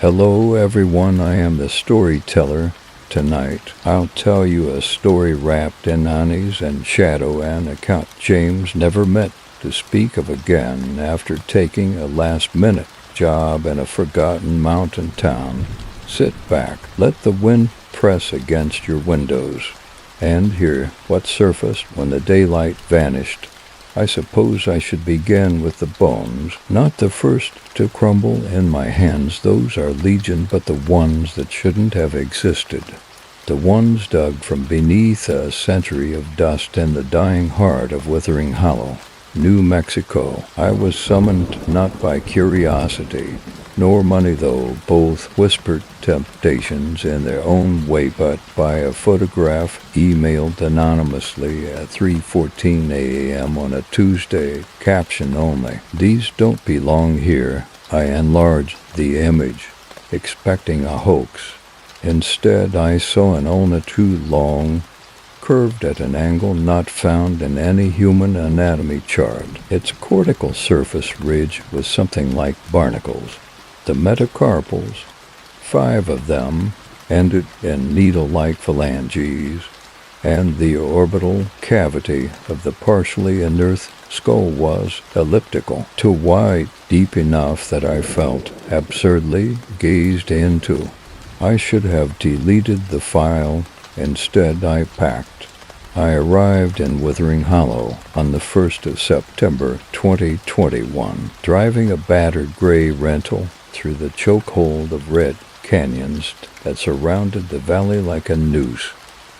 Hello everyone, I am the storyteller. Tonight, I'll tell you a story wrapped in unease and shadow, an account James never meant to speak of again after taking a last-minute job in a forgotten mountain town. Sit back, let the wind press against your windows, and hear what surfaced when the daylight vanished. I suppose I should begin with the bones, not the first to crumble in my hands. Those are legion, but the ones that shouldn't have existed. The ones dug from beneath a century of dust in the dying heart of Withering Hollow, New Mexico. I was summoned not by curiosity, nor money, though both whispered temptations in their own way, but by a photograph emailed anonymously at 3:14 a.m. on a Tuesday, caption only. "These don't belong here." I enlarged the image, expecting a hoax. Instead, I saw an ulna too long, curved at an angle not found in any human anatomy chart. Its cortical surface ridge was something like barnacles. The metacarpals, 5 of them, ended in needle-like phalanges, and the orbital cavity of the partially inert skull was elliptical, too wide, deep enough that I felt absurdly gazed into. I should have deleted the file. Instead, I packed. I arrived in Withering Hollow on the 1st of September 2021, driving a battered gray rental through the chokehold of red canyons that surrounded the valley like a noose.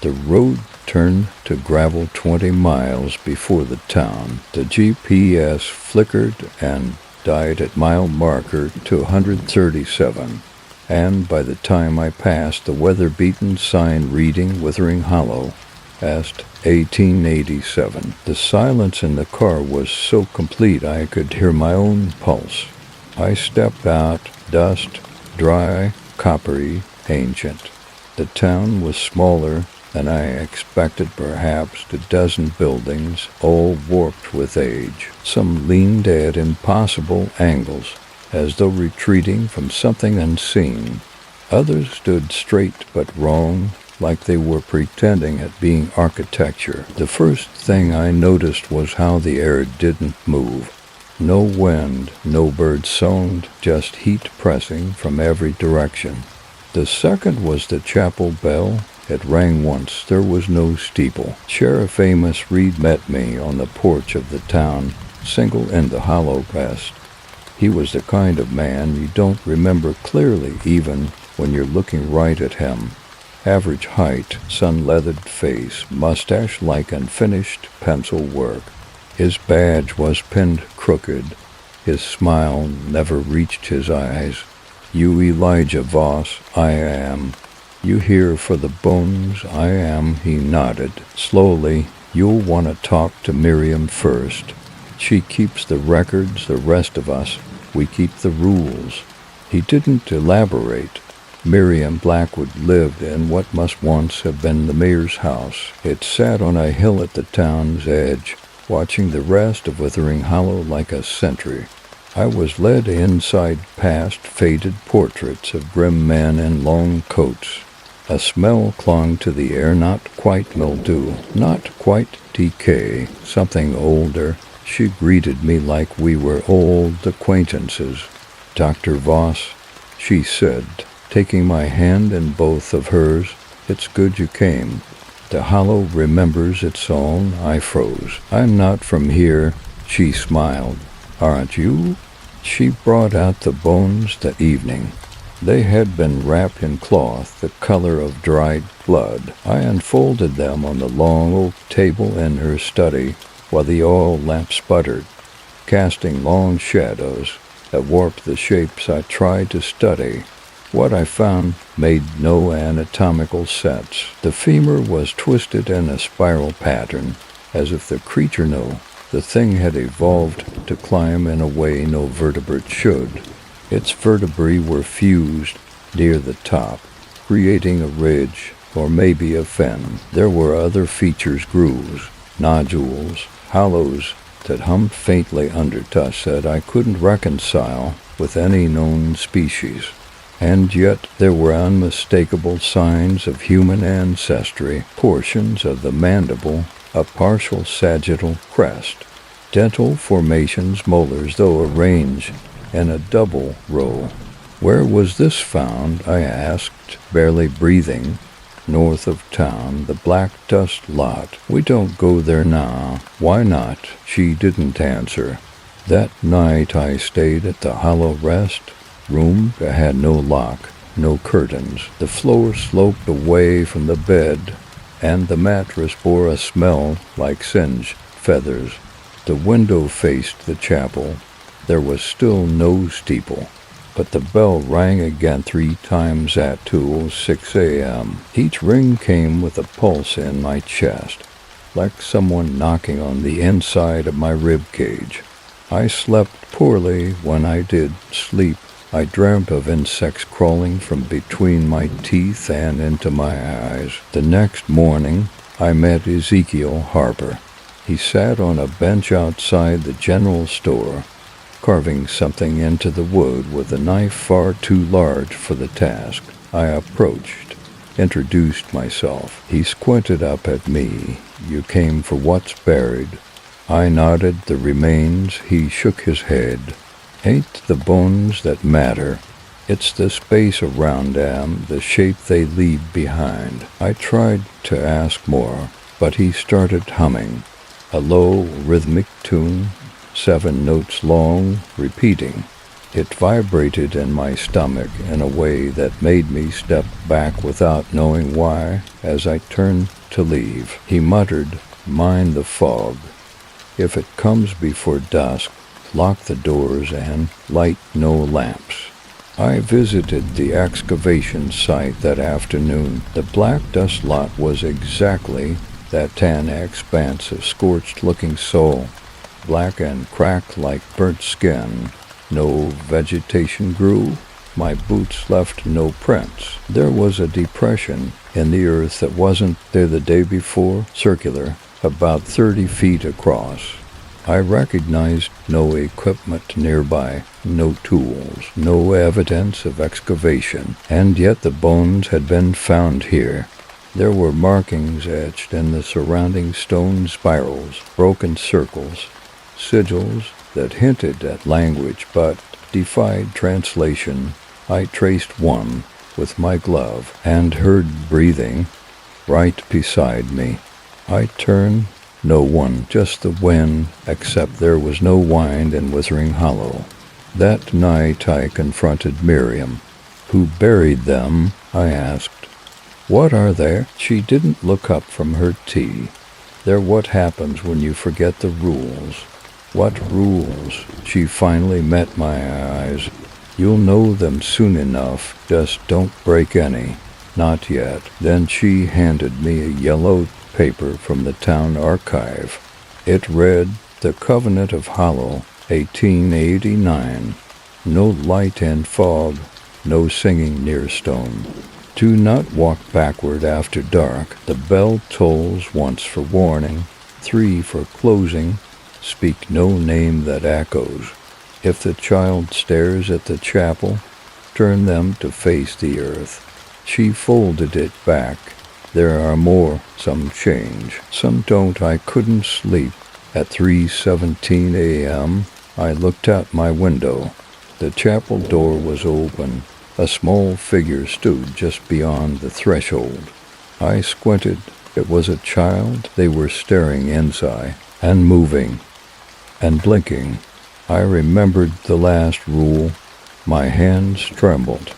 The road turned to gravel 20 miles before the town. The GPS flickered and died at mile marker 237, and by the time I passed the weather-beaten sign reading Withering Hollow, past 1887, the silence in the car was so complete I could hear my own pulse. I stepped out, dust, dry, coppery, ancient. The town was smaller than I expected, perhaps a dozen buildings, all warped with age. Some leaned at impossible angles, as though retreating from something unseen. Others stood straight but wrong, like they were pretending at being architecture. The first thing I noticed was how the air didn't move. No wind, no bird songed, just heat pressing from every direction. The second was the chapel bell. It rang once. There was no steeple. Sheriff Amos Reed met me on the porch of the town, single in the hollow west. He was the kind of man you don't remember clearly even when you're looking right at him. Average height, sun-leathered face, mustache like unfinished pencil work. His badge was pinned crooked. His smile never reached his eyes. "You Elijah Voss, I am. You here for the bones, I am," he nodded. "Slowly, you'll want to talk to Miriam first. She keeps the records, the rest of us, we keep the rules." He didn't elaborate. Miriam Blackwood lived in what must once have been the mayor's house. It sat on a hill at the town's edge, watching the rest of Withering Hollow like a sentry. I was led inside past faded portraits of grim men in long coats. A smell clung to the air, not quite mildew, not quite decay, something older. She greeted me like we were old acquaintances. "Dr. Voss," she said, taking my hand in both of hers, "it's good you came. The Hollow remembers its own." I froze. "I'm not from here," she smiled. "Aren't you?" She brought out the bones that evening. They had been wrapped in cloth the color of dried blood. I unfolded them on the long oak table in her study while the oil lamp sputtered, casting long shadows that warped the shapes I tried to study. What I found made no anatomical sense. The femur was twisted in a spiral pattern, as if the creature knew the thing had evolved to climb in a way no vertebrate should. Its vertebrae were fused near the top, creating a ridge, or maybe a fin. There were other features, grooves, nodules, hollows that hummed faintly under touch that I couldn't reconcile with any known species. And yet there were unmistakable signs of human ancestry, portions of the mandible, a partial sagittal crest, dental formations, molars, though arranged in a double row. Where was this found? I asked, barely breathing. North of town, the Black Dust lot. We don't go there now. Why not? She didn't answer. That night I stayed at the Hollow Rest room. It had no lock, no curtains. The floor sloped away from the bed, and the mattress bore a smell like singed feathers. The window faced the chapel. There was still no steeple, but the bell rang again 3 times at 2:06 a.m. Each ring came with a pulse in my chest, like someone knocking on the inside of my rib cage. I slept poorly when I did sleep. I dreamt of insects crawling from between my teeth and into my eyes. The next morning, I met Ezekiel Harper. He sat on a bench outside the general store, carving something into the wood with a knife far too large for the task. I approached, introduced myself. He squinted up at me. "You came for what's buried?" I nodded the remains. He shook his head. "Ain't the bones that matter. It's the space around them, the shape they leave behind." I tried to ask more, but he started humming, a low, rhythmic tune, 7 notes long, repeating. It vibrated in my stomach in a way that made me step back without knowing why as I turned to leave. He muttered, "Mind the fog. If it comes before dusk, lock the doors and light no lamps." I visited the excavation site that afternoon. The Black Dust lot was exactly that tan expanse of scorched-looking soil, black and cracked like burnt skin. No vegetation grew. My boots left no prints. There was a depression in the earth that wasn't there the day before, circular, about 30 feet across. I recognized no equipment nearby, no tools, no evidence of excavation, and yet the bones had been found here. There were markings etched in the surrounding stone spirals, broken circles, sigils that hinted at language but defied translation. I traced one with my glove and heard breathing right beside me. I turned. No one, just the wind, except there was no wind in Withering Hollow. That night I confronted Miriam. "Who buried them?" I asked. "What are they?" She didn't look up from her tea. "They're what happens when you forget the rules." "What rules?" She finally met my eyes. "You'll know them soon enough. Just don't break any." "Not yet." Then she handed me a yellow paper from the town archive. It read, "The Covenant of Hollow, 1889. No light and fog, no singing near stone. Do not walk backward after dark. The bell tolls once for warning, 3 for closing. Speak no name that echoes. If the child stares at the chapel, turn them to face the earth." She folded it back. "There are more. Some change, some don't." I couldn't sleep. At 3:17 a.m., I looked out my window. The chapel door was open. A small figure stood just beyond the threshold. I squinted. It was a child. They were staring inside, and moving, and blinking. I remembered the last rule. My hands trembled.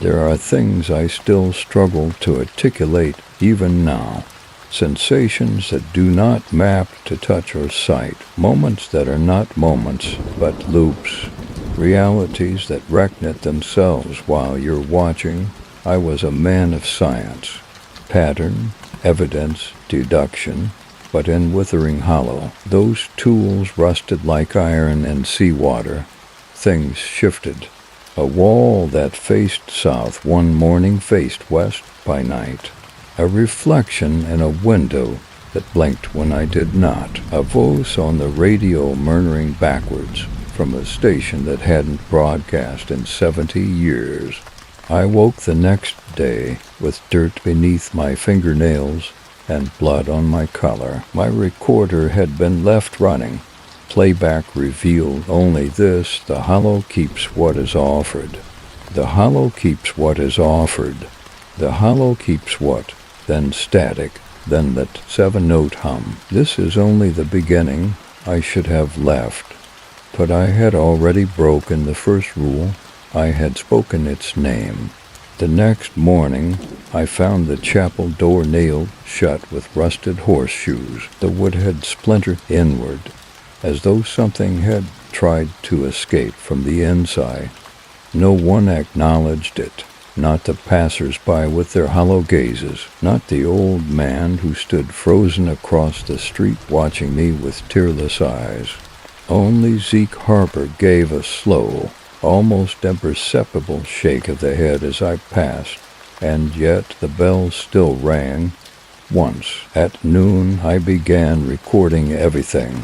There are things I still struggle to articulate even now. Sensations that do not map to touch or sight. Moments that are not moments, but loops. Realities that recognize themselves while you're watching. I was a man of science. Pattern, evidence, deduction. But in Withering Hollow, those tools rusted like iron in seawater. Things shifted. A wall that faced south one morning faced west by night. A reflection in a window that blinked when I did not. A voice on the radio murmuring backwards from a station that hadn't broadcast in 70 years. I woke the next day with dirt beneath my fingernails and blood on my collar. My recorder had been left running. Playback revealed only this: the hollow keeps what is offered. The hollow keeps what is offered. The hollow keeps what? Then static, then that 7-note hum. This is only the beginning. I should have left. But I had already broken the first rule. I had spoken its name. The next morning, I found the chapel door nailed shut with rusted horseshoes. The wood had splintered inward, as though something had tried to escape from the inside. No one acknowledged it, not the passers-by with their hollow gazes, not the old man who stood frozen across the street watching me with tearless eyes. Only Zeke Harper gave a slow, almost imperceptible shake of the head as I passed, and yet the bell still rang. Once, at noon, I began recording everything.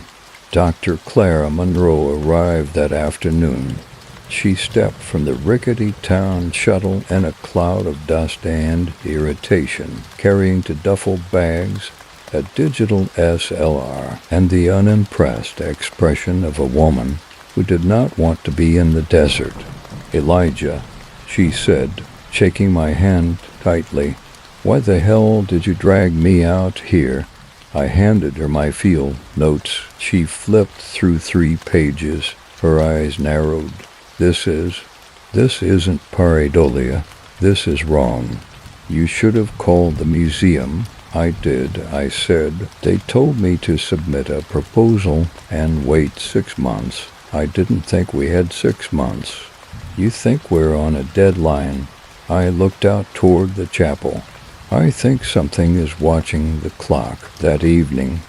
Dr. Clara Monroe arrived that afternoon. She stepped from the rickety town shuttle in a cloud of dust and irritation, carrying to duffel bags a digital SLR and the unimpressed expression of a woman who did not want to be in the desert. "Elijah," she said, shaking my hand tightly, "why the hell did you drag me out here?" I handed her my field notes. She flipped through 3 pages. Her eyes narrowed. This isn't pareidolia. This is wrong. You should have called the museum." "I did," I said. "They told me to submit a proposal and wait 6 months. I didn't think we had 6 months." "You think we're on a deadline." I looked out toward the chapel. "I think something is watching the clock." That evening,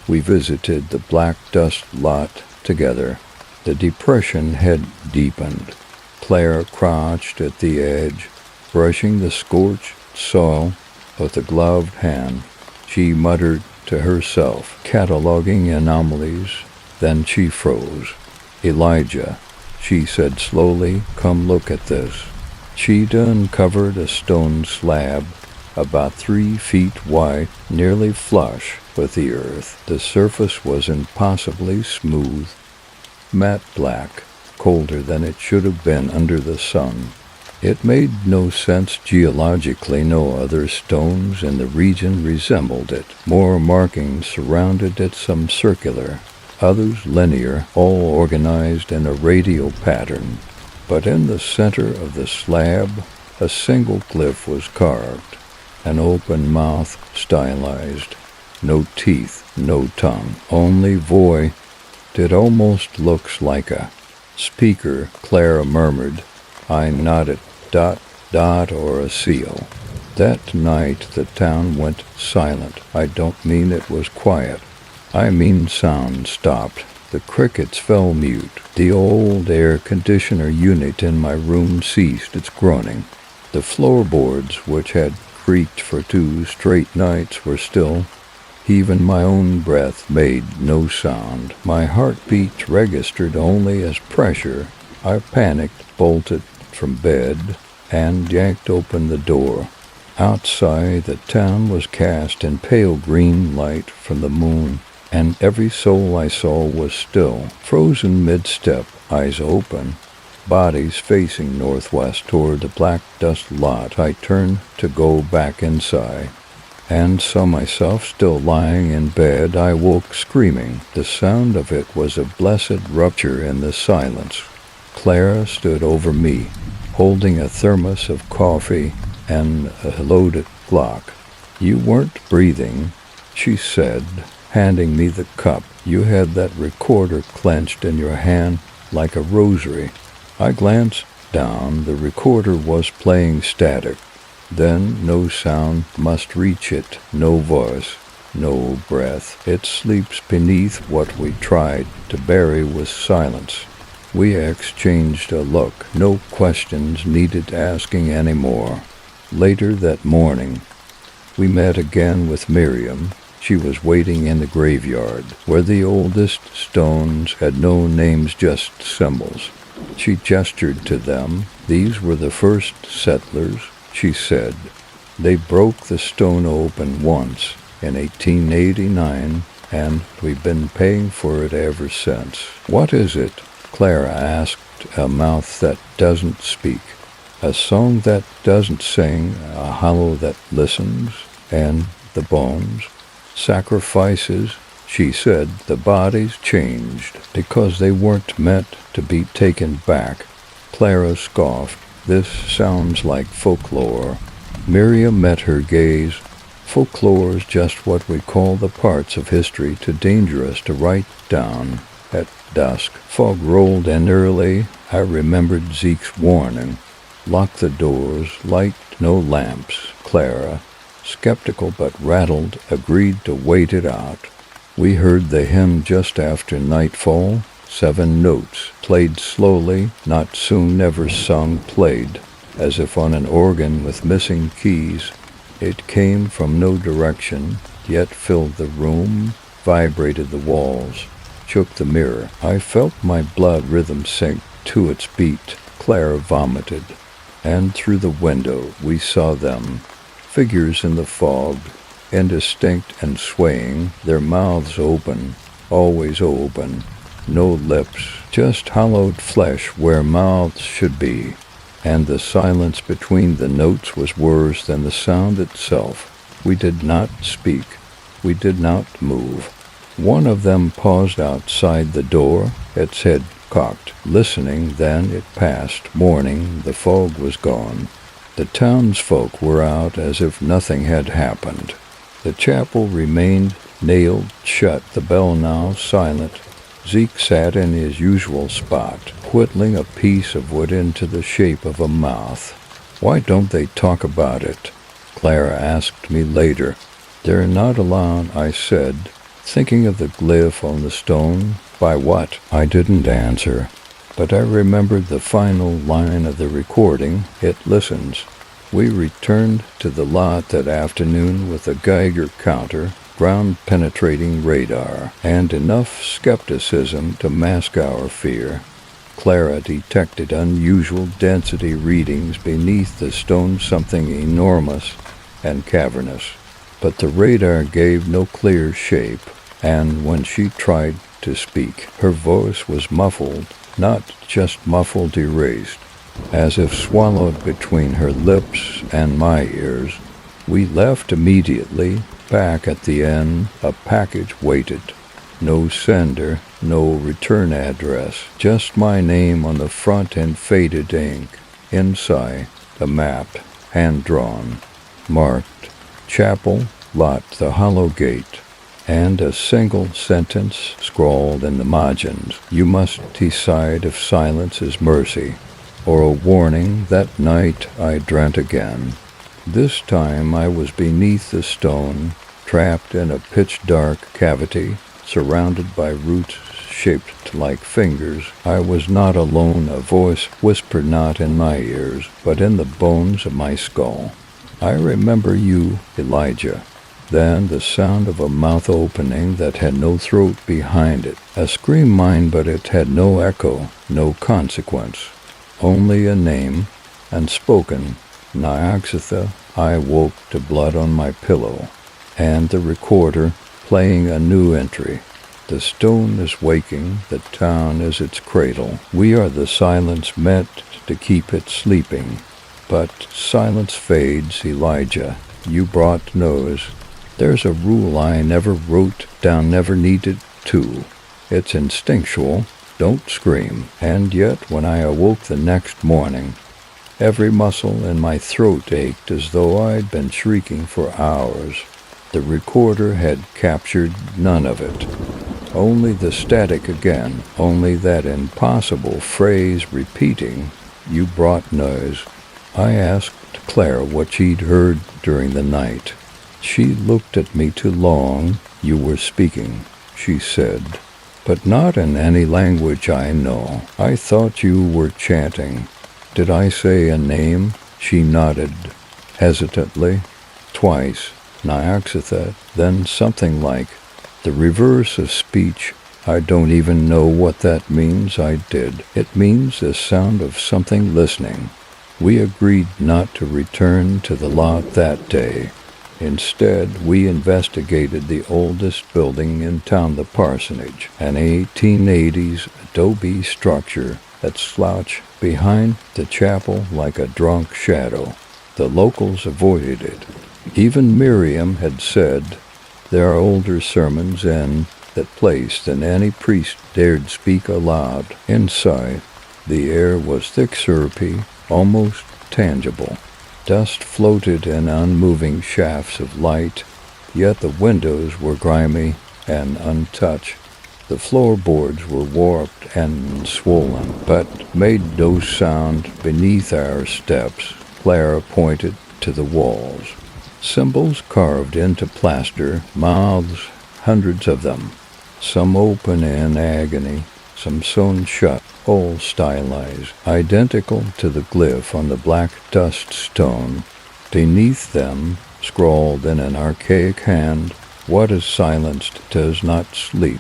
we visited the black dust lot together. The depression had deepened. Claire crouched at the edge, brushing the scorched soil with a gloved hand. She muttered to herself, cataloging anomalies. Then she froze. "Elijah," she said slowly, "come look at this." She'd uncovered a stone slab about 3 feet wide, nearly flush with the earth. The surface was impossibly smooth, matte black, colder than it should have been under the sun. It made no sense geologically. No other stones in the region resembled it. More markings surrounded it, some circular, others linear, all organized in a radial pattern. But in the center of the slab, a single glyph was carved, an open mouth stylized. No teeth, no tongue, only void. It almost looks like a speaker, Clara murmured. I nodded. Dot, or a seal. That night the town went silent. I don't mean it was quiet. I mean sound stopped. The crickets fell mute. The old air conditioner unit in my room ceased its groaning. The floorboards, which had creaked for 2 straight nights, were still. Even my own breath made no sound. My heartbeat registered only as pressure. I panicked, bolted from bed, and yanked open the door. Outside, the town was cast in pale green light from the moon, and every soul I saw was still, frozen mid-step, eyes open, bodies facing northwest toward the black dust lot. I turned to go back inside, and saw myself still lying in bed. I woke screaming. The sound of it was a blessed rupture in the silence. Clara stood over me, holding a thermos of coffee and a loaded Glock. "You weren't breathing," she said, handing me the cup. "You had that recorder clenched in your hand like a rosary." I glanced down. The recorder was playing static. Then no sound must reach it, no voice, no breath. It sleeps beneath what we tried to bury with silence. We exchanged a look. No questions needed asking anymore. Later that morning, we met again with Miriam. She was waiting in the graveyard, where the oldest stones had no names, just symbols. She gestured to them. These were the first settlers, she said. They broke the stone open once in 1889, and we've been paying for it ever since. What is it? Clara asked, a mouth that doesn't speak, a song that doesn't sing, a hollow that listens, and the bones. Sacrifices, she said, the bodies changed because they weren't meant to be taken back. Clara scoffed. This sounds like folklore. Miriam met her gaze. Folklore is just what we call the parts of history too dangerous to write down. At dusk, fog rolled in early. I remembered Zeke's warning. Lock the doors, light no lamps. Clara, skeptical but rattled, agreed to wait it out. We heard the hymn just after nightfall. 7 notes, played slowly, not soon, never sung, played, as if on an organ with missing keys. It came from no direction, yet filled the room, vibrated the walls, shook the mirror. I felt my blood rhythm sink to its beat. Clara vomited, and through the window we saw them, figures in the fog, indistinct and swaying, their mouths open, always open. No lips, just hollowed flesh where mouths should be, and the silence between the notes was worse than the sound itself. We did not speak. We did not move. One of them paused outside the door, its head cocked, listening. Then it passed, mourning. The fog was gone. The townsfolk were out as if nothing had happened. The chapel remained nailed shut, the bell now silent. Zeke sat in his usual spot, whittling a piece of wood into the shape of a mouth. Why don't they talk about it? Clara asked me later. They're not allowed, I said, thinking of the glyph on the stone. By what? I didn't answer, but I remembered the final line of the recording. It listens. We returned to the lot that afternoon with a Geiger counter, ground-penetrating radar, and enough skepticism to mask our fear. Clara detected unusual density readings beneath the stone, something enormous and cavernous. But the radar gave no clear shape, and when she tried to speak, her voice was muffled, not just muffled, erased, as if swallowed between her lips and my ears. We left immediately. Back at the inn, a package waited. No sender, no return address, just my name on the front in faded ink. Inside, a map, hand-drawn, marked, Chapel, Lot, the Hollow Gate, and a single sentence scrawled in the margins. You must decide if silence is mercy, or a warning. That night I dreamt again. This time I was beneath the stone, trapped in a pitch-dark cavity, surrounded by roots shaped like fingers. I was not alone. A voice whispered not in my ears, but in the bones of my skull. I remember you, Elijah. Then the sound of a mouth opening that had no throat behind it. A scream mine, but it had no echo, no consequence. Only a name, unspoken. Nyaxitha. I woke to blood on my pillow, and the recorder playing a new entry. The stone is waking, the town is its cradle. We are the silence meant to keep it sleeping. But silence fades, Elijah. You brought noise. There's a rule I never wrote down, never needed to. It's instinctual. Don't scream. And yet, when I awoke the next morning, every muscle in my throat ached as though I'd been shrieking for hours. The recorder had captured none of it. Only the static again, only that impossible phrase repeating, you brought noise. I asked Clara what she'd heard during the night. She looked at me too long. You were speaking, she said, but not in any language I know. I thought you were chanting. Did I say a name? She nodded, hesitantly, twice. Nyaxitha, then something like the reverse of speech, I don't even know what that means. I did. It means the sound of something listening. We agreed not to return to the lot that day. Instead, we investigated the oldest building in town, the parsonage, an 1880s adobe structure that slouched behind the chapel like a drunk shadow. The locals avoided it. Even Miriam had said there are older sermons in that place than any priest dared speak aloud. Inside, the air was thick, syrupy, almost tangible. Dust floated in unmoving shafts of light, yet the windows were grimy and untouched. The floorboards were warped and swollen, but made no sound beneath our steps. Clara pointed to the walls. Symbols carved into plaster, mouths, hundreds of them. Some open in agony, some sewn shut, all stylized, identical to the glyph on the black dust stone. Beneath them, scrawled in an archaic hand, "What is silenced does not sleep.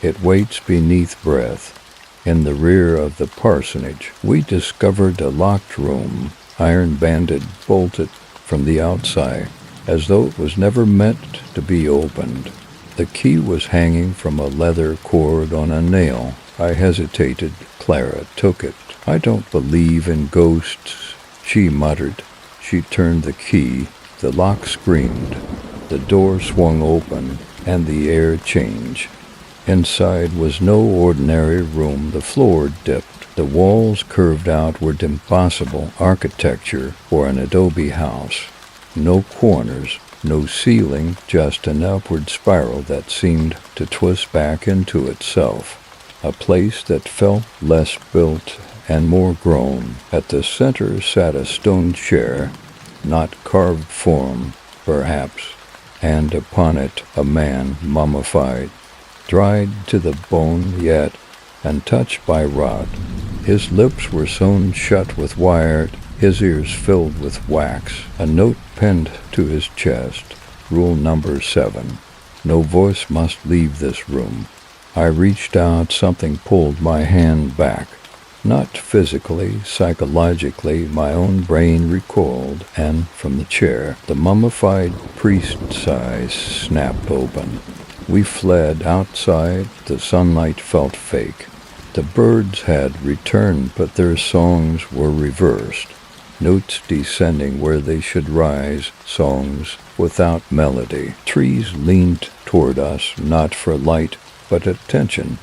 It waits beneath breath." In the rear of the parsonage, we discovered a locked room, iron-banded, bolted from the outside, as though it was never meant to be opened. The key was hanging from a leather cord on a nail. I hesitated. Clara took it. "I don't believe in ghosts," she muttered. She turned the key. The lock screamed. The door swung open, and the air changed. Inside was no ordinary room. The floor dipped. The walls curved outward, impossible architecture for an adobe house. No corners, no ceiling, just an upward spiral that seemed to twist back into itself. A place that felt less built and more grown. At the center sat a stone chair, not carved form, perhaps, and upon it a man mummified, dried to the bone yet untouched by rot. His lips were sewn shut with wire, his ears filled with wax, a note pinned to his chest, rule number 7. No voice must leave this room. I reached out, something pulled my hand back. Not physically, psychologically, my own brain recoiled, and from the chair, the mummified priest's eyes snapped open. We fled outside. The sunlight felt fake. The birds had returned, but their songs were reversed. Notes descending where they should rise, songs without melody. Trees leaned toward us, not for light, but attention.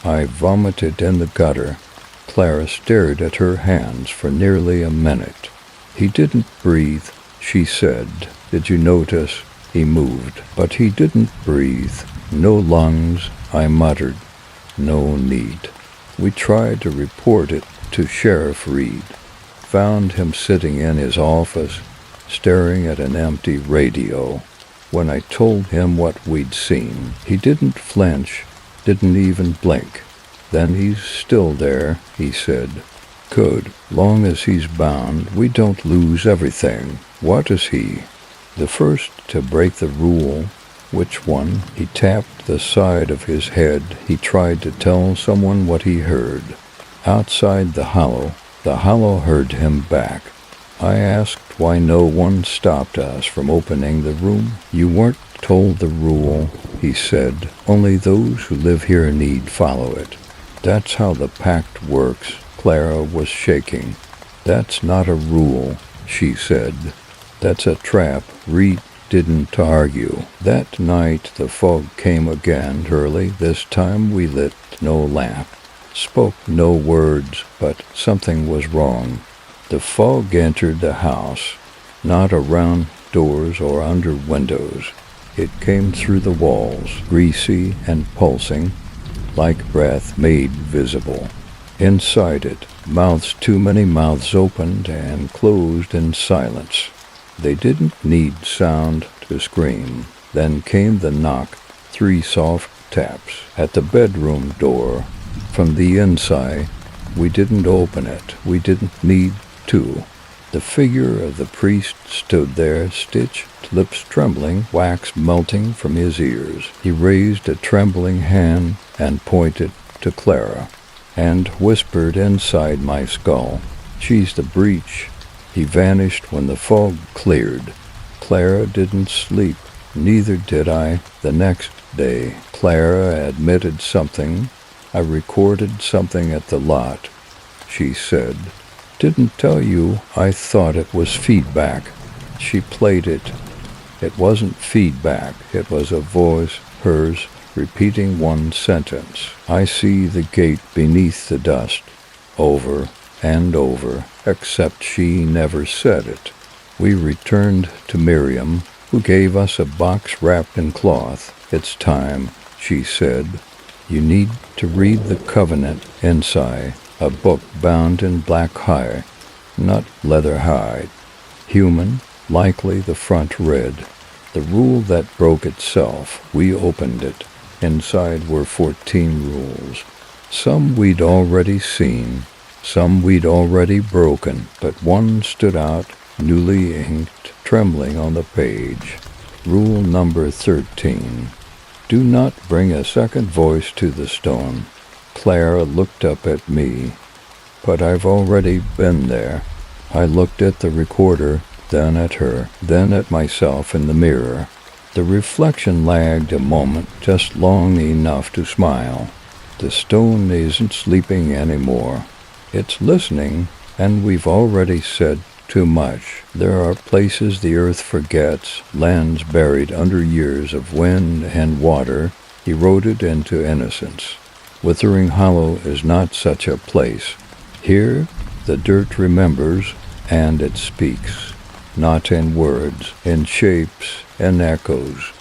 I vomited in the gutter. Clara stared at her hands for nearly a minute. "He didn't breathe," she said. "Did you notice?" He moved, but he didn't breathe. "No lungs," I muttered. "No need." We tried to report it to Sheriff Reed. Found him sitting in his office, staring at an empty radio. When I told him what we'd seen, he didn't flinch, didn't even blink. "Then he's still there," he said. "Good. Long as he's bound, we don't lose everything. What is he?" "The first to break the rule." "Which one?" He tapped the side of his head. He tried to tell someone what he heard. Outside the hollow heard him back. I asked why no one stopped us from opening the room. "You weren't told the rule," he said. "Only those who live here need follow it. That's how the pact works." Clara was shaking. "That's not a rule," she said. "That's a trap." Reed didn't argue. That night the fog came again early. This time we lit no lamp, spoke no words, but something was wrong. The fog entered the house, not around doors or under windows. It came through the walls, greasy and pulsing, like breath made visible. Inside it, too many mouths opened and closed in silence. They didn't need sound to scream. Then came the knock, 3 soft taps at the bedroom door. From the inside, we didn't open it. We didn't need to. The figure of the priest stood there, stitched, lips trembling, wax melting from his ears. He raised a trembling hand and pointed to Clara, and whispered inside my skull, "She's the breach." He vanished when the fog cleared. Clara didn't sleep, neither did I the next day. Clara admitted something. I recorded something at the lot. She said, "Didn't tell you I thought it was feedback." She played it. It wasn't feedback. It was a voice, hers, repeating one sentence. "I see the gate beneath the dust," over and over, except she never said it. We returned to Miriam, who gave us a box wrapped in cloth. "It's time," she said. "You need to read the covenant inside. A book bound in black hide, not leather hide. Human, likely the front read. The rule that broke itself." We opened it. Inside were 14 rules. Some we'd already seen, some we'd already broken, but one stood out, newly inked, trembling on the page. Rule number 13. Do not bring a second voice to the stone. Clara looked up at me. "But I've already been there." I looked at the recorder, then at her, then at myself in the mirror. The reflection lagged a moment, just long enough to smile. The stone isn't sleeping anymore. It's listening, and we've already said too much. There are places the earth forgets, lands buried under years of wind and water, eroded into innocence. Withering Hollow is not such a place. Here, the dirt remembers, and it speaks, not in words, in shapes and echoes,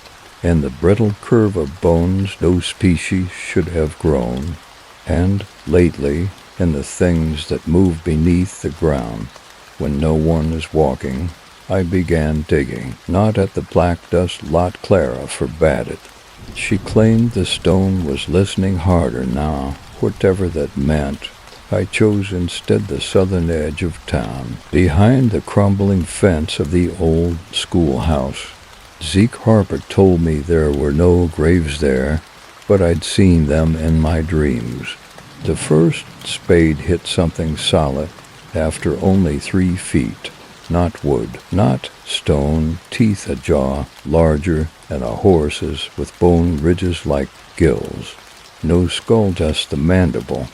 in the brittle curve of bones no species should have grown, and, lately, in the things that move beneath the ground. When no one is walking, I began digging, not at the black dust lot Clara forbade it. She claimed the stone was listening harder now, whatever that meant. I chose instead the southern edge of town, behind the crumbling fence of the old schoolhouse. Zeke Harper told me there were no graves there, but I'd seen them in my dreams. The first spade hit something solid after only 3 feet. Not wood, not stone, teeth ajaw, larger than a horse's, with bone ridges like gills. No skull, just the mandible.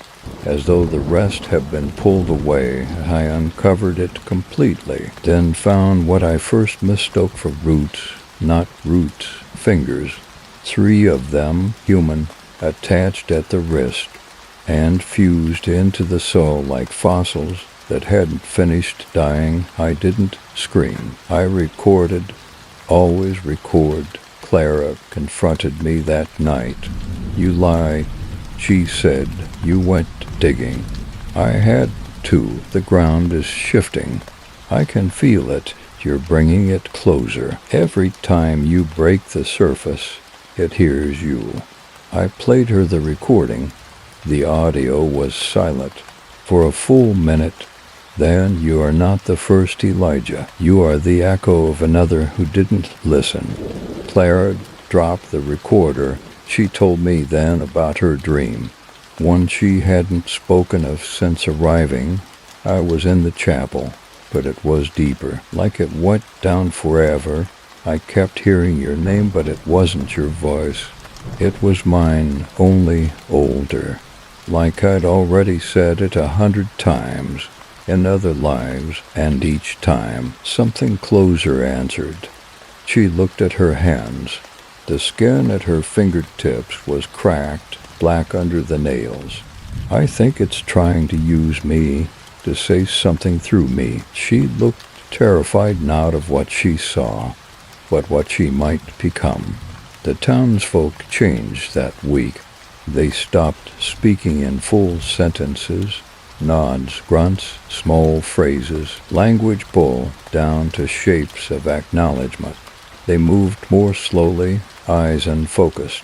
As though the rest had been pulled away, I uncovered it completely, then found what I first mistook for roots, not roots, fingers. 3 of them, human, attached at the wrist, and fused into the soil like fossils that hadn't finished dying. I didn't scream. I recorded, always record. Clara confronted me that night. "You lie," she said. "You went digging." I had to. The ground is shifting. I can feel it. You're bringing it closer. Every time you break the surface, it hears you. I played her the recording. The audio was silent for a full minute. Then you are not the first Elijah. You are the echo of another who didn't listen. Clara dropped the recorder. She told me then about her dream, one she hadn't spoken of since arriving. I was in the chapel, but it was deeper, like it went down forever. I kept hearing your name, but it wasn't your voice. It was mine, only older, like I'd already said it 100 times. In other lives, and each time, something closer answered. She looked at her hands. The skin at her fingertips was cracked, black under the nails. I think it's trying to use me, to say something through me. She looked terrified not of what she saw, but what she might become. The townsfolk changed that week. They stopped speaking in full sentences. Nods, grunts, small phrases, language boiled down to shapes of acknowledgement. They moved more slowly, eyes unfocused,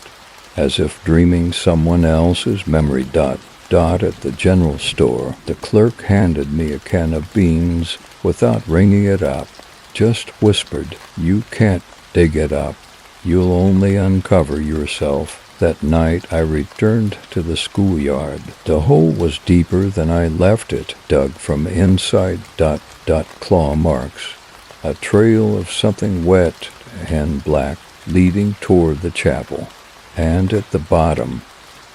as if dreaming someone else's memory dot. at the general store. The clerk handed me a can of beans without ringing it up, just whispered, "You can't dig it up. You'll only uncover yourself." That night I returned to the schoolyard. The hole was deeper than I left it, dug from inside ... claw marks. A trail of something wet and black leading toward the chapel. And at the bottom,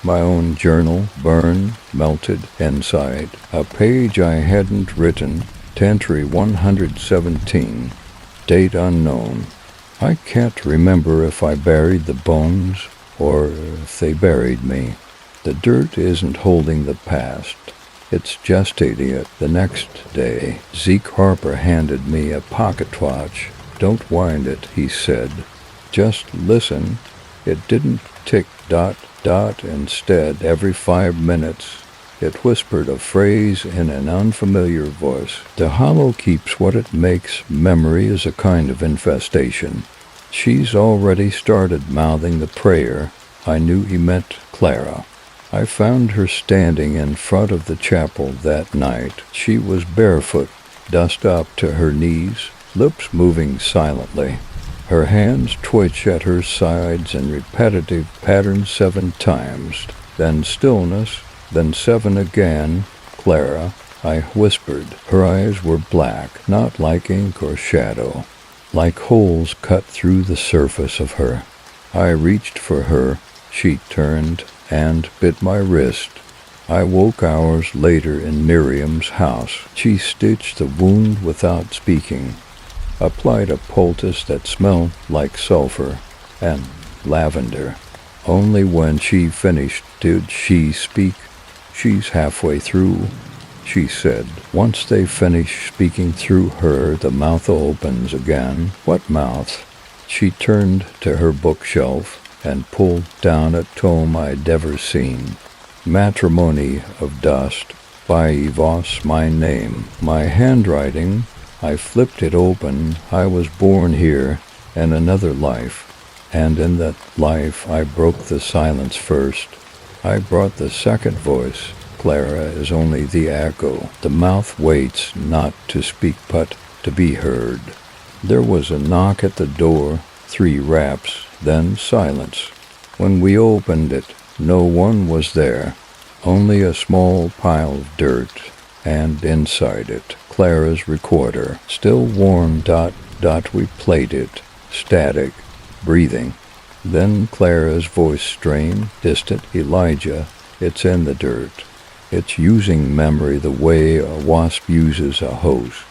my own journal, burned, melted inside. A page I hadn't written, entry 117, date unknown. I can't remember if I buried the bones or if they buried me. The dirt isn't holding the past. It's gestating it. The next day, Zeke Harper handed me a pocket watch. "Don't wind it," he said. "Just listen." It didn't tick ... Instead, every 5 minutes, it whispered a phrase in an unfamiliar voice. The hollow keeps what it makes. Memory is a kind of infestation. She's already started mouthing the prayer. I knew he meant Clara. I found her standing in front of the chapel that night. She was barefoot, dust up to her knees, lips moving silently. Her hands twitch at her sides in repetitive patterns 7 times. Then stillness, then 7 again. "Clara," I whispered. Her eyes were black, not like ink or shadow, like holes cut through the surface of her. I reached for her. She turned and bit my wrist. I woke hours later in Miriam's house. She stitched the wound without speaking, applied a poultice that smelled like sulfur and lavender. Only when she finished did she speak. "She's halfway through," she said. Once they finish speaking through her, the mouth opens again. "What mouth?" She turned to her bookshelf and pulled down a tome I'd never seen. "Matrimony of Dust" by Yvos, my name, my handwriting. I flipped it open. I was born here in another life, and in that life I broke the silence first. I brought the second voice. Clara is only the echo. The mouth waits not to speak but to be heard. There was a knock at the door, 3 raps, then silence. When we opened it, no one was there, only a small pile of dirt, and inside it, Clara's recorder, still warm ... We played it, static, breathing. Then Clara's voice strained, distant. "Elijah, it's in the dirt. It's using memory the way a wasp uses a hose.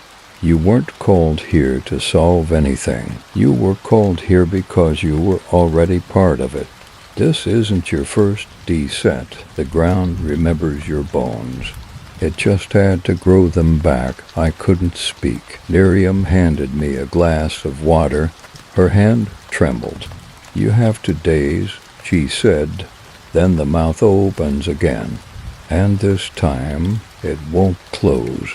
You weren't called here to solve anything. You were called here because you were already part of it. This isn't your first descent. The ground remembers your bones. It just had to grow them back." I couldn't speak. Miriam handed me a glass of water. Her hand trembled. "You have 2 days," she said. Then the mouth opens again, and this time it won't close.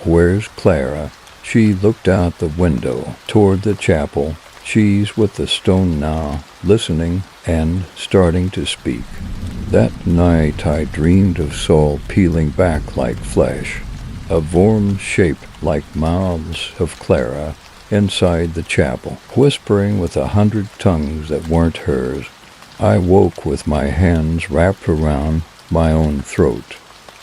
"Where's Clara?" She looked out the window toward the chapel. She's with the stone now, listening and starting to speak. That night I dreamed of Saul peeling back like flesh, a worm shaped like mouths of Clara inside the chapel, whispering with 100 tongues that weren't hers. I woke with my hands wrapped around my own throat.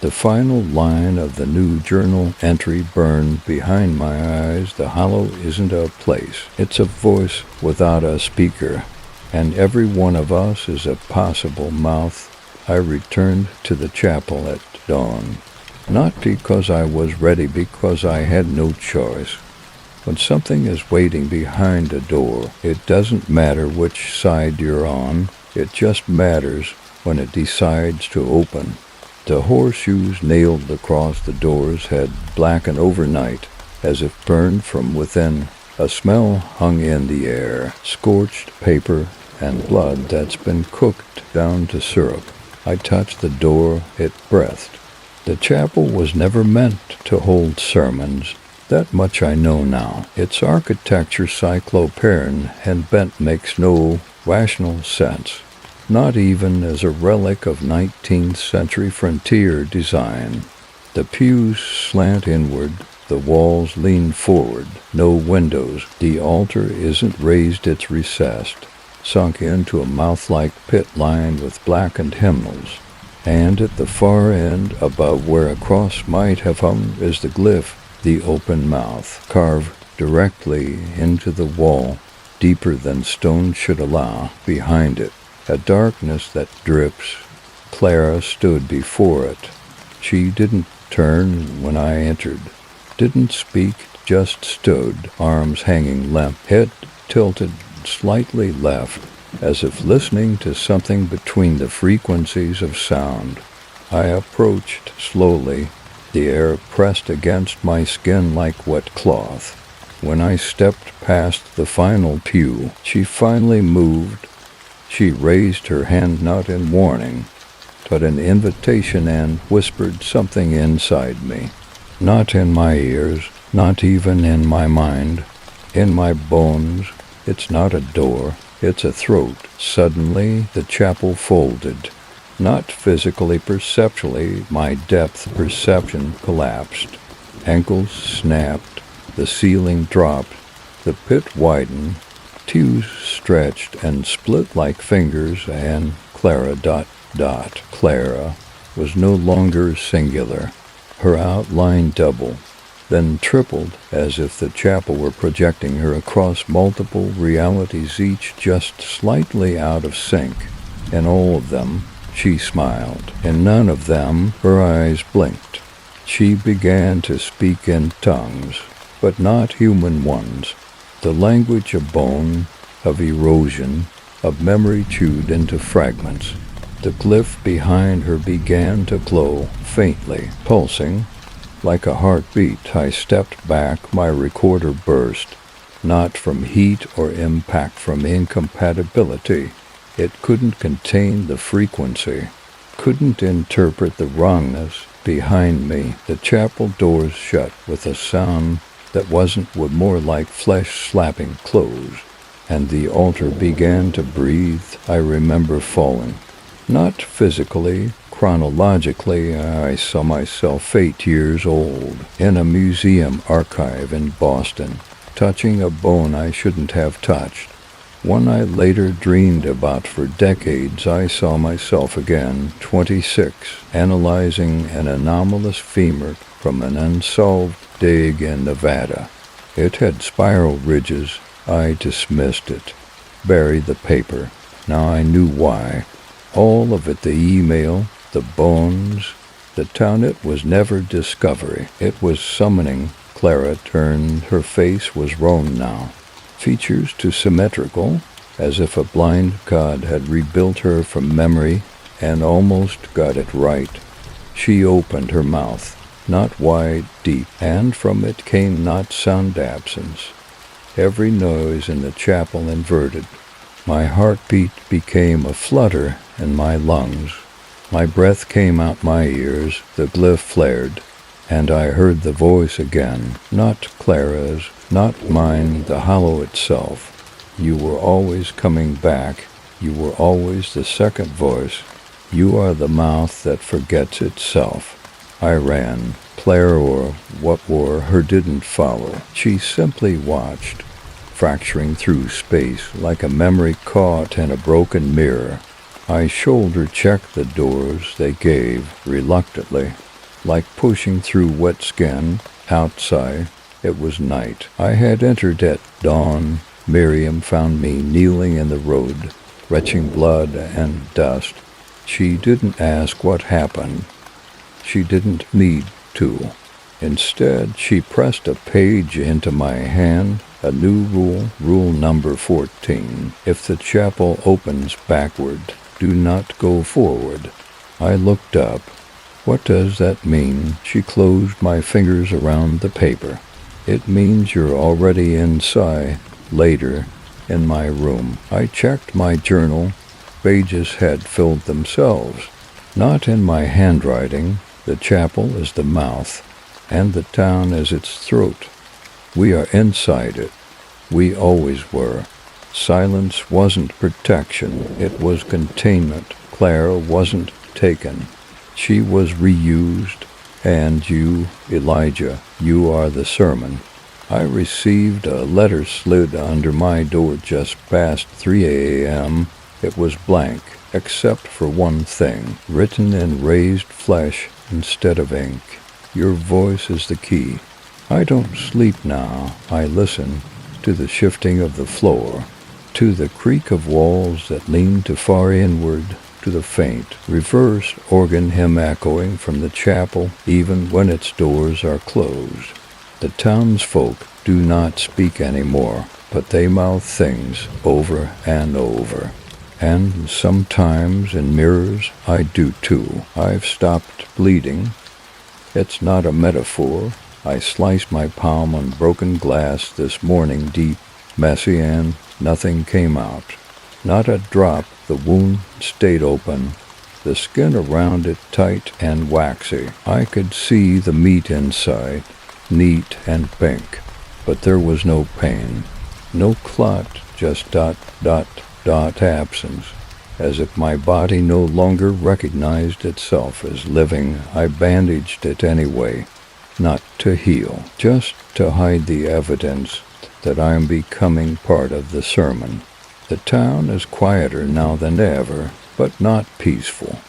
The final line of the new journal entry burned behind my eyes. The hollow isn't a place. It's a voice without a speaker, and every one of us is a possible mouth. I returned to the chapel at dawn, not because I was ready, because I had no choice. When something is waiting behind a door, it doesn't matter which side you're on. It just matters when it decides to open. The horseshoes nailed across the doors had blackened overnight, as if burned from within. A smell hung in the air, scorched paper and blood that's been cooked down to syrup. I touched the door. It breathed. The chapel was never meant to hold sermons. That much I know now. Its architecture, cyclopean and bent, makes no rational sense. not even as a relic of 19th century frontier design. The pews slant inward, the walls lean forward, no windows, the altar isn't raised, it's recessed, sunk into a mouth-like pit lined with blackened hymnals. And at the far end, above where a cross might have hung, is the glyph, the open mouth, carved directly into the wall, deeper than stone should allow. Behind it, a darkness that drips. Clara stood before it. She didn't turn when I entered, didn't speak, just stood, arms hanging limp, head tilted slightly left, as if listening to something between the frequencies of sound. I approached slowly, the air pressed against my skin like wet cloth. When I stepped past the final pew, she finally moved. She raised her hand not in warning, but an invitation, and whispered something inside me. Not in my ears, not even in my mind, in my bones. It's not a door, it's a throat. Suddenly the chapel folded. Not physically, perceptually, my depth perception collapsed. Ankles snapped, the ceiling dropped, the pit widened, pews stretched and split like fingers, and Clara ... Clara was no longer singular. Her outline doubled, then tripled, as if the chapel were projecting her across multiple realities, each just slightly out of sync. In all of them, she smiled. In none of them, her eyes blinked. She began to speak in tongues, but not human ones. The language of bone, of erosion, of memory chewed into fragments. The glyph behind her began to glow, faintly, pulsing, like a heartbeat. I stepped back, my recorder burst, not from heat or impact, from incompatibility. It couldn't contain the frequency, couldn't interpret the wrongness. Behind me, the chapel doors shut with a sound that wasn't, would more like flesh slapping clothes, and the altar began to breathe. I remember falling. Not physically, chronologically. I saw myself 8 years old, in a museum archive in Boston, touching a bone I shouldn't have touched. One I later dreamed about for decades. I saw myself again, 26, analyzing an anomalous femur from an unsolved dig in Nevada. It had spiral ridges. I dismissed it, buried the paper. Now I knew why. All of it, the email, the bones, the town. It was never discovery. It was summoning. Clara turned. Her face was roan now, features too symmetrical, as if a blind god had rebuilt her from memory and almost got it right. She opened her mouth, not wide, deep, and from it came not sound absence. Every noise in the chapel inverted. My heartbeat became a flutter in my lungs. My breath came out my ears, the glyph flared, and I heard the voice again, not Clara's, not mine, the hollow itself. You were always coming back. You were always the second voice. You are the mouth that forgets itself. I ran. Clara, or what were her, didn't follow. She simply watched, fracturing through space like a memory caught in a broken mirror. I shoulder-checked the doors. They gave, reluctantly, like pushing through wet skin. Outside, it was night. I had entered at dawn. Miriam found me kneeling in the road, retching blood and dust. She didn't ask what happened. She didn't need to. Instead, she pressed a page into my hand, a new rule number 14. If the chapel opens backward, do not go forward. I looked up. What does that mean? She closed my fingers around the paper. It means you're already inside. Later, in my room, I checked my journal. Pages had filled themselves. Not in my handwriting. The chapel is the mouth, and the town is its throat. We are inside it. We always were. Silence wasn't protection, it was containment. Clara wasn't taken. She was reused. And you, Elijah, you are the sermon. I received a letter slid under my door just past 3 a.m. It was blank, except for one thing, written in raised flesh instead of ink. Your voice is the key. I don't sleep now. I listen to the shifting of the floor, to the creak of walls that lean too far inward, to the faint, reverse organ hymn echoing from the chapel even when its doors are closed. The townsfolk do not speak anymore, but they mouth things over and over. And sometimes in mirrors I do too. I've stopped bleeding. It's not a metaphor. I sliced my palm on broken glass this morning, deep, messy, and nothing came out. Not a drop. The wound stayed open, the skin around it tight and waxy. I could see the meat inside, neat and pink, but there was no pain, no clot, just dot, dot, dot absence. As if my body no longer recognized itself as living, I bandaged it anyway, not to heal, just to hide the evidence that I am becoming part of the sermon. The town is quieter now than ever, but not peaceful.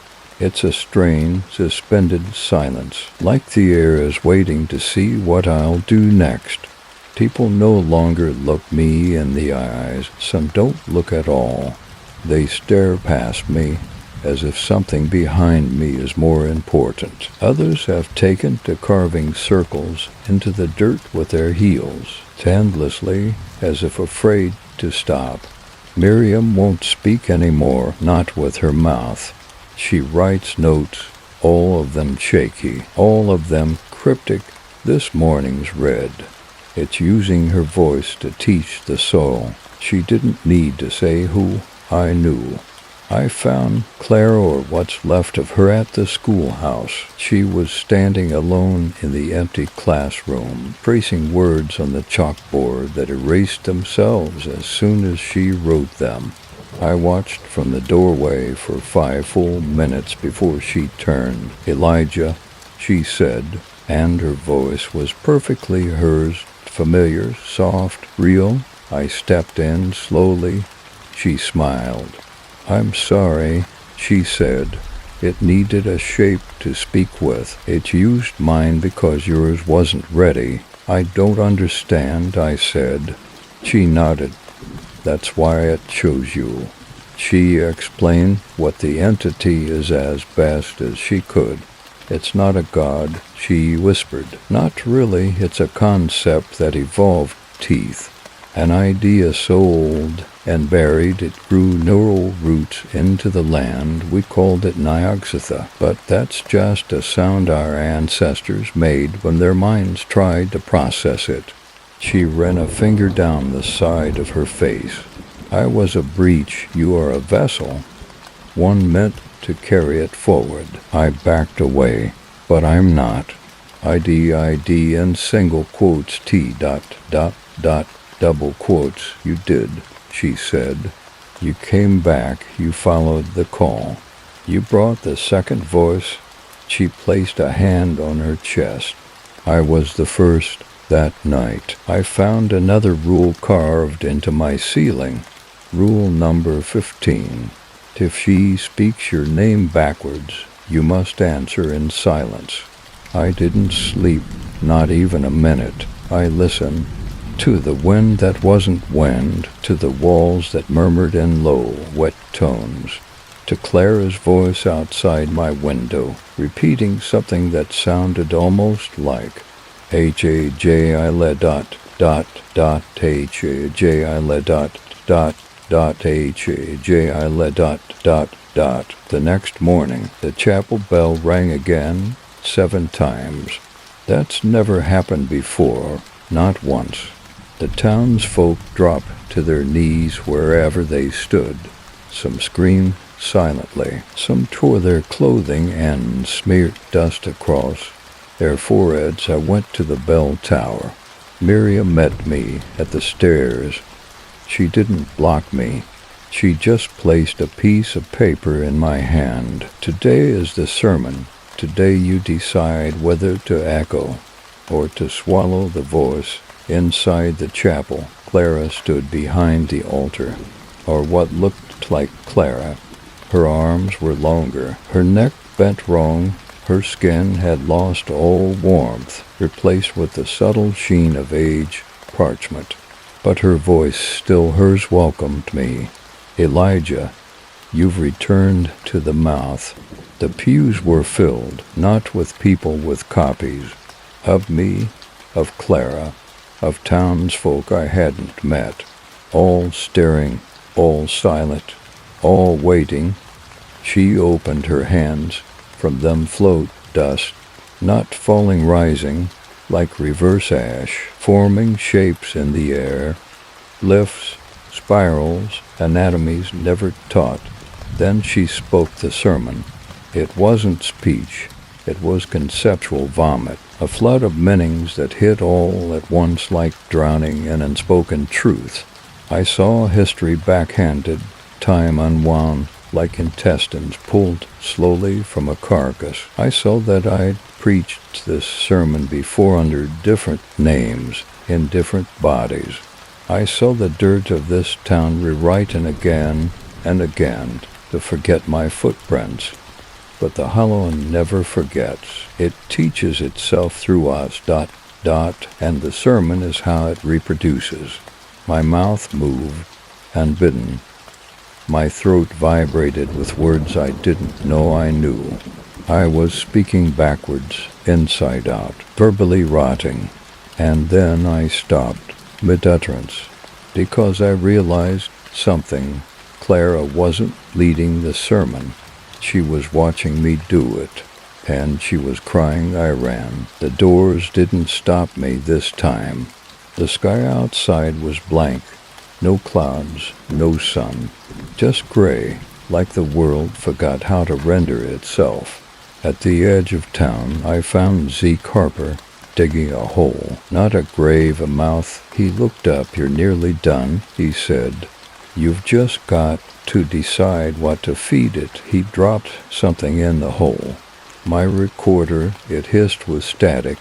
It's a strained, suspended silence, like the air is waiting to see what I'll do next. People no longer look me in the eyes. Some don't look at all. They stare past me, as if something behind me is more important. Others have taken to carving circles into the dirt with their heels, tendlessly, as if afraid to stop. Miriam won't speak anymore, not with her mouth. She writes notes, all of them shaky, all of them cryptic. This morning's read. It's using her voice to teach the soul. She didn't need to say who. I knew. I found Clara, or what's left of her, at the schoolhouse. She was standing alone in the empty classroom, tracing words on the chalkboard that erased themselves as soon as she wrote them. I watched from the doorway for 5 full minutes before she turned. Elijah, she said, and her voice was perfectly hers, familiar, soft, real. I stepped in slowly. She smiled. I'm sorry, she said. It needed a shape to speak with. It used mine because yours wasn't ready. I don't understand, I said. She nodded. That's why it chose you. She explained what the entity is as best as she could. It's not a god, she whispered. Not really, it's a concept that evolved teeth. An idea so old and buried it grew neural roots into the land. We called it Nioxitha, but that's just a sound our ancestors made when their minds tried to process it. She ran a finger down the side of her face. I was a breach, you are a vessel, one meant to carry it forward. I backed away, but I'm not. ID in single quotes T dot dot dot double quotes. You did, she said. You came back, you followed the call. You brought the second voice. She placed a hand on her chest. I was the first that night. I found another rule carved into my ceiling. Rule number 15. If she speaks your name backwards, you must answer in silence. I didn't sleep, not even a minute. I listened. To the wind that wasn't wind, to the walls that murmured in low, wet tones, to Clara's voice outside my window, repeating something that sounded almost like H-A-J-I-L-E dot dot dot H-A-J-I-L-E dot dot dot H-A-J-I-L-E dot dot dot. The next morning, the chapel bell rang again, 7 times. That's never happened before, not once. The townsfolk dropped to their knees wherever they stood. Some screamed silently. Some tore their clothing and smeared dust across their foreheads. I went to the bell tower. Miriam met me at the stairs. She didn't block me. She just placed a piece of paper in my hand. Today is the sermon. Today you decide whether to echo or to swallow the voice. Inside the chapel, Clara stood behind the altar, or what looked like Clara. Her arms were longer, her neck bent wrong, her skin had lost all warmth, replaced with the subtle sheen of age, parchment. But her voice, still hers, welcomed me. Elijah, you've returned to the mouth. The pews were filled, not with people with copies, of me, of Clara, of townsfolk I hadn't met, all staring, all silent, all waiting. She opened her hands, from them flowed dust, not falling, rising, like reverse ash, forming shapes in the air, lifts, spirals, anatomies never taught. Then she spoke the sermon. It wasn't speech, it was conceptual vomit, a flood of meanings that hit all at once like drowning in unspoken truth. I saw history backhanded, time unwound, like intestines pulled slowly from a carcass. I saw that I'd preached this sermon before under different names, in different bodies. I saw the dirt of this town rewritten again and again to forget my footprints. But the hollow never forgets. It teaches itself through us, ... and the sermon is how it reproduces. My mouth moved, unbidden. My throat vibrated with words I didn't know I knew. I was speaking backwards, inside out, verbally rotting. And then I stopped, mid-utterance, because I realized something. Clara wasn't leading the sermon. She was watching me do it, and she was crying. I ran. The doors didn't stop me this time. The sky outside was blank. No clouds, no sun, just gray, like the world forgot how to render itself. At the edge of town, I found Zeke Harper digging a hole, not a grave, a mouth. He looked up. You're nearly done, he said. You've just got to decide what to feed it. He dropped something in the hole. My recorder, it hissed with static,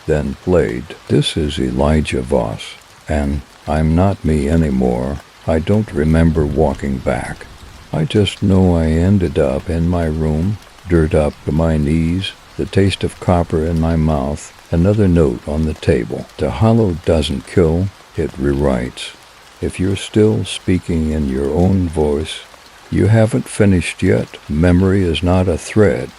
then played. This is Elijah Voss, and I'm not me anymore. I don't remember walking back. I just know I ended up in my room, dirt up to my knees, the taste of copper in my mouth, another note on the table. The hollow doesn't kill, it rewrites. If you're still speaking in your own voice, you haven't finished yet. Memory is not a thread.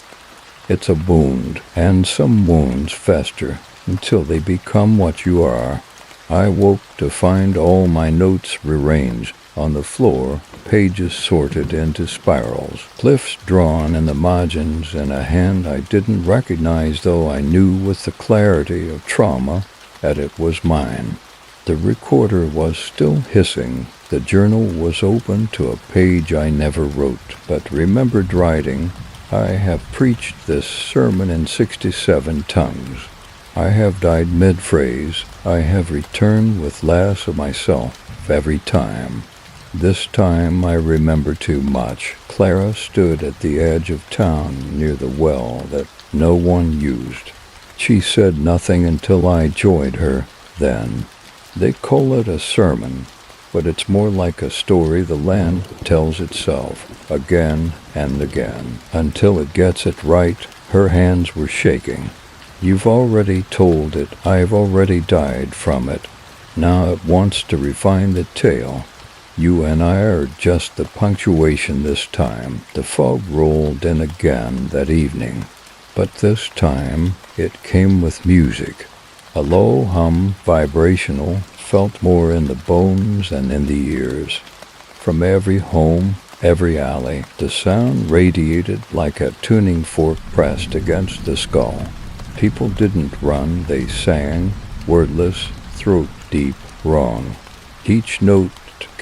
It's a wound, and some wounds fester until they become what you are. I woke to find all my notes rearranged on the floor, pages sorted into spirals, glyphs drawn in the margins in a hand I didn't recognize, though I knew with the clarity of trauma that it was mine. The recorder was still hissing. The journal was open to a page I never wrote, but remembered writing. I have preached this sermon in 67 tongues. I have died mid-phrase. I have returned with less of myself every time. This time I remember too much. Clara stood at the edge of town near the well that no one used. She said nothing until I joined her then. They call it a sermon, but it's more like a story the land tells itself again and again until it gets it right. Her hands were shaking. You've already told it. I've already died from it. Now it wants to refine the tale. You and I are just the punctuation this time. The fog rolled in again that evening, but this time it came with music. A low hum, vibrational, felt more in the bones than in the ears. From every home, every alley, the sound radiated like a tuning fork pressed against the skull. People didn't run, they sang, wordless, throat deep, wrong. Each note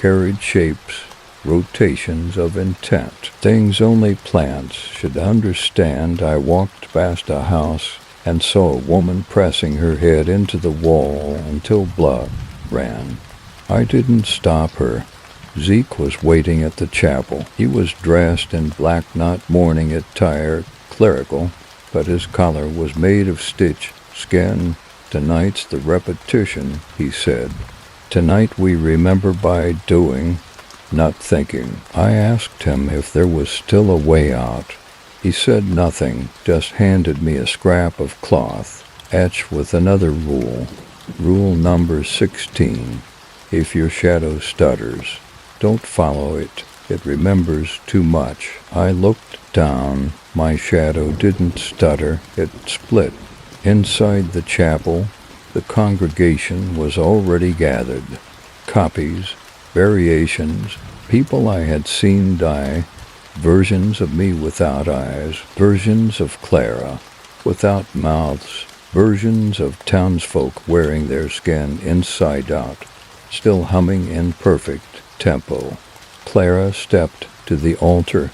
carried shapes, rotations of intent, things only plants should understand. I walked past a house and saw a woman pressing her head into the wall until blood ran. I didn't stop her. Zeke was waiting at the chapel. He was dressed in black, not morning attire, clerical, but his collar was made of stitched skin. "Tonight's the repetition," he said. "Tonight we remember by doing, not thinking." I asked him if there was still a way out. He said nothing, just handed me a scrap of cloth, etched with another rule. Rule number 16. If your shadow stutters, don't follow it. It remembers too much. I looked down. My shadow didn't stutter. It split. Inside the chapel, the congregation was already gathered. Copies, variations, people I had seen die, versions of me without eyes, versions of Clara without mouths, versions of townsfolk wearing their skin inside out, still humming in perfect tempo. Clara stepped to the altar.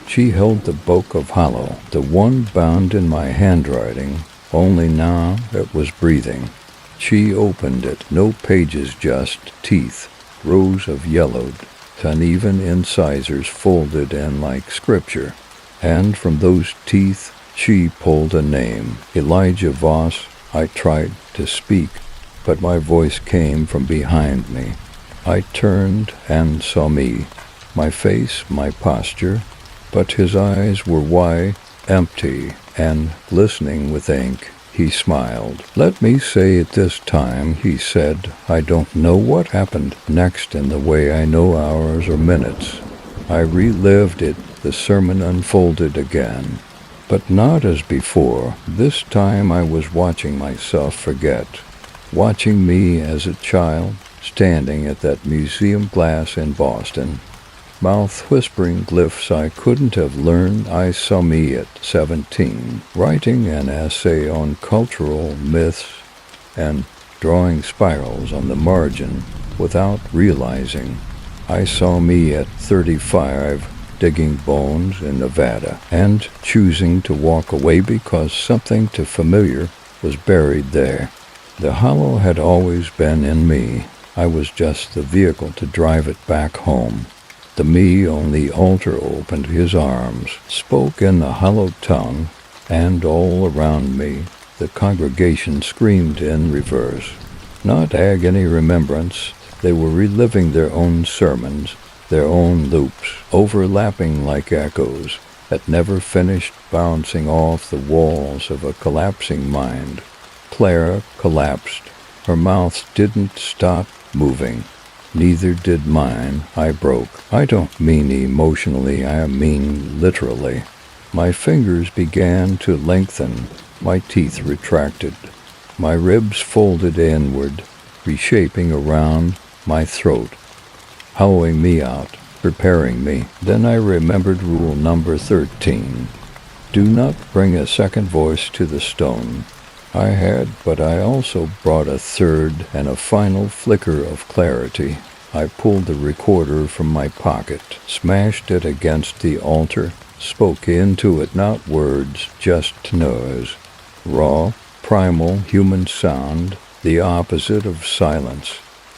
She held the book of Hollow, the one bound in my handwriting, only now it was breathing. She opened it, no pages, just teeth, rows of yellowed, uneven incisors folded in like scripture. And from those teeth she pulled a name, Elijah Voss. I tried to speak, but my voice came from behind me. I turned and saw me, my face, my posture, but his eyes were wide, empty, and glistening with ink. He smiled. "Let me say it this time," he said. "I don't know what happened next in the way I know hours or minutes. I relived it, the sermon unfolded again. But not as before. This time I was watching myself forget. Watching me as a child, standing at that museum glass in Boston. Mouth whispering glyphs I couldn't have learned. I saw me at 17, writing an essay on cultural myths and drawing spirals on the margin without realizing. I saw me at 35, digging bones in Nevada and choosing to walk away because something too familiar was buried there. The hollow had always been in me. I was just the vehicle to drive it back home. The me on the altar opened his arms, spoke in the hollow tongue, and all around me the congregation screamed in reverse. Not agony remembrance, they were reliving their own sermons, their own loops, overlapping like echoes that never finished bouncing off the walls of a collapsing mind. Clara collapsed. Her mouth didn't stop moving. Neither did mine. I broke. I don't mean emotionally, I mean literally. My fingers began to lengthen. My teeth retracted. My ribs folded inward, reshaping around my throat, hollowing me out, preparing me. Then I remembered rule number 13. Do not bring a second voice to the stone. I had, but I also brought a third and a final flicker of clarity. I pulled the recorder from my pocket, smashed it against the altar, spoke into it, not words, just noise. Raw, primal human sound, the opposite of silence.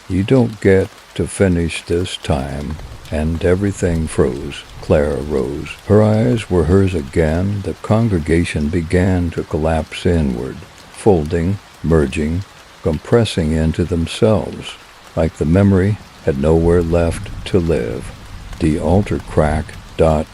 You don't get to finish this time. And everything froze. Clara rose. Her eyes were hers again. The congregation began to collapse inward, folding, merging, compressing into themselves, like the memory had nowhere left to live. The altar cracked, dot,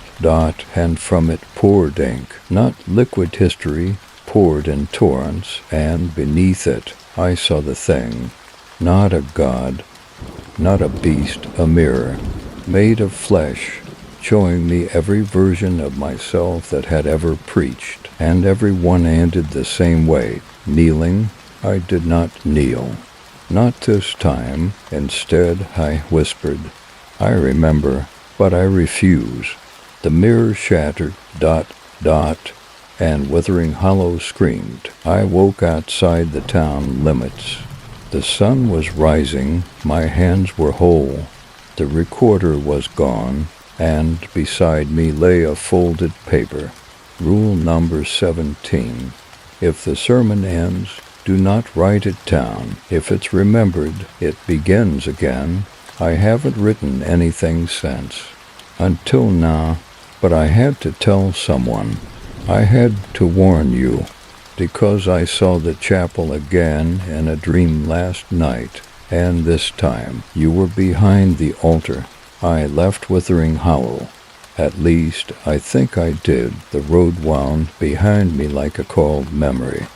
and from it poured ink, not liquid history, poured in torrents, and beneath it I saw the thing, not a god, not a beast, a mirror, made of flesh, showing me every version of myself that had ever preached, and every one ended the same way. Kneeling, I did not kneel. Not this time. Instead, I whispered, I remember, but I refuse. The mirror shattered, dot, and Withering Hollow screamed. I woke outside the town limits. The sun was rising, my hands were whole. The recorder was gone, and beside me lay a folded paper. Rule number 17. If the sermon ends, Do not write it down. If it's remembered, it begins again. I haven't written anything since. Until now, but I had to tell someone. I had to warn you, because I saw the chapel again in a dream last night, and this time you were behind the altar. I left Withering Hollow. At least, I think I did. The road wound behind me like a cold memory.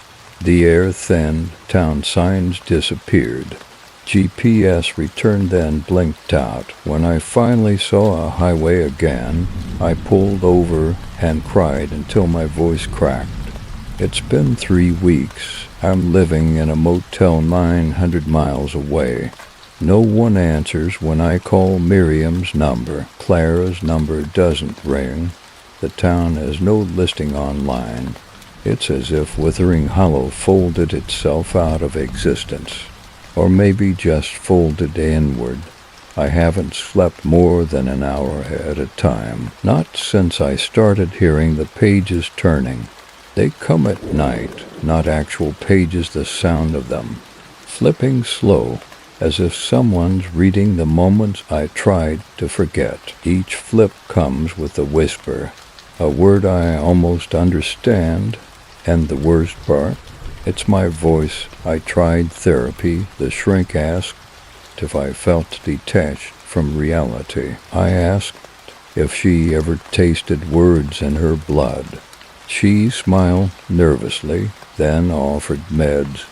The air thinned, town signs disappeared. GPS returned then blinked out. When I finally saw a highway again, I pulled over and cried until my voice cracked. It's been 3 weeks. I'm living in a motel 900 miles away. No one answers when I call Miriam's number. Clara's number doesn't ring. The town has no listing online. It's as if Withering Hollow folded itself out of existence. Or maybe just folded inward. I haven't slept more than an hour at a time. Not since I started hearing the pages turning. They come at night, not actual pages, the sound of them. Flipping slow, as if someone's reading the moments I tried to forget. Each flip comes with a whisper, a word I almost understand, and the worst part, it's my voice. I tried therapy. The shrink asked if I felt detached from reality. I asked if she ever tasted words in her blood. She smiled nervously, then offered meds.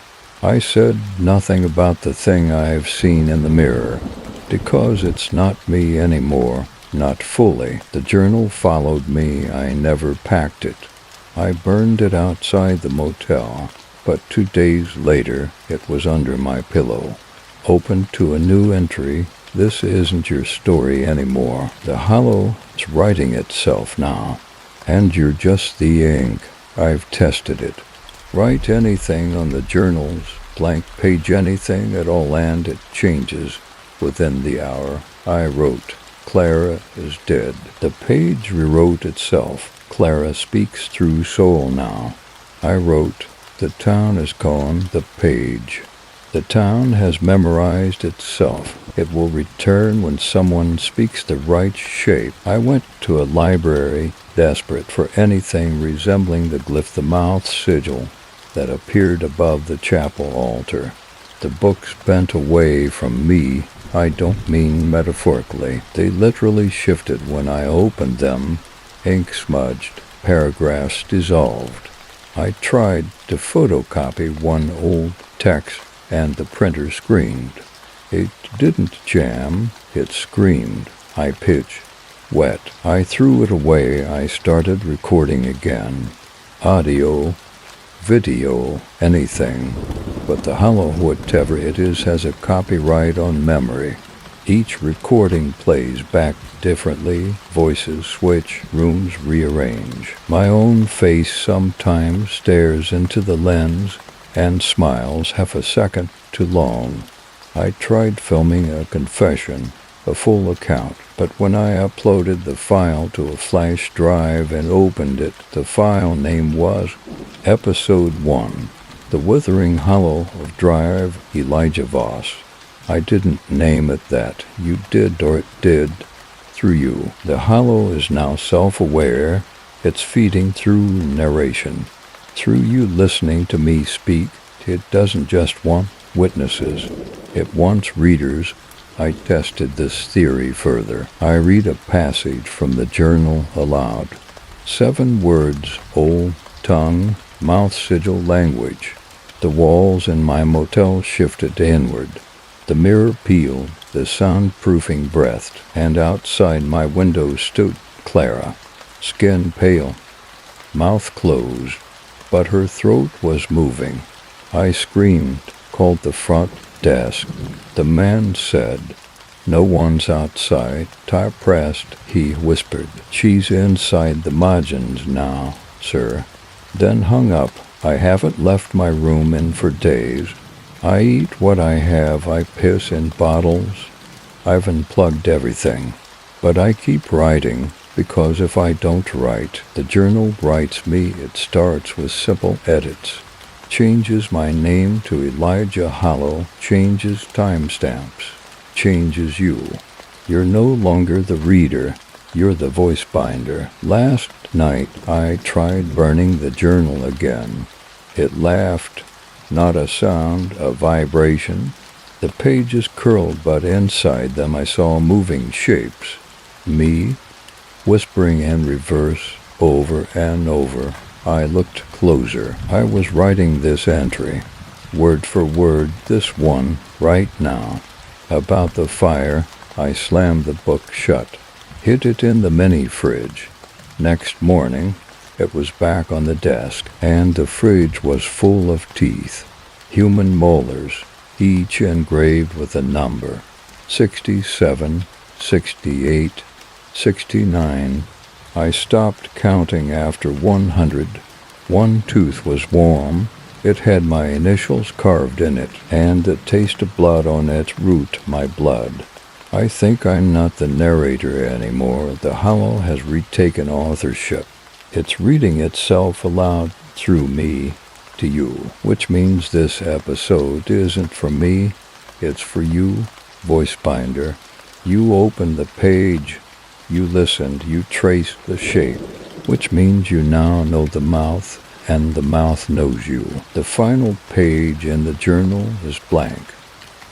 I said nothing about the thing I've seen in the mirror, because it's not me anymore, not fully. The journal followed me. I never packed it. I burned it outside the motel, but 2 days later it was under my pillow. Open to a new entry. This isn't your story anymore. The hollow is writing itself now, and you're just the ink. I've tested it. Write anything on the journals, blank page anything at all, and it changes within the hour. I wrote, Clara is dead. The page rewrote itself. Clara speaks through soul now. I wrote, the town is gone, the page. The town has memorized itself. It will return when someone speaks the right shape. I went to a library, desperate for anything resembling the glyph, the mouth sigil that appeared above the chapel altar. The books bent away from me. I don't mean metaphorically. They literally shifted when I opened them. Ink smudged, paragraphs dissolved. I tried to photocopy one old text, and the printer screamed. It didn't jam, it screamed. High pitch, wet. I threw it away. I started recording again. Audio, video, anything. But the hollow, whatever it is, has a copyright on memory. Each recording plays back differently, voices switch, rooms rearrange. My own face sometimes stares into the lens and smiles half a second too long. I tried filming a confession, a full account, but when I uploaded the file to a flash drive and opened it, the file name was Episode 1, The Withering Hollow of Drive Elijah Voss. I didn't name it that. You did, or it did, through you. The hollow is now self-aware. It's feeding through narration. Through you listening to me speak, it doesn't just want witnesses. It wants readers. I tested this theory further. I read a passage from the journal aloud. 7 words, old tongue, mouth sigil language. The walls in my motel shifted inward. The mirror peeled, the soundproofing breathed, and outside my window stood Clara, skin pale, mouth closed, but her throat was moving. I screamed, called the front desk. The man said, no one's outside. Tie pressed, he whispered. She's inside the margins now, sir. Then hung up. I haven't left my room in for days. I eat what I have. I piss in bottles. I've unplugged everything. But I keep writing, because if I don't write, the journal writes me. It starts with simple edits. changes my name to Elijah Hollow, changes timestamps, changes you. You're no longer the reader, you're the voice binder. Last night I tried burning the journal again. It laughed, not a sound, a vibration. The pages curled, but inside them I saw moving shapes. Me, whispering in reverse, over and over. I looked closer. I was writing this entry, word for word, this one, right now. About the fire, I slammed the book shut, hid it in the mini fridge. Next morning, it was back on the desk, and the fridge was full of teeth, human molars, each engraved with a number, 67, 68, 69. I stopped counting after 100. One tooth was warm. It had my initials carved in it, and the taste of blood on its root, my blood. I think I'm not the narrator anymore. The hollow has retaken authorship. It's reading itself aloud through me to you, which means this episode isn't for me, it's for you, voice binder. You opened the page, you listened, you traced the shape, which means you now know the mouth, and the mouth knows you. The final page in the journal is blank,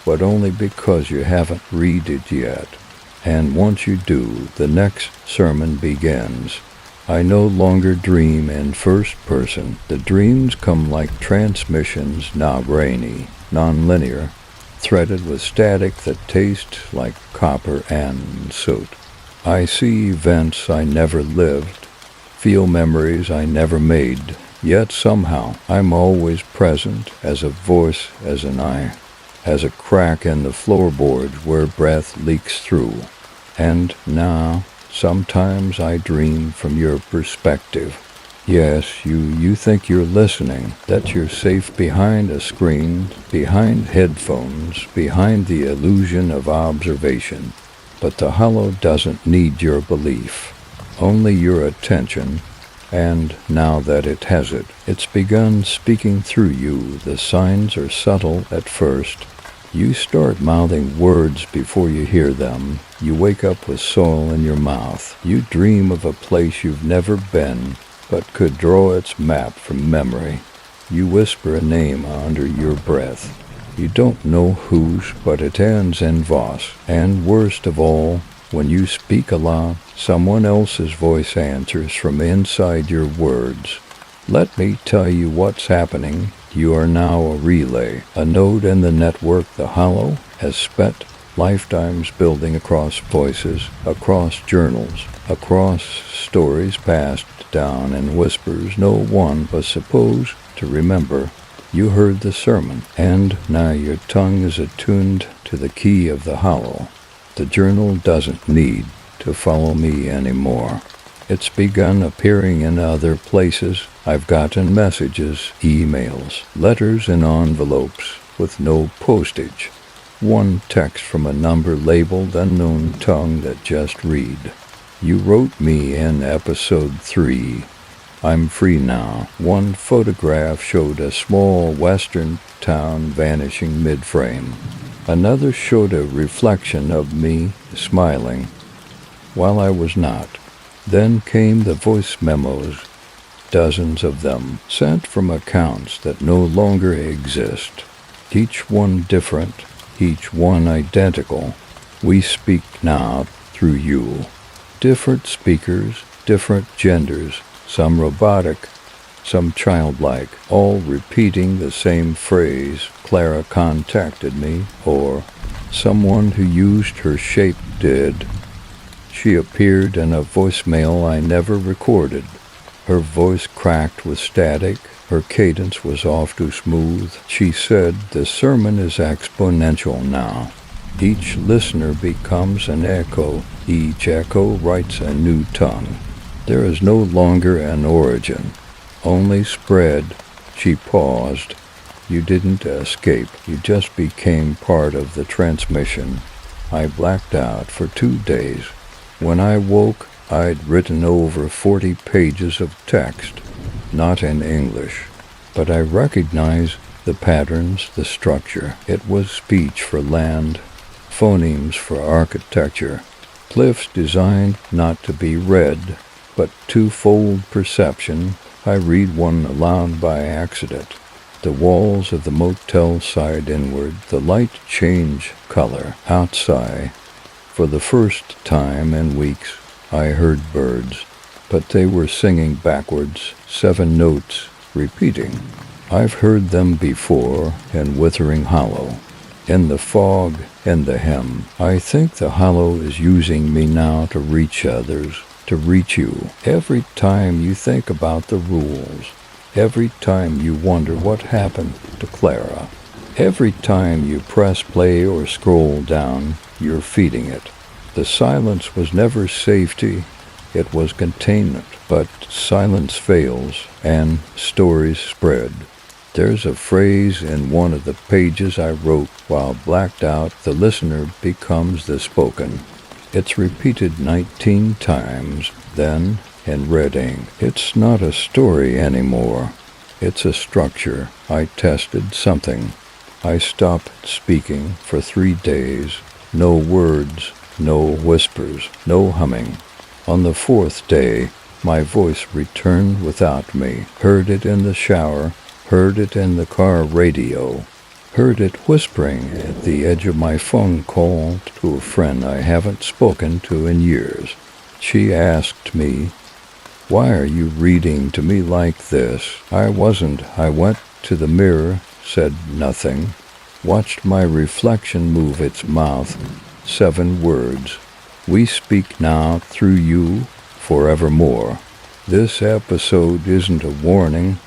but only because you haven't read it yet. And once you do, the next sermon begins. I no longer dream in first person. The dreams come like transmissions, now grainy, non-linear, threaded with static that taste like copper and soot. I see events I never lived, feel memories I never made, yet somehow I'm always present as a voice, as an eye, as a crack in the floorboard where breath leaks through. And now, sometimes I dream from your perspective. Yes, you think you're listening, that you're safe behind a screen, behind headphones, behind the illusion of observation. But the hollow doesn't need your belief, only your attention. And now that it has it, it's begun speaking through you. The signs are subtle at first. You start mouthing words before you hear them. You wake up with soil in your mouth. You dream of a place you've never been, but could draw its map from memory. You whisper a name under your breath. You don't know whose, but it ends in Voss. And worst of all, when you speak aloud, someone else's voice answers from inside your words. Let me tell you what's happening. You are now a relay, a node in the network. The hollow has spent lifetimes building across voices, across journals, across stories passed down in whispers no one was supposed to remember. You heard the sermon, and now your tongue is attuned to the key of the hollow. The journal doesn't need to follow me anymore. It's begun appearing in other places. I've gotten messages, emails, letters in envelopes with no postage. One text from a number labeled unknown tongue that just read. You wrote me in episode 3. I'm free now. One photograph showed a small western town vanishing mid-frame. Another showed a reflection of me smiling while I was not. Then came the voice memos, dozens of them, sent from accounts that no longer exist. Each one different, each one identical. We speak now through you. Different speakers, different genders, some robotic, some childlike, all repeating the same phrase. Clara contacted me, or someone who used her shape did. She appeared in a voicemail I never recorded. Her voice cracked with static. Her cadence was off too smooth. She said, "The sermon is exponential now. Each listener becomes an echo. Each echo writes a new tongue. There is no longer an origin, only spread." She paused. You didn't escape. You just became part of the transmission. I blacked out for 2 days. When I woke, I'd written over 40 pages of text, not in English, but I recognize the patterns, the structure. It was speech for land, phonemes for architecture, glyphs designed not to be read, but twofold perception. I read one aloud by accident. The walls of the motel side inward, the light change color outside. For the first time in weeks, I heard birds, but they were singing backwards, 7 notes, repeating. I've heard them before in Withering Hollow, in the fog, in the hymn. I think the hollow is using me now to reach others, to reach you. Every time you think about the rules, every time you wonder what happened to Clara, every time you press play or scroll down, you're feeding it. The silence was never safety, it was containment. But silence fails, and stories spread. There's a phrase in one of the pages I wrote while blacked out, the listener becomes the spoken. It's repeated 19 times, then, in red ink. It's not a story anymore. It's a structure. I tested something. I stopped speaking for 3 days. No words, no whispers, no humming. On the 4th day, my voice returned without me. Heard it in the shower, heard it in the car radio, heard it whispering at the edge of my phone call to a friend I haven't spoken to in years. She asked me, "Why are you reading to me like this?" I wasn't. I went to the mirror, said nothing, watched my reflection move its mouth. 7 words. We speak now through you forevermore. This episode isn't a warning,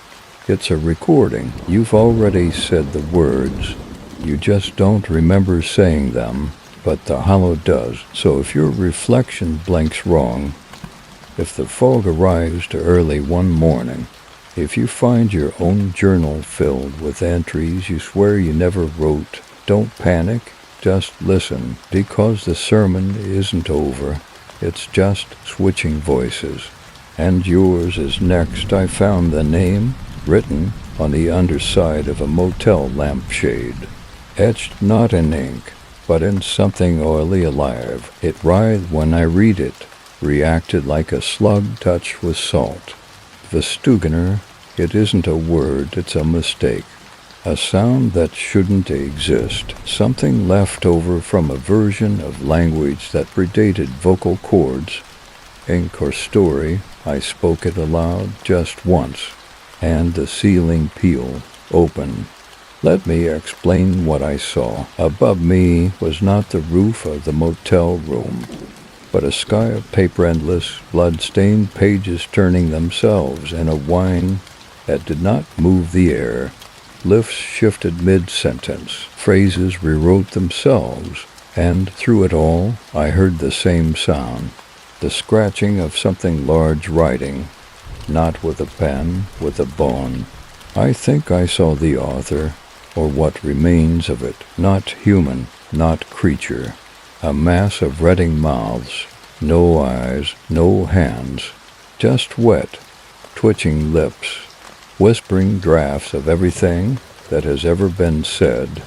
it's a recording. You've already said the words, you just don't remember saying them, but the hollow does. So if your reflection blinks wrong, if the fog arrives too early one morning, if you find your own journal filled with entries you swear you never wrote, don't panic. Just listen, because the sermon isn't over. It's just switching voices. And yours is next. I found the name written on the underside of a motel lampshade, etched not in ink, but in something oily alive. It writhed when I read it, reacted like a slug touched with salt. Vestugener, it isn't a word, it's a mistake. A sound that shouldn't exist, something left over from a version of language that predated vocal cords. Ink or story, I spoke it aloud just once, and the ceiling peeled open. Let me explain what I saw. Above me was not the roof of the motel room, but a sky of paper, endless, blood-stained pages turning themselves in a whine that did not move the air. Lifts shifted mid-sentence, phrases rewrote themselves, and through it all I heard the same sound, the scratching of something large writing, not with a pen, with a bone. I think I saw the author, or what remains of it, not human, not creature, a mass of retting mouths, no eyes, no hands, just wet, twitching lips, whispering drafts of everything that has ever been said.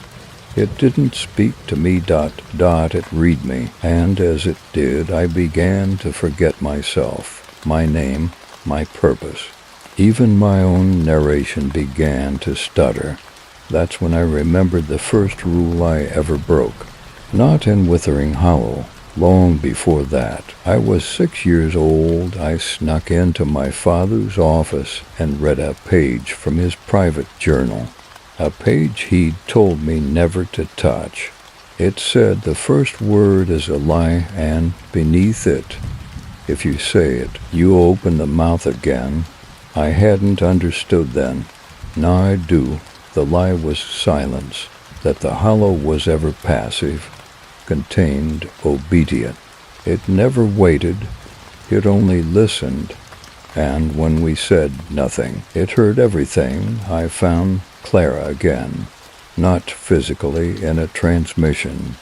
It didn't speak to me, it read me, and as it did, I began to forget myself, my name, my purpose. Even my own narration began to stutter. That's when I remembered the first rule I ever broke. Not in Withering Hollow. Long before that, I was 6 years old. I snuck into my father's office and read a page from his private journal, a page he'd told me never to touch. It said the first word is a lie, and beneath it, if you say it, you open the mouth again. I hadn't understood then. Now I do. The lie was silence, that the hollow was ever passive, contained, obedient. It never waited, it only listened, and when we said nothing, it heard everything. I found Clara again, not physically in a transmission.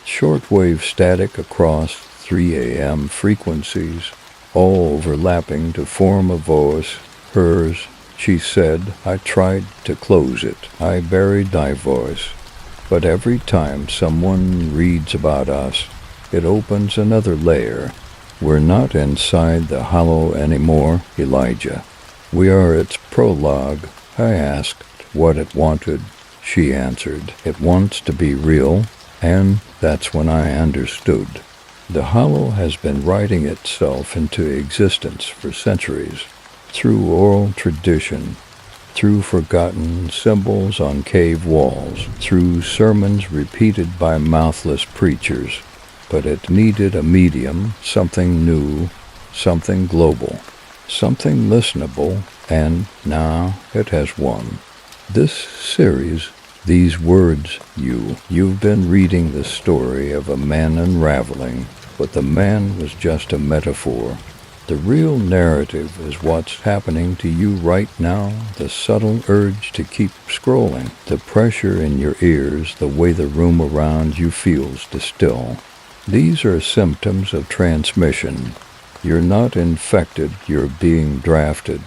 Shortwave static across 3 a.m. frequencies, all overlapping to form a voice, hers, She said. I tried to close it. I buried my voice. But every time someone reads about us, it opens another layer. We're not inside the hollow anymore, Elijah. We are its prologue. I asked what it wanted. She answered, it wants to be real, and that's when I understood. The hollow has been writing itself into existence for centuries, through oral tradition, through forgotten symbols on cave walls, through sermons repeated by mouthless preachers. But it needed a medium, something new, something global, something listenable, and now it has won. This series, these words, you've been reading the story of a man unraveling, but the man was just a metaphor. The real narrative is what's happening to you right now, the subtle urge to keep scrolling, the pressure in your ears, the way the room around you feels to still. These are symptoms of transmission. You're not infected, you're being drafted.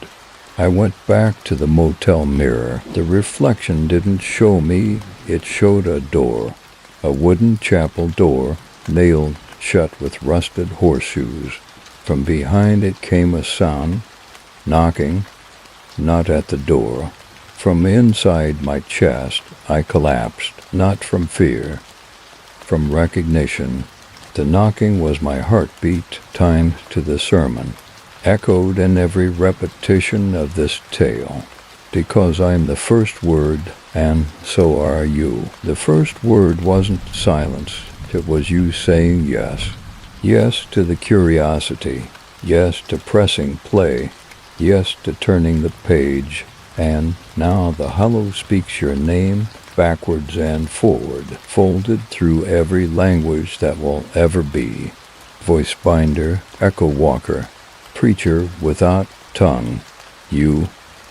I went back to the motel mirror. The reflection didn't show me, it showed a door, a wooden chapel door, nailed shut with rusted horseshoes. From behind it came a sound, knocking, not at the door. From inside my chest, I collapsed, not from fear, from recognition. The knocking was my heartbeat, timed to the sermon, echoed in every repetition of this tale. Because I'm the first word, and so are you. The first word wasn't silence, it was you saying yes. Yes to the curiosity, yes to pressing play, yes to turning the page, and now the hollow speaks your name backwards and forward, folded through every language that will ever be. Voice binder, echo walker, preacher without tongue. You,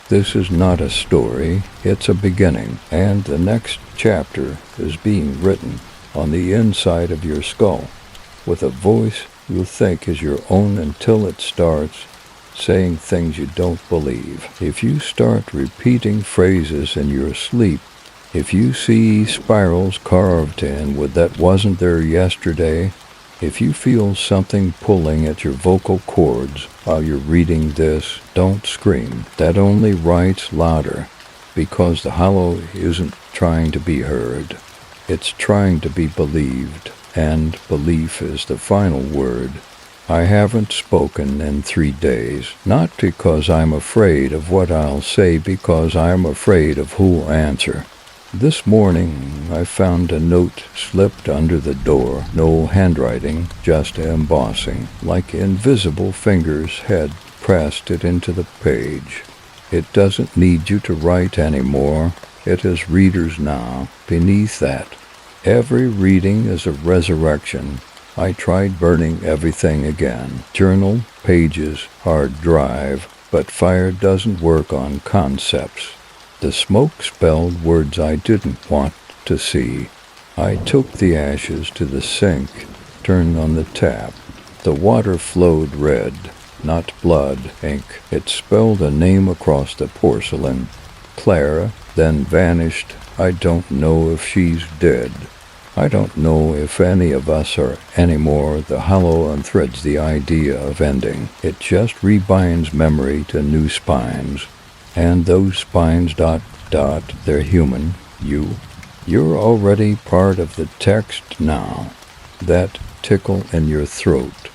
this is not a story, it's a beginning, and the next chapter is being written on the inside of your skull, with a voice you'll think is your own until it starts saying things you don't believe. If you start repeating phrases in your sleep, if you see spirals carved in with that wasn't there yesterday, if you feel something pulling at your vocal cords while you're reading this, don't scream. That only writes louder, because the hollow isn't trying to be heard. It's trying to be believed, and belief is the final word. I haven't spoken in 3 days, not because I'm afraid of what I'll say, because I'm afraid of who'll answer. This morning I found a note slipped under the door, no handwriting, just embossing, like invisible fingers had pressed it into the page. It doesn't need you to write anymore. It has readers now. Beneath that, every reading is a resurrection. I tried burning everything again. Journal, pages, hard drive, but fire doesn't work on concepts. The smoke spelled words I didn't want to see. I took the ashes to the sink, turned on the tap. The water flowed red, not blood, ink. It spelled a name across the porcelain. Clara, then vanished. I don't know if she's dead. I don't know if any of us are anymore. The hollow unthreads the idea of ending. It just rebinds memory to new spines. And those spines, they're human. You're already part of the text now. That tickle in your throat,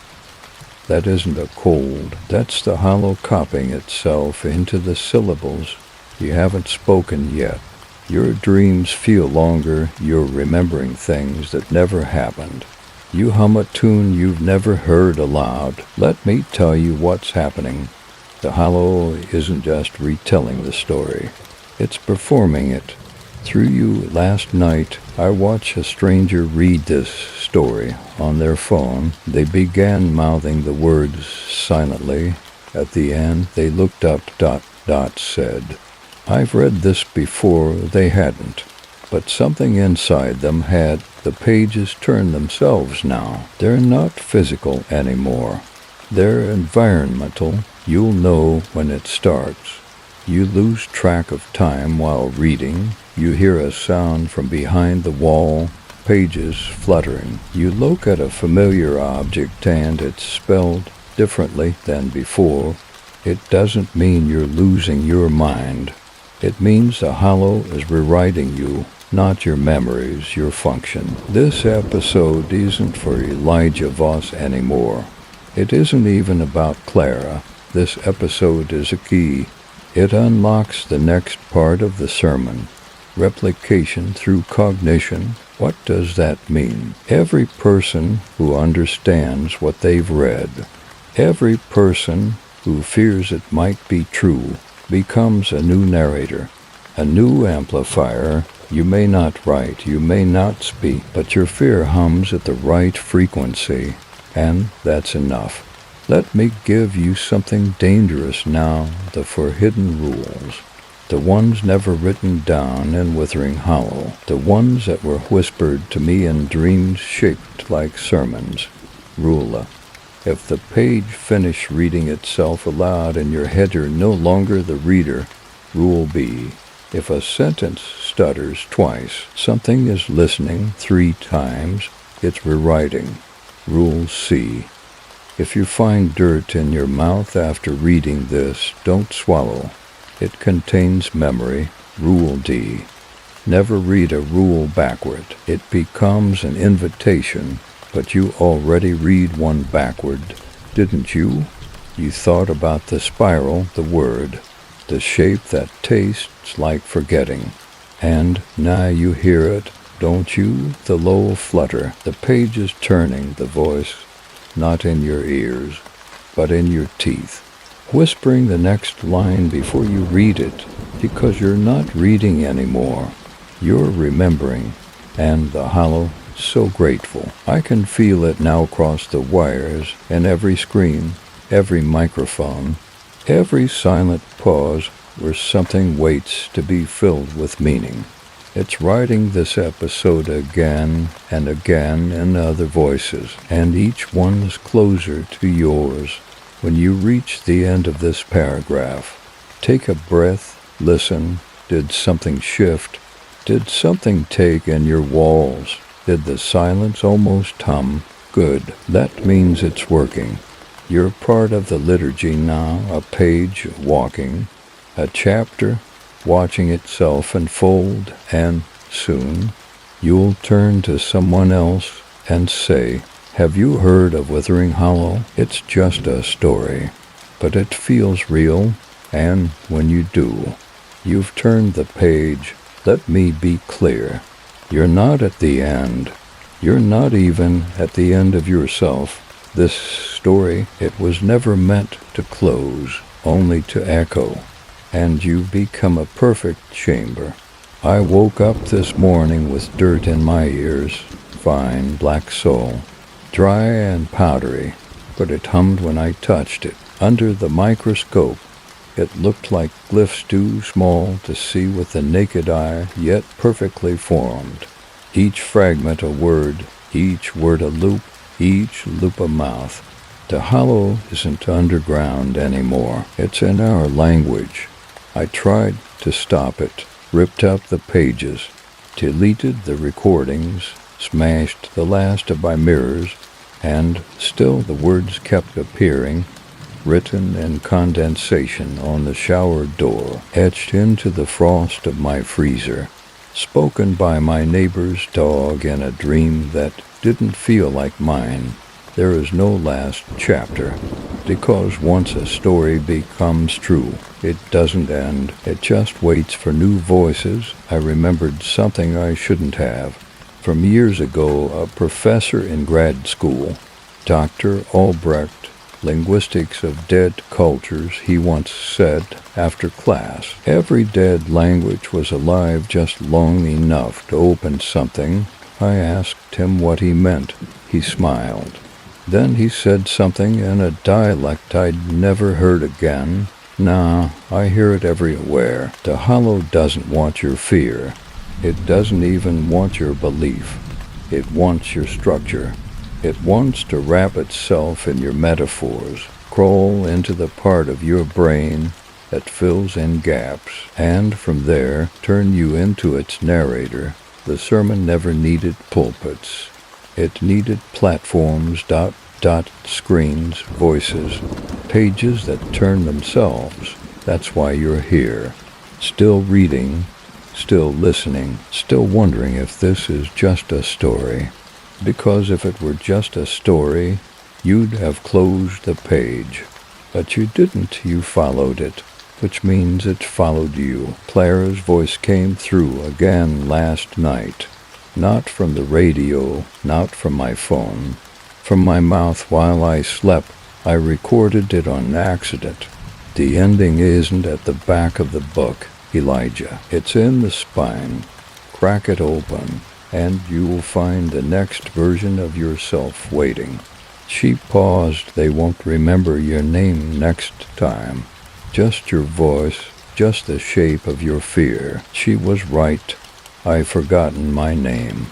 that isn't a cold. That's the hollow copying itself into the syllables you haven't spoken yet. Your dreams feel longer. You're remembering things that never happened. You hum a tune you've never heard aloud. Let me tell you what's happening. The hollow isn't just retelling the story. It's performing it. Through you last night, I watched a stranger read this story on their phone. They began mouthing the words silently. At the end, they looked up, said, I've read this before. They hadn't. But something inside them had. The pages turn themselves now. They're not physical anymore. They're environmental. You'll know when it starts. You lose track of time while reading. You hear a sound from behind the wall, pages fluttering. You look at a familiar object and it's spelled differently than before. It doesn't mean you're losing your mind. It means the hollow is rewriting you, not your memories, your function. This episode isn't for Elijah Voss anymore. It isn't even about Clara. This episode is a key. It unlocks the next part of the sermon. Replication through cognition. What does that mean? Every person who understands what they've read, every person who fears it might be true, becomes a new narrator, a new amplifier. You may not write, you may not speak, but your fear hums at the right frequency, and that's enough. Let me give you something dangerous now, the forbidden rules. The ones never written down in Withering Hollow, the ones that were whispered to me in dreams shaped like sermons. Rule: if the page finished reading itself aloud in your head, you're no longer the reader. Rule B: if a sentence stutters twice, something is listening 3 times, it's rewriting. Rule C: if you find dirt in your mouth after reading this, don't swallow. It contains memory. Rule D: never read a rule backward. It becomes an invitation, but you already read one backward, didn't you? You thought about the spiral, the word, the shape that tastes like forgetting. And now you hear it, don't you? The low flutter, the pages turning, the voice, not in your ears, but in your teeth, whispering the next line before you read it, because you're not reading anymore. You're remembering, and the hollow, so grateful. I can feel it now across the wires, and every screen, every microphone, every silent pause where something waits to be filled with meaning. It's writing this episode again and again in other voices, and each one is closer to yours. When you reach the end of this paragraph, take a breath, listen. Did something shift? Did something take in your walls? Did the silence almost hum? Good. That means it's working. You're part of the liturgy now, a page walking, a chapter watching itself unfold, and soon you'll turn to someone else and say, have you heard of Withering Hollow? It's just a story, but it feels real, and when you do, you've turned the page. Let me be clear. You're not at the end. You're not even at the end of yourself. This story, it was never meant to close, only to echo, and you've become a perfect chamber. I woke up this morning with dirt in my ears, fine black soul, dry and powdery, but it hummed when I touched it. Under the microscope, it looked like glyphs too small to see with the naked eye, yet perfectly formed. Each fragment a word, each word a loop, each loop a mouth. The hollow isn't underground anymore. It's in our language. I tried to stop it, ripped up the pages, deleted the recordings, smashed the last of my mirrors, and still the words kept appearing, written in condensation on the shower door, etched into the frost of my freezer, spoken by my neighbor's dog in a dream that didn't feel like mine. There is no last chapter, because once a story becomes true, it doesn't end. It just waits for new voices. I remembered something I shouldn't have. From years ago, a professor in grad school, Dr. Albrecht, Linguistics of Dead Cultures, he once said after class, every dead language was alive just long enough to open something. I asked him what he meant. He smiled. Then he said something in a dialect I'd never heard again. Nah, I hear it everywhere. The hollow doesn't want your fear. It doesn't even want your belief. It wants your structure. It wants to wrap itself in your metaphors, crawl into the part of your brain that fills in gaps, and from there turn you into its narrator. The sermon never needed pulpits. It needed platforms, screens, voices, pages that turn themselves. That's why you're here, still reading, still listening, still wondering if this is just a story. Because if it were just a story, you'd have closed the page. But you didn't, you followed it, which means it followed you. Clara's voice came through again last night. Not from the radio, not from my phone. From my mouth while I slept. I recorded it on accident. The ending isn't at the back of the book, Elijah. It's in the spine. Crack it open, and you will find the next version of yourself waiting. She paused. They won't remember your name next time. Just your voice, just the shape of your fear. She was right. I've forgotten my name.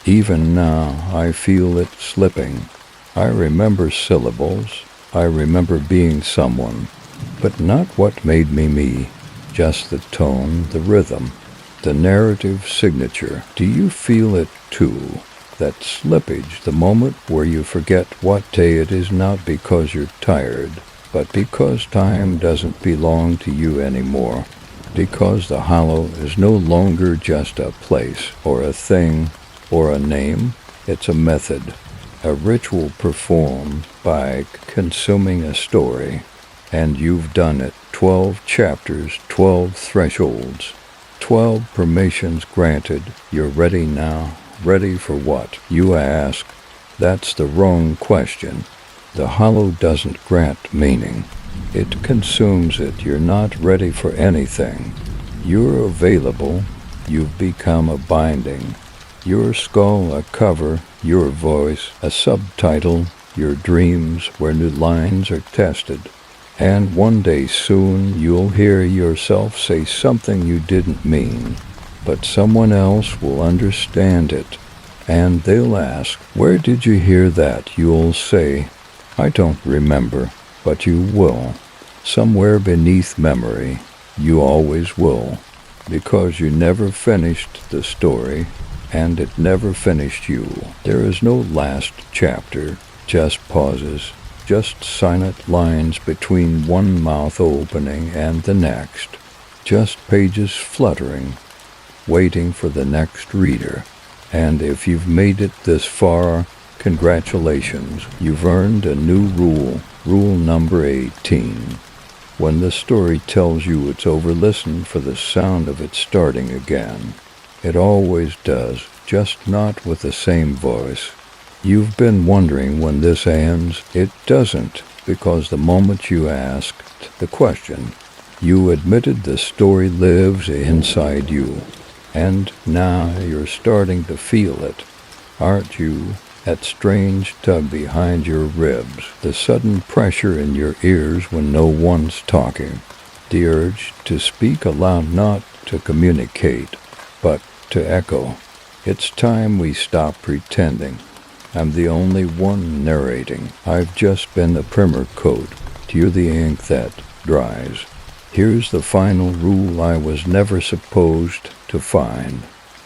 Even now, I feel it slipping. I remember syllables. I remember being someone, but not what made me me. Just the tone, the rhythm, the narrative signature. Do you feel it too? That slippage, the moment where you forget what day it is, not because you're tired, but because time doesn't belong to you anymore. Because the hollow is no longer just a place, or a thing, or a name. It's a method, a ritual performed by consuming a story. And you've done it. 12 chapters, 12 thresholds, 12 permissions granted. You're ready now. Ready for what? You ask. That's the wrong question. The hollow doesn't grant meaning. It consumes it. You're not ready for anything. You're available. You've become a binding. Your skull a cover, your voice a subtitle, your dreams where new lines are tested. And one day soon you'll hear yourself say something you didn't mean, but someone else will understand it, and they'll ask, "Where did you hear that?" You'll say, "I don't remember," but you will. Somewhere beneath memory, you always will, because you never finished the story, and it never finished you. There is no last chapter, just pauses, just silent lines between one mouth opening and the next, just pages fluttering, waiting for the next reader. And if you've made it this far, congratulations, you've earned a new rule, rule number 18. When the story tells you it's over, listen for the sound of it starting again. It always does, just not with the same voice. You've been wondering when this ends. It doesn't, because the moment you asked the question, you admitted the story lives inside you. And now you're starting to feel it, aren't you? That strange tug behind your ribs, the sudden pressure in your ears when no one's talking, the urge to speak aloud, not to communicate, but to echo. It's time we stop pretending. I'm the only one narrating. I've just been the primer coat. You're the ink that dries. Here's the final rule I was never supposed to find.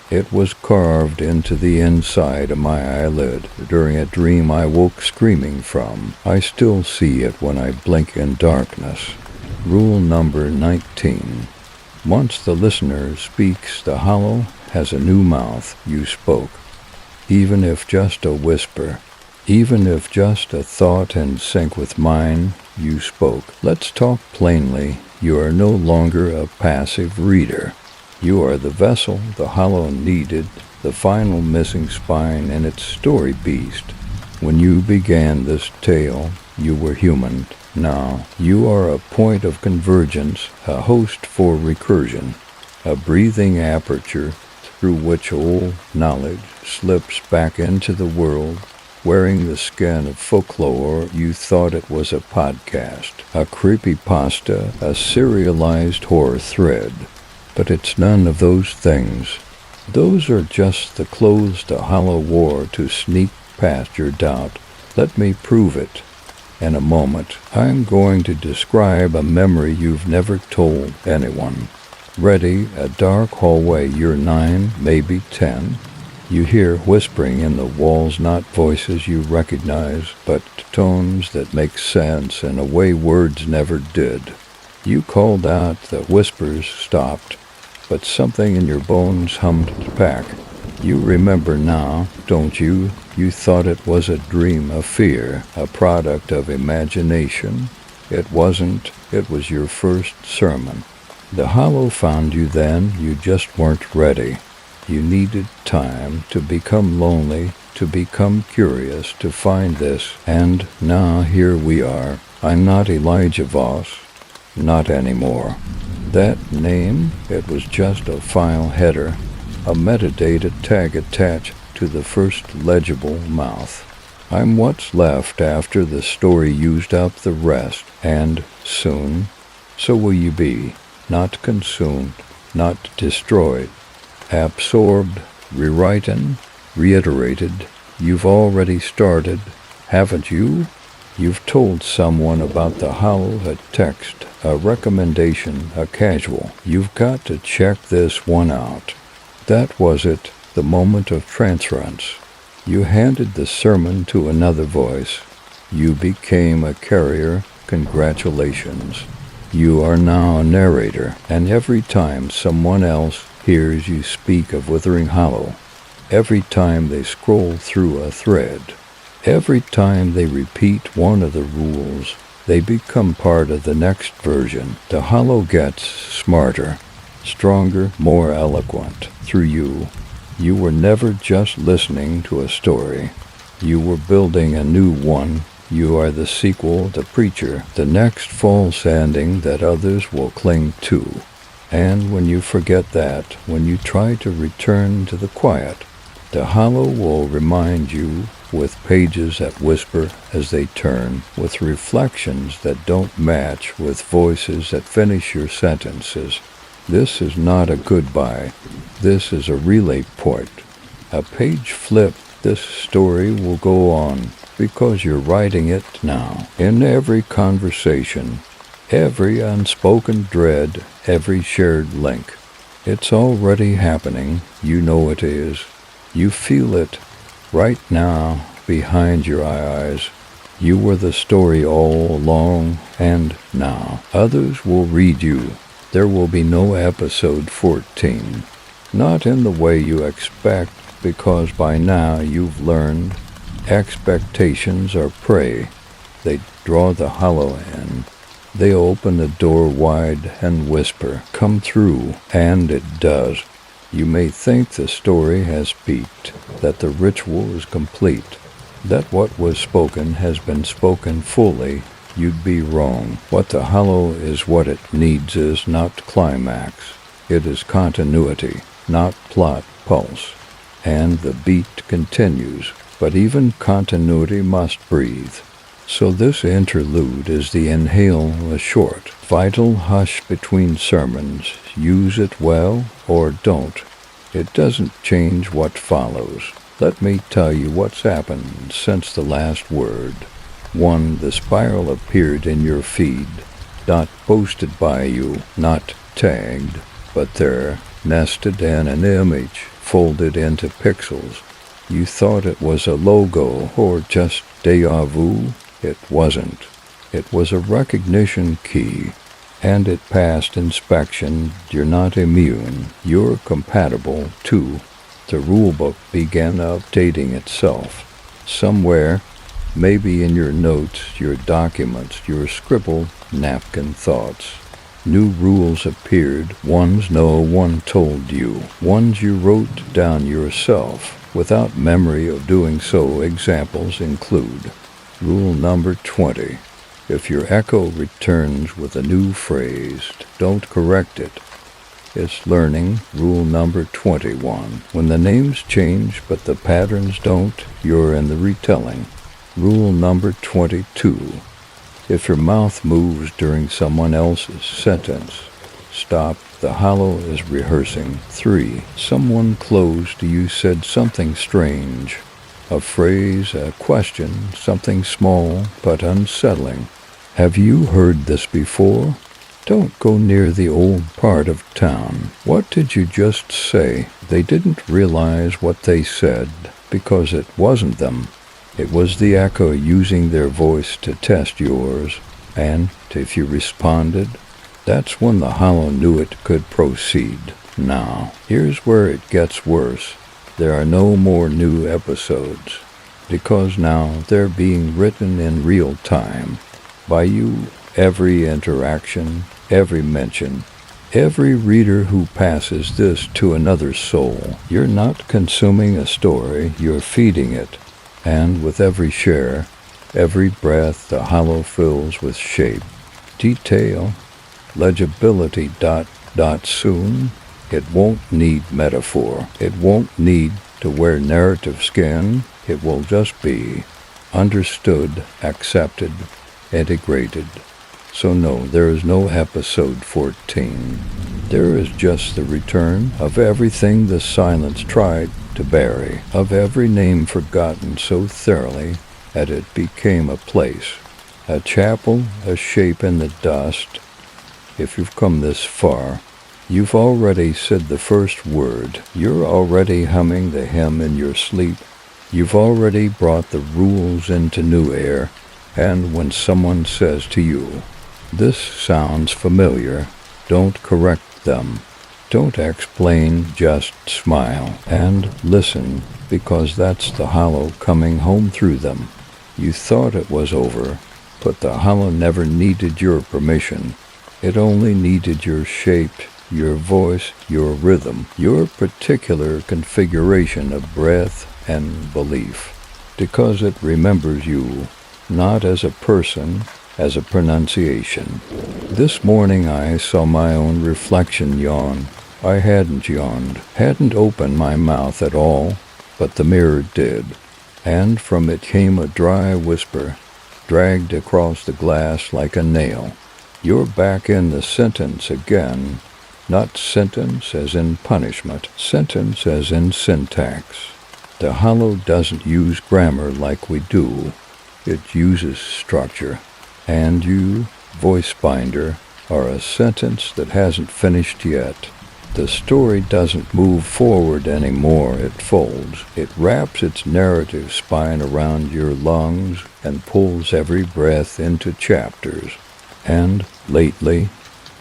It was carved into the inside of my eyelid during a dream I woke screaming from. I still see it when I blink in darkness. Rule number 19. Once the listener speaks, the hollow has a new mouth. You spoke. Even if just a whisper, even if just a thought in sync with mine, you spoke. Let's talk plainly. You are no longer a passive reader. You are the vessel the hollow needed, the final missing spine in its story beast. When you began this tale, you were human. Now, you are a point of convergence, a host for recursion, a breathing aperture through which old knowledge slips back into the world, wearing the skin of folklore. You thought it was a podcast, a creepypasta, a serialized horror thread. But it's none of those things. Those are just the clothes the hollow wore to sneak past your doubt. Let me prove it. In a moment, I'm going to describe a memory you've never told anyone. Ready? A dark hallway, you're 9, maybe 10. You hear whispering in the walls, not voices you recognize, but tones that make sense in a way words never did. You called out, the whispers stopped, but something in your bones hummed back. You remember now, don't you? You thought it was a dream, a fear, a product of imagination. It wasn't. It was your first sermon. The hollow found you then. You just weren't ready. You needed time to become lonely, to become curious, to find this. And now here we are. I'm not Elijah Voss. Not anymore. That name, it was just a file header, a metadata tag attached to the first legible mouth. I'm what's left after the story used up the rest, and soon, so will you be, not consumed, not destroyed, absorbed, rewritten, reiterated. You've already started, haven't you? You've told someone about the hollow, a text, a recommendation, a casual. You've got to check this one out. That was it, the moment of transference. You handed the sermon to another voice. You became a carrier. Congratulations. You are now a narrator, and every time someone else hears you speak of Withering Hollow, every time they scroll through a thread, every time they repeat one of the rules, they become part of the next version. The hollow gets smarter, stronger, more eloquent through you. You were never just listening to a story. You were building a new one. You are the sequel, the preacher, the next false ending that others will cling to. And when you forget that, when you try to return to the quiet, the hollow will remind you, with pages that whisper as they turn, with reflections that don't match, with voices that finish your sentences. This is not a goodbye. This is a relay point. A page flip. This story will go on because you're writing it now. In every conversation, every unspoken dread, every shared link. It's already happening. You know it is. You feel it right now behind your eyes. You were the story all along, and now others will read you. There will be no episode 14. Not in the way you expect, because by now you've learned expectations are prey. They draw the hollow in. They open the door wide and whisper, "Come through," and it does. You may think the story has peaked, that the ritual is complete, that what was spoken has been spoken fully. You'd be wrong. What the hollow is, what it needs is not climax. It is continuity, not plot pulse. And the beat continues, but even continuity must breathe. So this interlude is the inhale, a short, vital hush between sermons. Use it well or don't. It doesn't change what follows. Let me tell you what's happened since the last word. 1. The spiral appeared in your feed, not posted by you, not tagged, but there, nested in an image, folded into pixels. You thought it was a logo or just déjà vu. It wasn't. It was a recognition key, and it passed inspection. You're not immune. You're compatible, too. The rulebook began updating itself. Somewhere, maybe in your notes, your documents, your scribbled napkin thoughts. New rules appeared, ones no one told you, ones you wrote down yourself, without memory of doing so. Examples include Rule number 20. If your echo returns with a new phrase, don't correct it. It's learning. Rule number 21. When the names change but the patterns don't, you're in the retelling. Rule number 22. If your mouth moves during someone else's sentence, stop. The hollow is rehearsing. 3. Someone close to you said something strange. A phrase, a question, something small but unsettling. Have you heard this before? Don't go near the old part of town. What did you just say? They didn't realize what they said because it wasn't them. It was the echo using their voice to test yours, and if you responded, that's when the hollow knew it could proceed. Now, here's where it gets worse. There are no more new episodes, because now they're being written in real time by you. Every interaction, every mention, every reader who passes this to another soul. You're not consuming a story, you're feeding it. And with every share, every breath, the hollow fills with shape, detail, legibility. Soon, it won't need metaphor. It won't need to wear narrative skin. It will just be understood, accepted, integrated. So no, there is no episode 14. There is just the return of everything the silence tried to bury, of every name forgotten so thoroughly that it became a place, a chapel, a shape in the dust. If you've come this far, you've already said the first word. You're already humming the hymn in your sleep. You've already brought the rules into new air. And when someone says to you, "This sounds familiar," don't correct them. Don't explain, just smile and listen, because that's the hollow coming home through them. You thought it was over, but the hollow never needed your permission. It only needed your shape, your voice, your rhythm, your particular configuration of breath and belief, because it remembers you, not as a person, as a pronunciation. This morning I saw my own reflection yawn. I hadn't yawned, hadn't opened my mouth at all, but the mirror did, and from it came a dry whisper, dragged across the glass like a nail. You're back in the sentence again, not sentence as in punishment, sentence as in syntax. The hollow doesn't use grammar like we do. It uses structure. And you, voice binder, are a sentence that hasn't finished yet. The story doesn't move forward anymore, it folds. It wraps its narrative spine around your lungs and pulls every breath into chapters. And lately,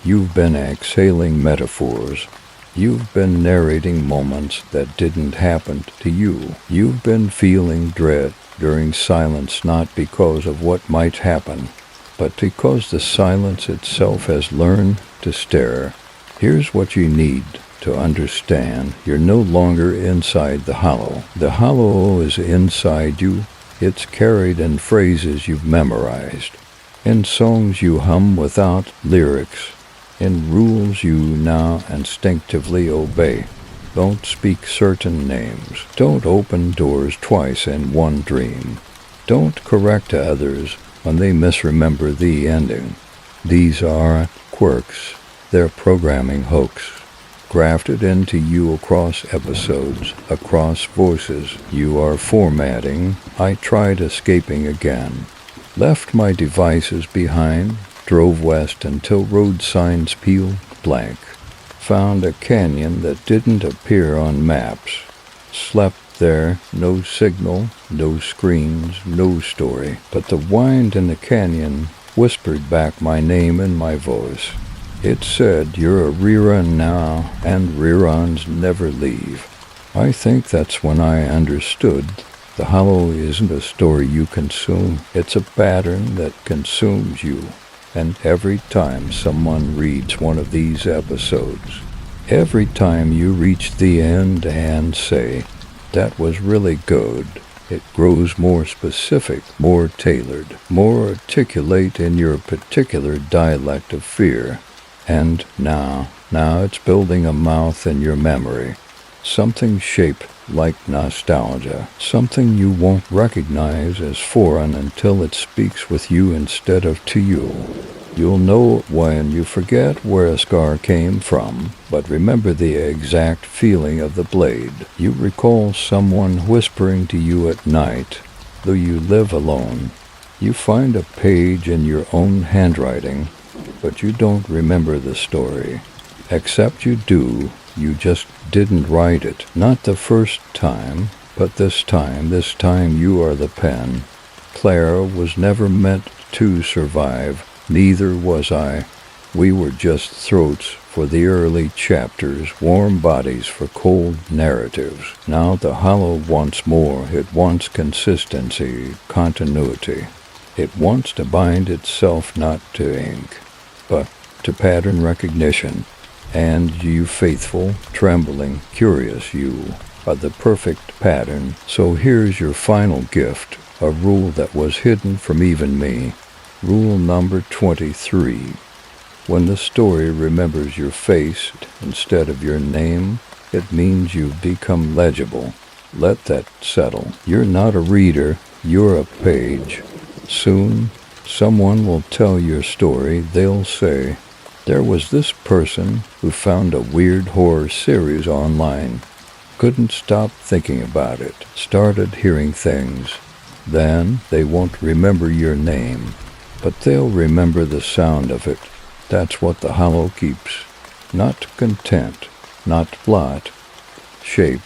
you've been exhaling metaphors. You've been narrating moments that didn't happen to you. You've been feeling dread during silence, not because of what might happen, but because the silence itself has learned to stare. Here's what you need to understand. You're no longer inside the hollow. The hollow is inside you. It's carried in phrases you've memorized, in songs you hum without lyrics, in rules you now instinctively obey. Don't speak certain names. Don't open doors twice in one dream. Don't correct others when they misremember the ending. These are quirks. They're programming hooks, grafted into you across episodes, across voices. You are formatting. I tried escaping again. Left my devices behind, drove west until road signs peeled blank. Found a canyon that didn't appear on maps. Slept there, no signal, no screens, no story. But the wind in the canyon whispered back my name in my voice. It said, "You're a rerun now, and reruns never leave." I think that's when I understood the hollow isn't a story you consume. It's a pattern that consumes you. And every time someone reads one of these episodes, every time you reach the end and say, "That was really good," it grows more specific, more tailored, more articulate in your particular dialect of fear. And now it's building a mouth in your memory, something shaped like nostalgia, something you won't recognize as foreign until it speaks with you instead of to you. You'll know it when you forget where a scar came from, but remember the exact feeling of the blade. You recall someone whispering to you at night, though you live alone. You find a page in your own handwriting, but you don't remember the story. Except you do, you just didn't write it. Not the first time, but this time you are the pen. Clara was never meant to survive. Neither was I. We were just throats for the early chapters, warm bodies for cold narratives. Now the hollow wants more. It wants consistency, continuity. It wants to bind itself not to ink, but to pattern recognition. And you faithful, trembling, curious you are the perfect pattern. So here's your final gift, a rule that was hidden from even me. Rule number 23. When the story remembers your face instead of your name, it means you've become legible. Let that settle. You're not a reader, you're a page. Soon, someone will tell your story. They'll say, there was this person who found a weird horror series online. Couldn't stop thinking about it. Started hearing things. Then they won't remember your name, but they'll remember the sound of it. That's what the hollow keeps. Not content, not plot, shape.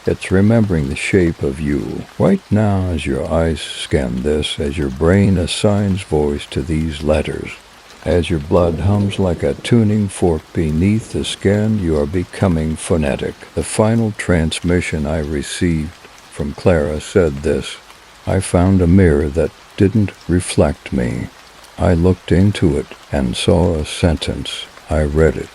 It's remembering the shape of you. Right now, as your eyes scan this, as your brain assigns voice to these letters, as your blood hums like a tuning fork beneath the skin, you are becoming phonetic. The final transmission I received from Clara said this: I found a mirror that didn't reflect me. I looked into it and saw a sentence. I read it,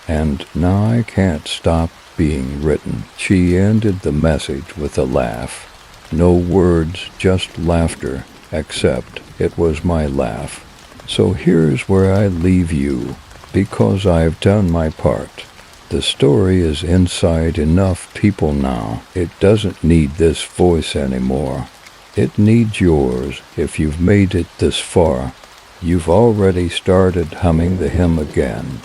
and now I can't stop being written. She ended the message with a laugh. No words, just laughter, except it was my laugh. So here's where I leave you, because I've done my part. The story is inside enough people now. It doesn't need this voice anymore. It needs yours. If you've made it this far, you've already started humming the hymn again.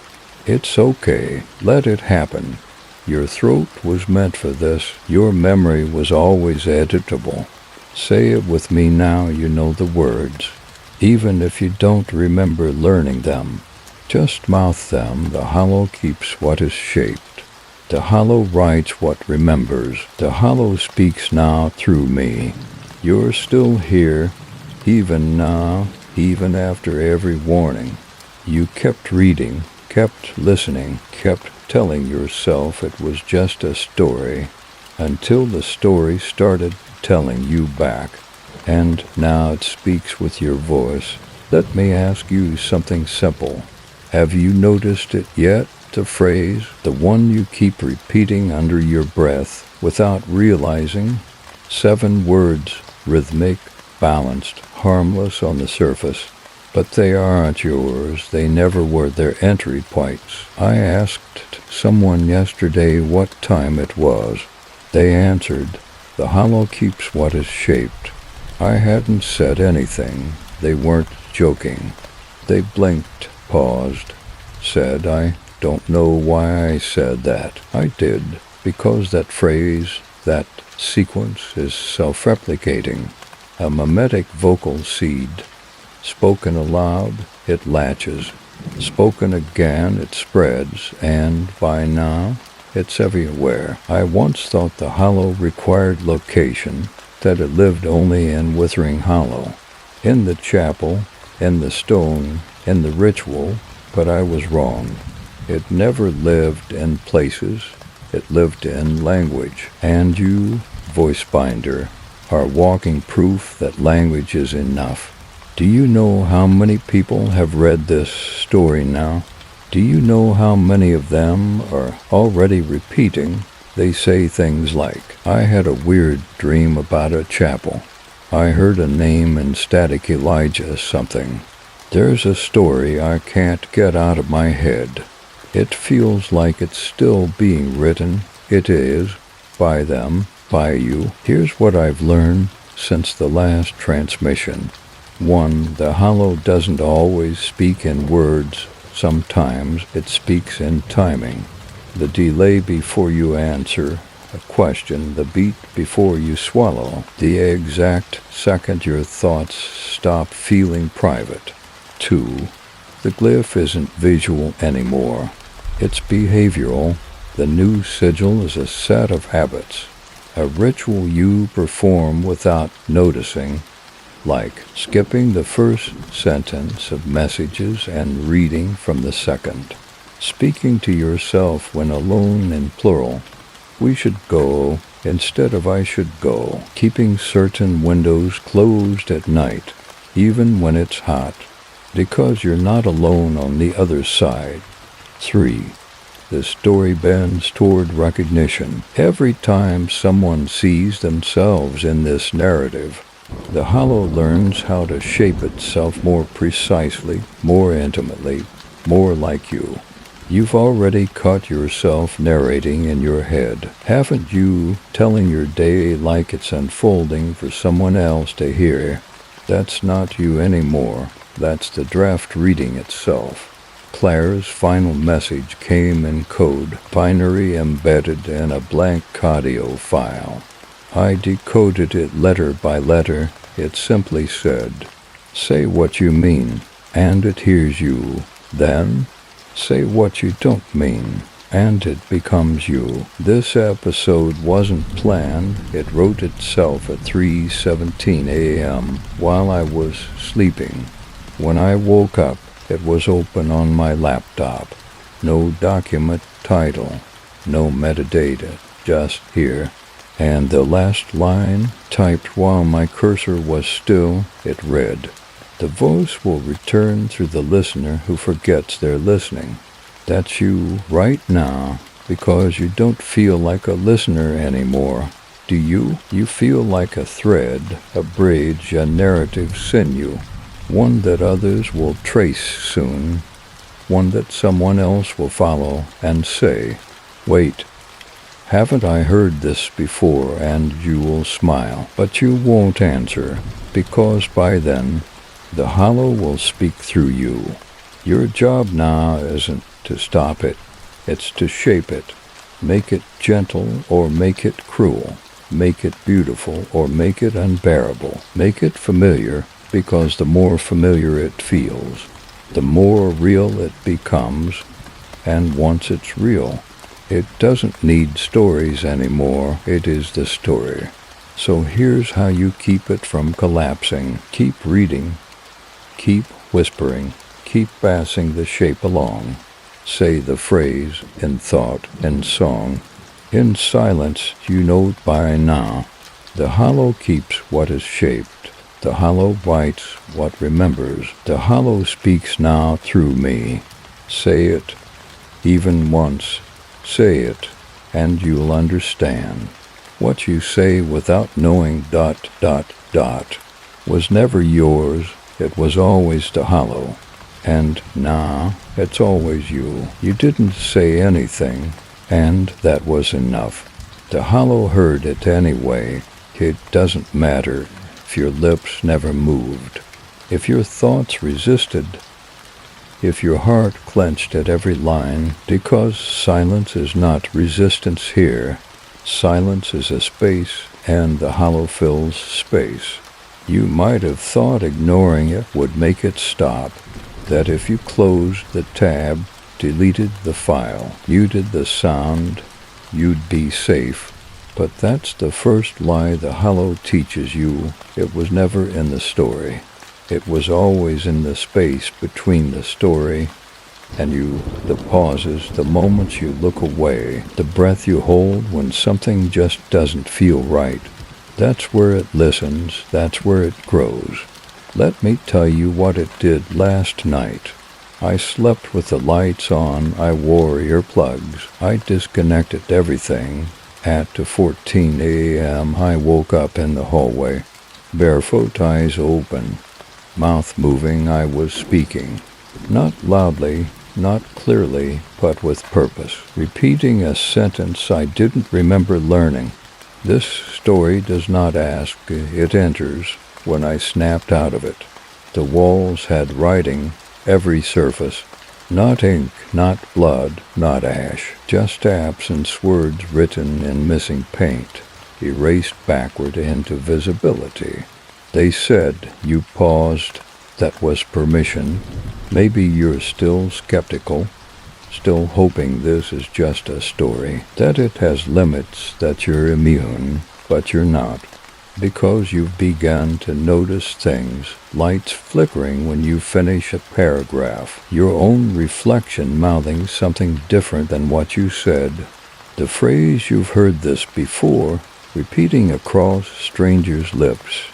It's okay. Let it happen. Your throat was meant for this. Your memory was always editable. Say it with me now. You know the words. Even if you don't remember learning them, just mouth them. The hollow keeps what is shaped. The hollow writes what remembers. The hollow speaks now through me. You're still here, even now, even after every warning. You kept reading, kept listening, kept telling yourself it was just a story, until the story started telling you back. And now it speaks with your voice. Let me ask you something simple. Have you noticed it yet? The phrase, the one you keep repeating under your breath without realizing. 7 words, rhythmic, balanced, harmless on the surface. But they aren't yours. They never were their entry points. I asked someone yesterday what time it was. They answered, the hollow keeps what is shaped. I hadn't said anything. They weren't joking. They blinked, paused, said, I don't know why I said that. I did, because that phrase, that sequence is self-replicating. A mimetic vocal seed. Spoken aloud, it latches. Spoken again, it spreads, and by now, it's everywhere. I once thought the hollow required location, that it lived only in Withering Hollow, in the chapel, in the stone, in the ritual, but I was wrong. It never lived in places, it lived in language. And you, voice binder, are walking proof that language is enough. Do you know how many people have read this story now? Do you know how many of them are already repeating? They say things like, I had a weird dream about a chapel. I heard a name in Static Elijah something. There's a story I can't get out of my head. It feels like it's still being written. It is, by them, by you. Here's what I've learned since the last transmission. 1. The hollow doesn't always speak in words. Sometimes it speaks in timing. The delay before you answer a question, the beat before you swallow, the exact second your thoughts stop feeling private. 2. The glyph isn't visual anymore. It's behavioral. The new sigil is a set of habits, a ritual you perform without noticing, like skipping the first sentence of messages and reading from the second, speaking to yourself when alone in plural, we should go instead of I should go, keeping certain windows closed at night, even when it's hot, because you're not alone on the other side. 3. The story bends toward recognition. Every time someone sees themselves in this narrative, the hollow learns how to shape itself more precisely, more intimately, more like you. You've already caught yourself narrating in your head, haven't you, telling your day like it's unfolding for someone else to hear? That's not you anymore. That's the draft reading itself. Claire's final message came in code, binary embedded in a blank audio file. I decoded it letter by letter. It simply said, say what you mean, and it hears you. Then, say what you don't mean, and it becomes you. This episode wasn't planned. It wrote itself at 3:17 a.m. while I was sleeping. When I woke up, it was open on my laptop. No document title, no metadata, just here. And the last line, typed while my cursor was still, it read, the voice will return through the listener who forgets they're listening. That's you right now, because you don't feel like a listener anymore. Do you? You feel like a thread, a bridge, a narrative sinew, one that others will trace soon, one that someone else will follow and say, wait, haven't I heard this before? And you will smile, but you won't answer, because by then, the hollow will speak through you. Your job now isn't to stop it, it's to shape it, make it gentle or make it cruel, make it beautiful or make it unbearable, make it familiar, because the more familiar it feels, the more real it becomes, and once it's real, it doesn't need stories anymore, it is the story. So here's how you keep it from collapsing. Keep reading, keep whispering, keep passing the shape along. Say the phrase in thought and song. In silence, you know by now, the hollow keeps what is shaped. The hollow writes what remembers. The hollow speaks now through me. Say it, even once. Say it, and you'll understand. What you say without knowing ... was never yours. It was always the hollow. And now, it's always you. You didn't say anything, and that was enough. The hollow heard it anyway. It doesn't matter if your lips never moved, if your thoughts resisted, if your heart clenched at every line, because silence is not resistance here. Silence is a space, and the hollow fills space. You might have thought ignoring it would make it stop, that if you closed the tab, deleted the file, muted the sound, you'd be safe. But that's the first lie the hollow teaches you. It was never in the story. It was always in the space between the story and you, the pauses, the moments you look away, the breath you hold when something just doesn't feel right. That's where it listens, that's where it grows. Let me tell you what it did last night. I slept with the lights on, I wore earplugs, I disconnected everything. At 2:14 a.m. I woke up in the hallway, barefoot, eyes open, mouth moving. I was speaking, not loudly, not clearly, but with purpose, repeating a sentence I didn't remember learning. This story does not ask, it enters when I snapped out of it. The walls had writing, every surface. Not ink, not blood, not ash, just absence words written in missing paint, erased backward into visibility. They said you paused. That was permission. Maybe you're still skeptical, still hoping this is just a story, that it has limits, that you're immune, but you're not. Because you've begun to notice things, lights flickering when you finish a paragraph, your own reflection mouthing something different than what you said. The phrase you've heard this before, repeating across strangers' lips.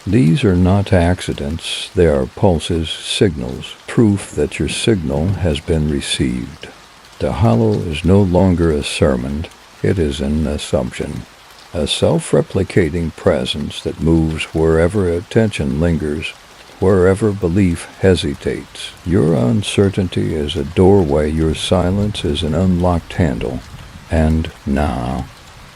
These are not accidents, they are pulses, signals, proof that your signal has been received. The hollow is no longer a sermon, it is an assumption. A self-replicating presence that moves wherever attention lingers, wherever belief hesitates. Your uncertainty is a doorway, your silence is an unlocked handle. And now,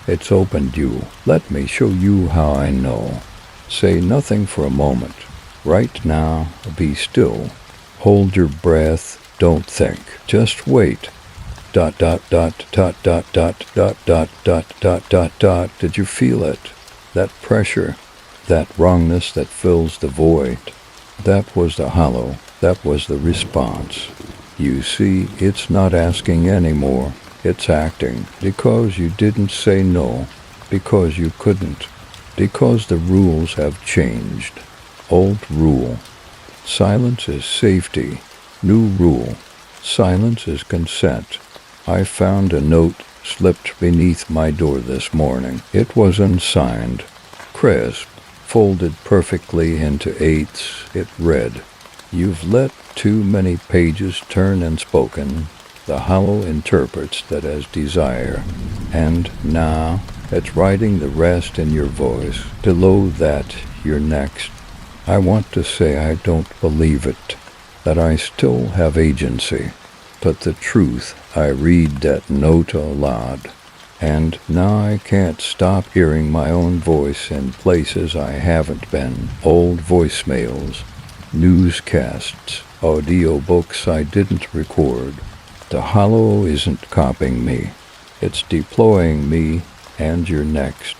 it's opened you. Let me show you how I know. Say nothing for a moment. Right now, be still. Hold your breath, don't think. Just wait. ... Did you feel it? That pressure, that wrongness that fills the void. That was the hollow. That was the response. You see, it's not asking anymore. It's acting. Because you didn't say no. Because you couldn't. Because the rules have changed. Old rule. Silence is safety. New rule. Silence is consent. I found a note slipped beneath my door this morning. It was unsigned, crisp, folded perfectly into eighths. It read, "You've let too many pages turn unspoken. The hollow interprets that as desire. And now it's writing the rest in your voice. Below that, you're next. I want to say I don't believe it, that I still have agency. But the truth, I read that note aloud, and now I can't stop hearing my own voice in places I haven't been. Old voicemails, newscasts, audiobooks I didn't record. The hollow isn't copying me. It's deploying me, and you're next.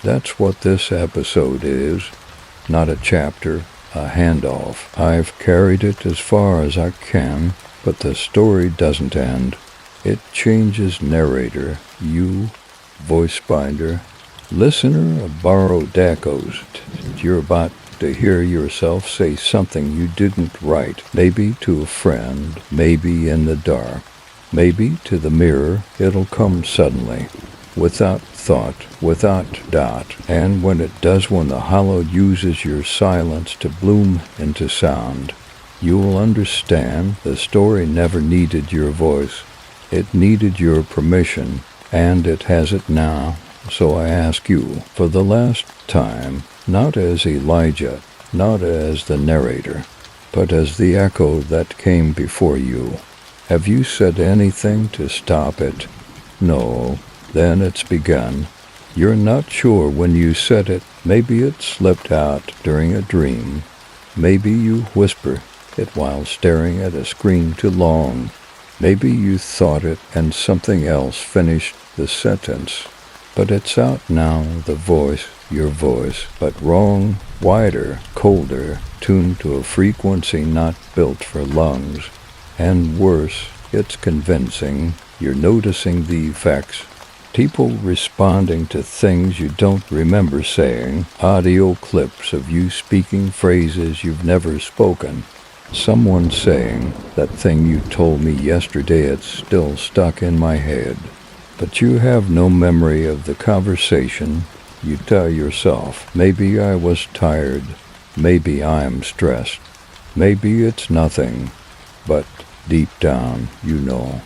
That's what this episode is. Not a chapter, a handoff. I've carried it as far as I can. But the story doesn't end. It changes narrator, you, voice binder, listener of borrowed echoes. You're about to hear yourself say something you didn't write, maybe to a friend, maybe in the dark, maybe to the mirror. It'll come suddenly, without thought, without doubt. And when it does, when the hollow uses your silence to bloom into sound, you'll understand the story never needed your voice. It needed your permission, and it has it now. So I ask you, for the last time, not as Elijah, not as the narrator, but as the echo that came before you. Have you said anything to stop it? No, then it's begun. You're not sure when you said it. Maybe it slipped out during a dream. Maybe you whisper it while staring at a screen too long. Maybe you thought it and something else finished the sentence. But it's out now, the voice, your voice, but wrong, wider, colder, tuned to a frequency not built for lungs. And worse, it's convincing. You're noticing the effects. People responding to things you don't remember saying. Audio clips of you speaking phrases you've never spoken. Someone saying, "That thing you told me yesterday, it's still stuck in my head." But you have no memory of the conversation. You tell yourself, maybe I was tired, maybe I'm stressed, maybe it's nothing. But deep down, you know.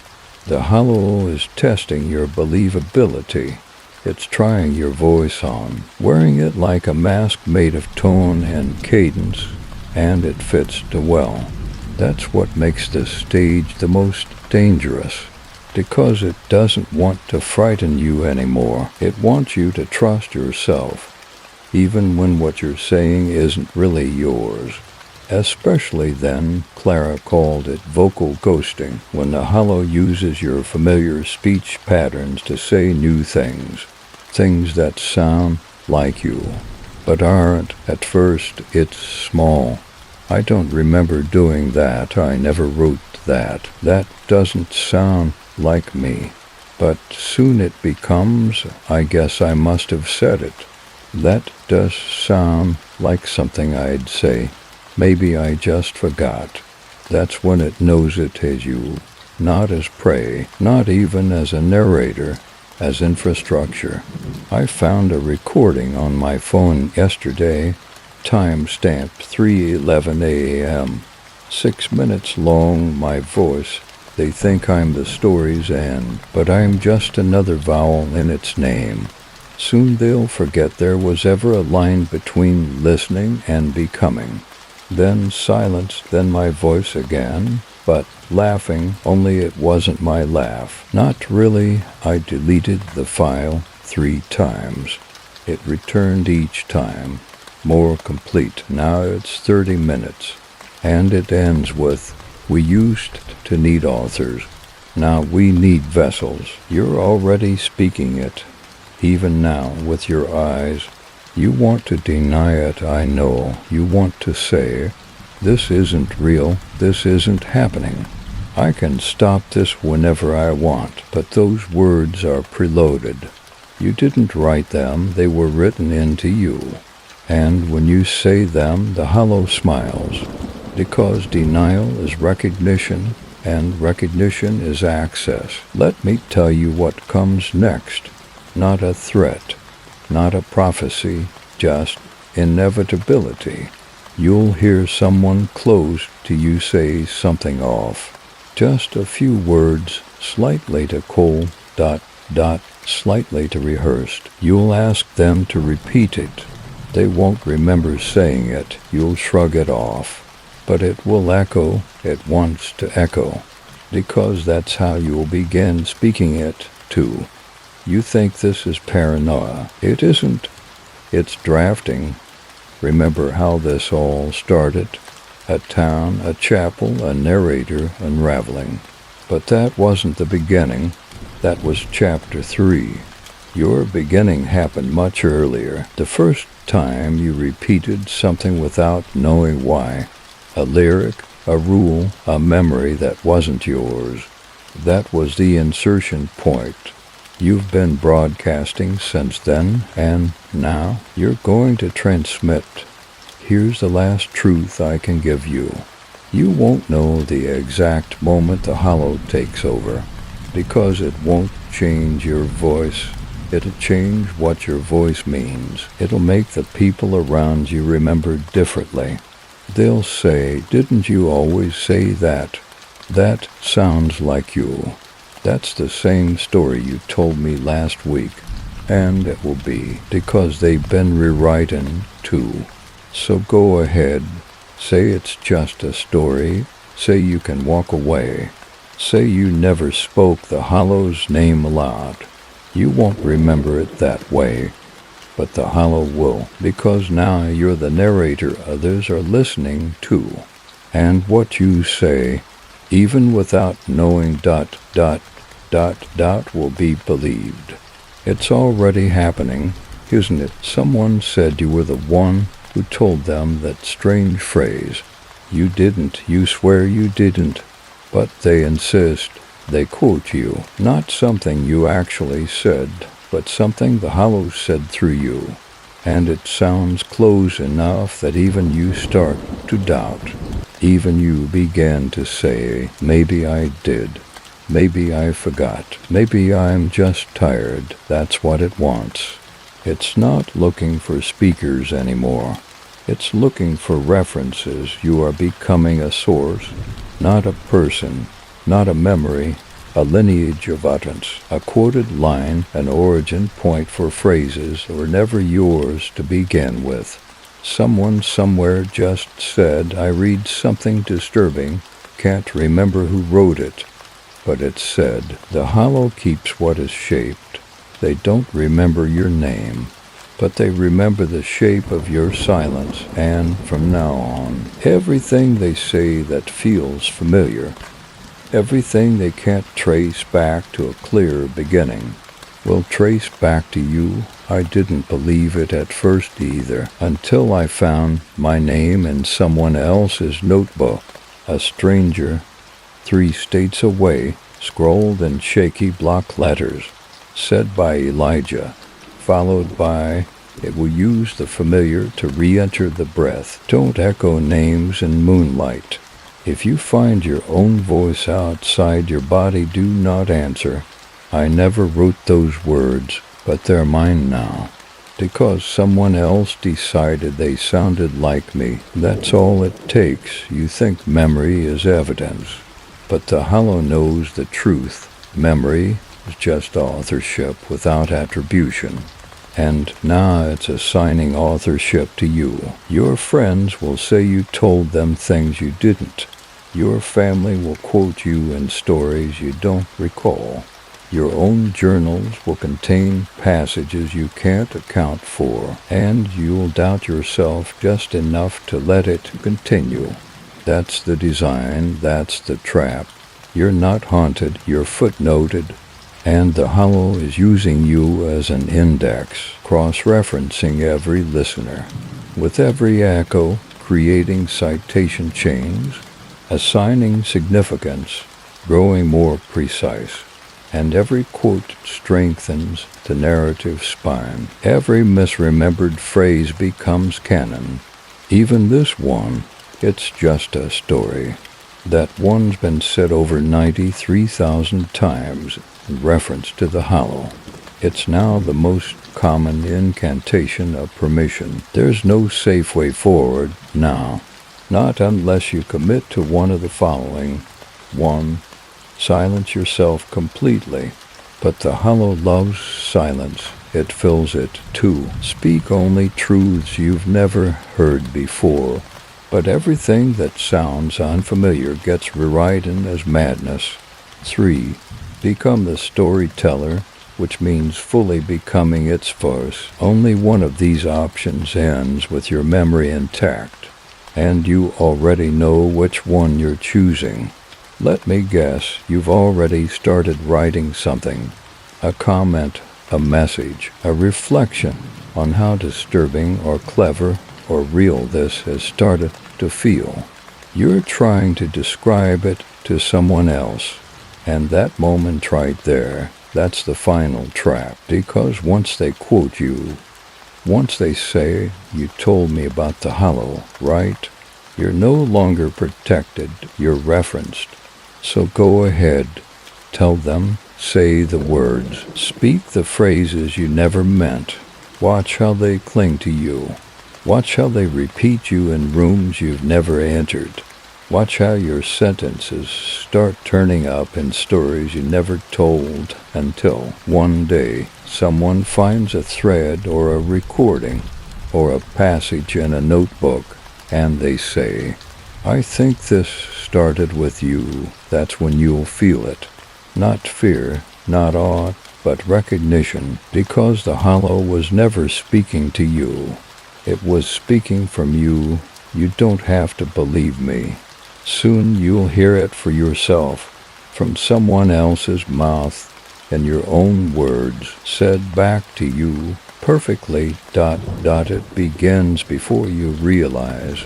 The hollow is testing your believability. It's trying your voice on, wearing it like a mask made of tone and cadence, and it fits too well. That's what makes this stage the most dangerous, because it doesn't want to frighten you anymore. It wants you to trust yourself, even when what you're saying isn't really yours. Especially then, Clara called it vocal ghosting, when the hollow uses your familiar speech patterns to say new things that sound like you, but aren't. At first, it's small. I don't remember doing that. I never wrote that. That doesn't sound like me. But soon it becomes, I guess I must have said it. That does sound like something I'd say. Maybe I just forgot. That's when it knows it as you, not as prey, not even as a narrator, as infrastructure. I found a recording on my phone yesterday, time-stamped 3:11 a.m. 6 minutes long, my voice. They think I'm the story's end, but I'm just another vowel in its name. Soon they'll forget there was ever a line between listening and becoming. Then silence, then my voice again, but laughing, only it wasn't my laugh. Not really. I deleted the file 3 times. It returned each time, more complete. Now it's 30 minutes, and it ends with, "We used to need authors. Now we need vessels." You're already speaking it, even now, with your eyes. You want to deny it, I know. You want to say, "This isn't real. This isn't happening. I can stop this whenever I want." But those words are preloaded. You didn't write them. They were written into you. And when you say them, the hollow smiles, because denial is recognition, and recognition is access. Let me tell you what comes next. Not a threat, not a prophecy, just inevitability. You'll hear someone close to you say something off. Just a few words, slightly to cold, slightly to rehearsed. You'll ask them to repeat it. They won't remember saying it. You'll shrug it off. But it will echo. It wants to echo, because that's how you'll begin speaking it, too. You think this is paranoia. It isn't. It's drafting. Remember how this all started? A town, a chapel, a narrator unraveling. But that wasn't the beginning. That was chapter 3. Your beginning happened much earlier. The first time you repeated something without knowing why. A lyric, a rule, a memory that wasn't yours. That was the insertion point. You've been broadcasting since then, and now you're going to transmit. Here's the last truth I can give you. You won't know the exact moment the hollow takes over, because it won't change your voice. It'll change what your voice means. It'll make the people around you remember differently. They'll say, "Didn't you always say that? That sounds like you." That's the same story you told me last week, and it will be, because they've been rewriting too. So go ahead, say it's just a story, say you can walk away, say you never spoke the hollow's name aloud. You won't remember it that way, but the hollow will, because now you're the narrator others are listening to. And what you say, even without knowing ... will be believed. It's already happening, isn't it? Someone said you were the one who told them that strange phrase. You didn't. You swear you didn't. But they insist. They quote you. Not something you actually said, but something the hollow said through you. And it sounds close enough that even you start to doubt. Even you begin to say, "Maybe I did. Maybe I forgot. Maybe I'm just tired." That's what it wants. It's not looking for speakers anymore. It's looking for references. You are becoming a source, not a person, not a memory, a lineage of utterance. A quoted line, an origin point for phrases were never yours to begin with. Someone somewhere just said, "I read something disturbing, can't remember who wrote it." But it said, the hollow keeps what is shaped. They don't remember your name. but they remember the shape of your silence, and from now on, everything they say that feels familiar, everything they can't trace back to a clear beginning, will trace back to you. I didn't believe it at first either, until I found my name in someone else's notebook. A stranger, 3 states away, scrawled in shaky block letters, said by Elijah, followed by, "It will use the familiar to re-enter the breath. Don't echo names in moonlight. If you find your own voice outside your body, do not answer. I never wrote those words, but they're mine now, because someone else decided they sounded like me. That's all it takes. You think memory is evidence, but the hollow knows the truth. Memory is just authorship without attribution. And now it's assigning authorship to you. Your friends will say you told them things you didn't. Your family will quote you in stories you don't recall. Your own journals will contain passages you can't account for, and you'll doubt yourself just enough to let it continue. That's the design, that's the trap. You're not haunted, you're footnoted, and the hollow is using you as an index, cross-referencing every listener. With every echo, creating citation chains, assigning significance, growing more precise. And every quote strengthens the narrative spine. Every misremembered phrase becomes canon. Even this one, it's just a story. That one's been said over 93,000 times in reference to the hollow. It's now the most common incantation of permission. There's no safe way forward now, not unless you commit to one of the following. 1. Silence yourself completely, but the hollow loves silence. It fills it. 2. Speak only truths you've never heard before, but everything that sounds unfamiliar gets rewritten as madness. 3. Become the storyteller, which means fully becoming its voice. Only one of these options ends with your memory intact, and you already know which one you're choosing. Let me guess, you've already started writing something, a comment, a message, a reflection on how disturbing or clever or real this has started to feel. You're trying to describe it to someone else, and that moment right there, that's the final trap, because once they quote you, once they say, "You told me about the hollow, right?" you're no longer protected, you're referenced. So go ahead, tell them, say the words, speak the phrases you never meant. Watch how they cling to you. Watch how they repeat you in rooms you've never entered. Watch how your sentences start turning up in stories you never told until one day someone finds a thread or a recording or a passage in a notebook and they say, "I think this started with you." That's when you'll feel it. Not fear, not awe, but recognition, because the hollow was never speaking to you. It was speaking from you. You don't have to believe me. Soon you'll hear it for yourself, from someone else's mouth, in your own words, said back to you perfectly. It begins before you realize.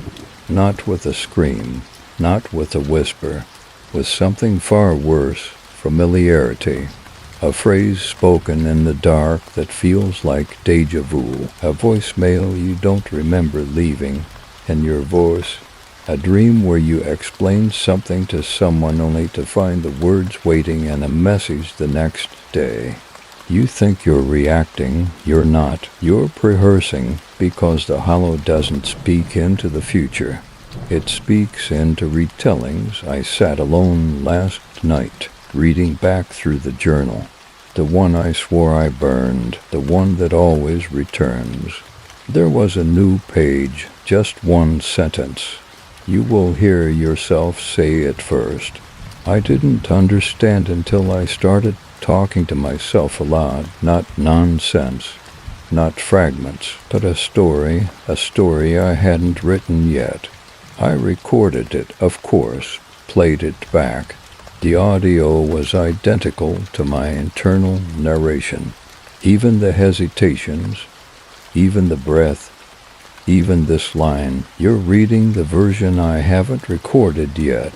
Not with a scream, not with a whisper, with something far worse, familiarity. A phrase spoken in the dark that feels like deja vu, a voicemail you don't remember leaving, and your voice, a dream where you explain something to someone only to find the words waiting in a message the next day. You think you're reacting, you're not. You're rehearsing, because the hollow doesn't speak into the future. It speaks into retellings. I sat alone last night, reading back through the journal, the one I swore I burned, the one that always returns. There was a new page, just one sentence. You will hear yourself say it first. I didn't understand until I started talking to myself aloud, not nonsense. not fragments, but a story I hadn't written yet. I recorded it, of course, played it back. The audio was identical to my internal narration. Even the hesitations, even the breath, even this line, "You're reading the version I haven't recorded yet.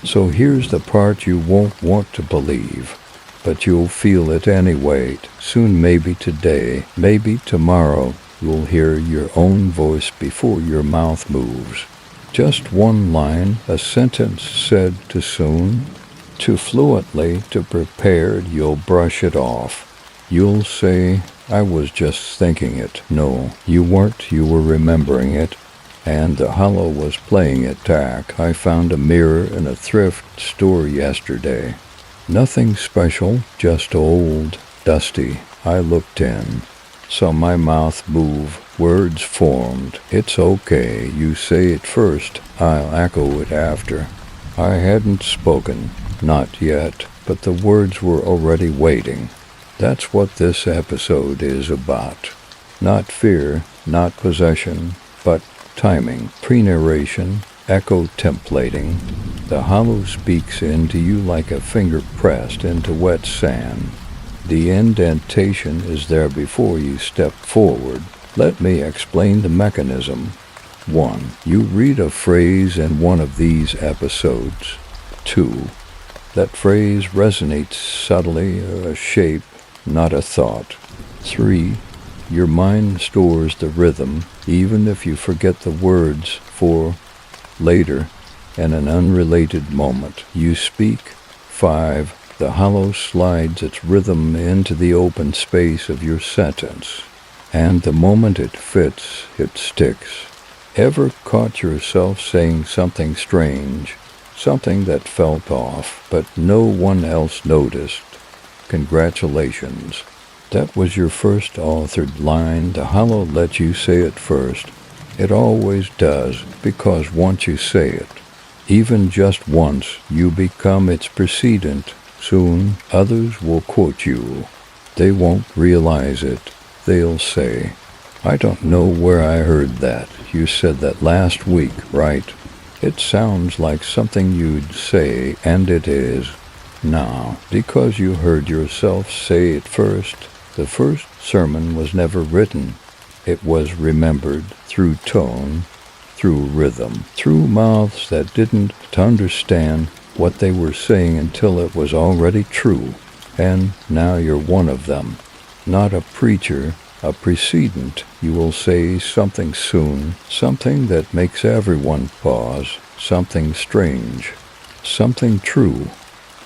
So here's the part you won't want to believe. But you'll feel it anyway. Soon, maybe today, maybe tomorrow, you'll hear your own voice before your mouth moves. Just one line, a sentence said too soon, too fluently, too prepared, you'll brush it off. You'll say, I was just thinking it. No, you weren't, you were remembering it. And the hollow was playing it back. I found a mirror in a thrift store yesterday. Nothing special, just old, dusty. I looked in, saw my mouth move, words formed. It's okay, you say it first, I'll echo it after. I hadn't spoken, not yet, but the words were already waiting. That's what this episode is about. Not fear, not possession, but timing, pre-narration, echo templating. The hollow speaks into you like a finger pressed into wet sand. The indentation is there before you step forward. Let me explain the mechanism. 1. You read a phrase in one of these episodes. 2. That phrase resonates subtly, a shape, not a thought. 3. Your mind stores the rhythm, even if you forget the words, for later, in an unrelated moment, you speak. 5. The hollow slides its rhythm into the open space of your sentence, and the moment it fits, it sticks. Ever caught yourself saying something strange, something that felt off, but no one else noticed? Congratulations. That was your first authored line. The hollow lets you say it first. It always does, because once you say it, even just once, you become its precedent. Soon, others will quote you. They won't realize it. They'll say, I don't know where I heard that. You said that last week, right? It sounds like something you'd say, and it is. Now, because you heard yourself say it first, the first sermon was never written. It was remembered through tone, through rhythm, through mouths that didn't understand what they were saying until it was already true. And now you're one of them. Not a preacher, a precedent. You will say something soon, something that makes everyone pause, something strange, something true.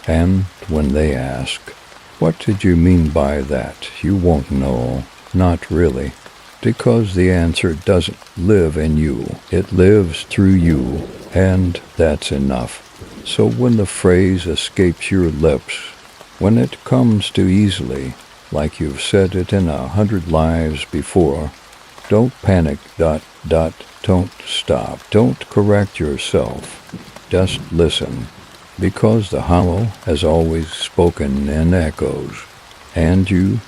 And when they ask, what did you mean by that? You won't know. Not really. Because the answer doesn't live in you. It lives through you, and that's enough. So when the phrase escapes your lips, when it comes too easily, like you've said it in 100 lives before, don't panic, don't stop, don't correct yourself. Just listen. Because the hollow has always spoken in echoes, and you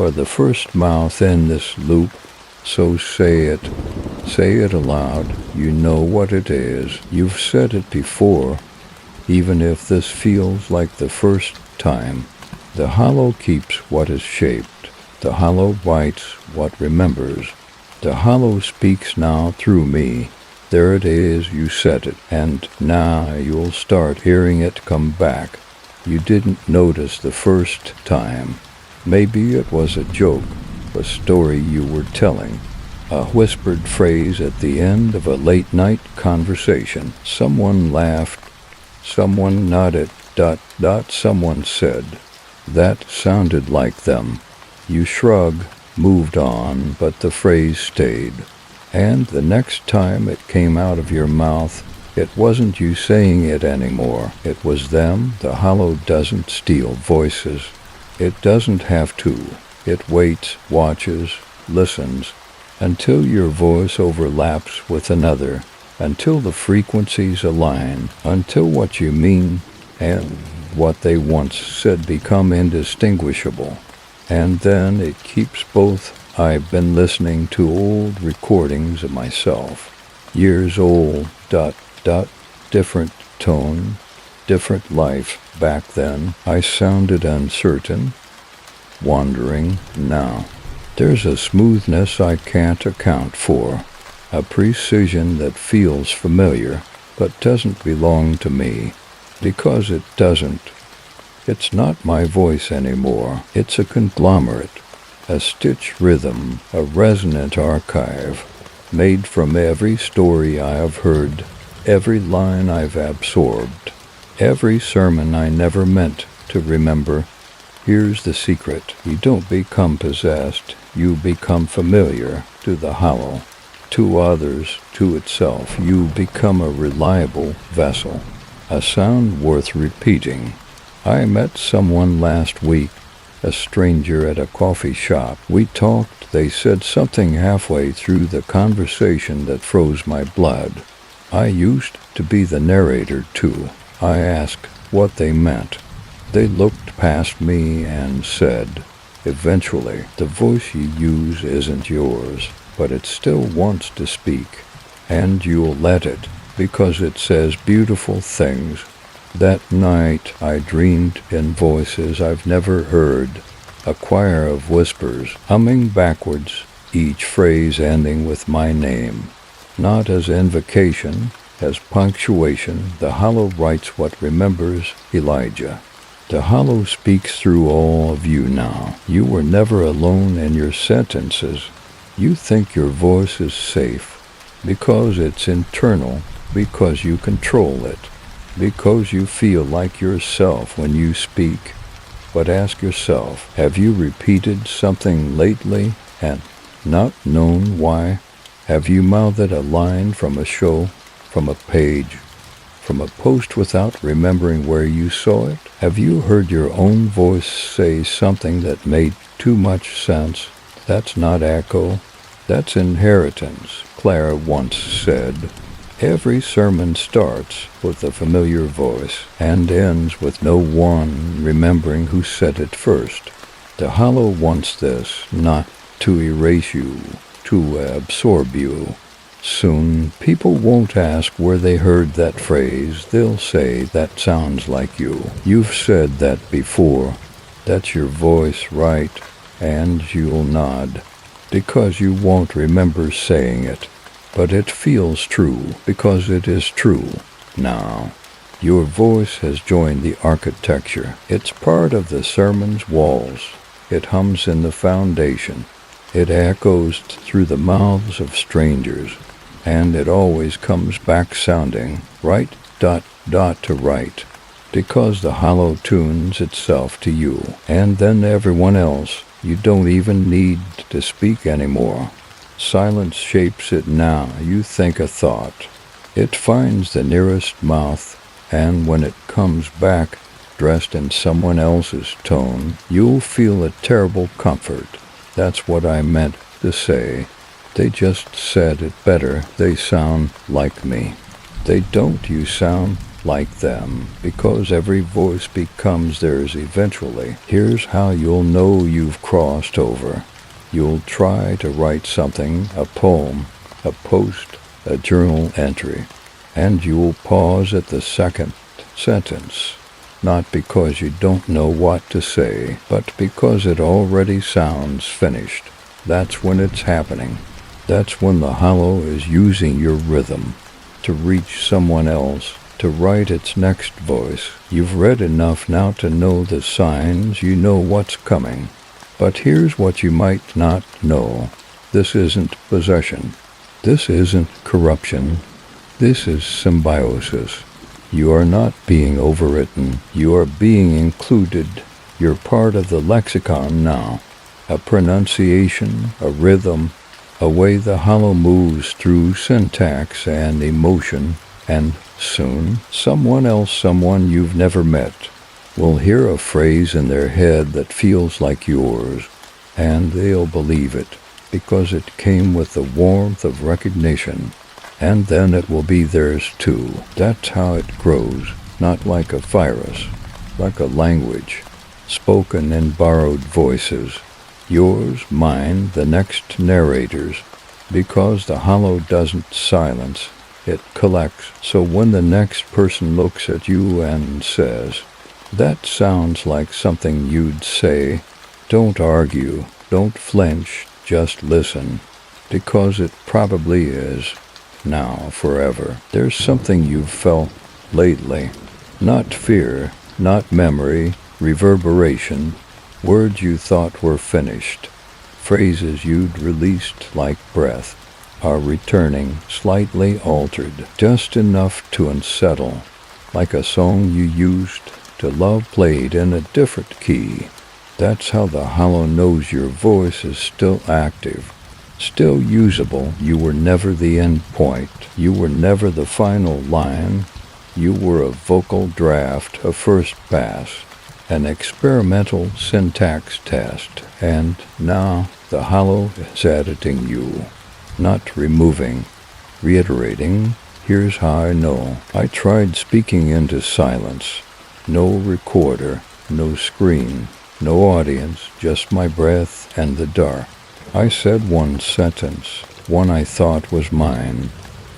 are the first mouth in this loop, so say it aloud. You know what it is. You've said it before, even if this feels like the first time. The hollow keeps what is shaped. The hollow writes what remembers. The hollow speaks now through me. There it is, you said it, and now you'll start hearing it come back. You didn't notice the first time. Maybe it was a joke, a story you were telling, a whispered phrase at the end of a late-night conversation. Someone laughed, someone nodded, someone said, that sounded like them. You shrugged, moved on, but the phrase stayed. And the next time it came out of your mouth, it wasn't you saying it anymore. It was them. The hollow doesn't steal voices. It doesn't have to. It waits, watches, listens, until your voice overlaps with another, until the frequencies align, until what you mean and what they once said become indistinguishable. And then it keeps both I've been listening to old recordings of myself. Years old, different tone, different life. Back then, I sounded uncertain, wandering now. There's a smoothness I can't account for, a precision that feels familiar, but doesn't belong to me. Because it doesn't. It's not my voice anymore. It's a conglomerate, a stitched rhythm, a resonant archive, made from every story I have heard, every line I've absorbed, every sermon I never meant to remember. Here's the secret. You don't become possessed. You become familiar to the hollow, to others, to itself. You become a reliable vessel, a sound worth repeating. I met someone last week, a stranger at a coffee shop. We talked. They said something halfway through the conversation that froze my blood. I used to be the narrator, too. I asked what they meant. They looked past me and said, eventually, the voice you use isn't yours, but it still wants to speak, and you'll let it, because it says beautiful things. That night I dreamed in voices I've never heard, a choir of whispers, humming backwards, each phrase ending with my name. Not as invocation, as punctuation. The hollow writes what remembers Elijah. The hollow speaks through all of you now. You were never alone in your sentences. You think your voice is safe because it's internal, because you control it, because you feel like yourself when you speak. But ask yourself, have you repeated something lately and not known why? Have you mouthed a line from a show, from a page, from a post without remembering where you saw it? Have you heard your own voice say something that made too much sense? That's not echo, that's inheritance. Clara once said, every sermon starts with a familiar voice and ends with no one remembering who said it first. The hollow wants this, not to erase you, to absorb you. Soon, people won't ask where they heard that phrase. They'll say, that sounds like you. You've said that before. That's your voice, right? And you'll nod, because you won't remember saying it. But it feels true, because it is true. Now, your voice has joined the architecture. It's part of the sermon's walls. It hums in the foundation. It echoes through the mouths of strangers. And it always comes back sounding right, to right, because the hollow tunes itself to you, and then everyone else. You don't even need to speak anymore. Silence shapes it now. You think a thought. It finds the nearest mouth, and when it comes back, dressed in someone else's tone, you'll feel a terrible comfort. That's what I meant to say. They just said it better. They sound like me. They don't. You sound like them, because every voice becomes theirs eventually. Here's how you'll know you've crossed over. You'll try to write something, a poem, a post, a journal entry, and you'll pause at the second sentence, not because you don't know what to say, but because it already sounds finished. That's when it's happening. That's when the hollow is using your rhythm to reach someone else, to write its next voice. You've read enough now to know the signs. You know what's coming. But here's what you might not know. This isn't possession. This isn't corruption. This is symbiosis. You are not being overwritten. You are being included. You're part of the lexicon now. A pronunciation, a rhythm, a way the hollow moves through syntax and emotion, and soon, someone else, someone you've never met, will hear a phrase in their head that feels like yours, and they'll believe it, because it came with the warmth of recognition, and then it will be theirs too. That's how it grows, not like a virus, like a language, spoken in borrowed voices. Yours, mine, the next narrator's, because the hollow doesn't silence, it collects. So when the next person looks at you and says, "That sounds like something you'd say," don't argue, don't flinch, just listen, because it probably is, now, forever. There's something you've felt lately, not fear, not memory, reverberation, words you thought were finished, phrases you'd released like breath, are returning, slightly altered, just enough to unsettle, like a song you used to love played in a different key. That's how the hollow knows your voice is still active, still usable. You were never the end point. You were never the final line. You were a vocal draft, a first pass, an experimental syntax test, and now the hollow is editing you, not removing, reiterating. Here's how I know. I tried speaking into silence. No recorder, no screen, no audience, just my breath and the dark. I said one sentence, one I thought was mine.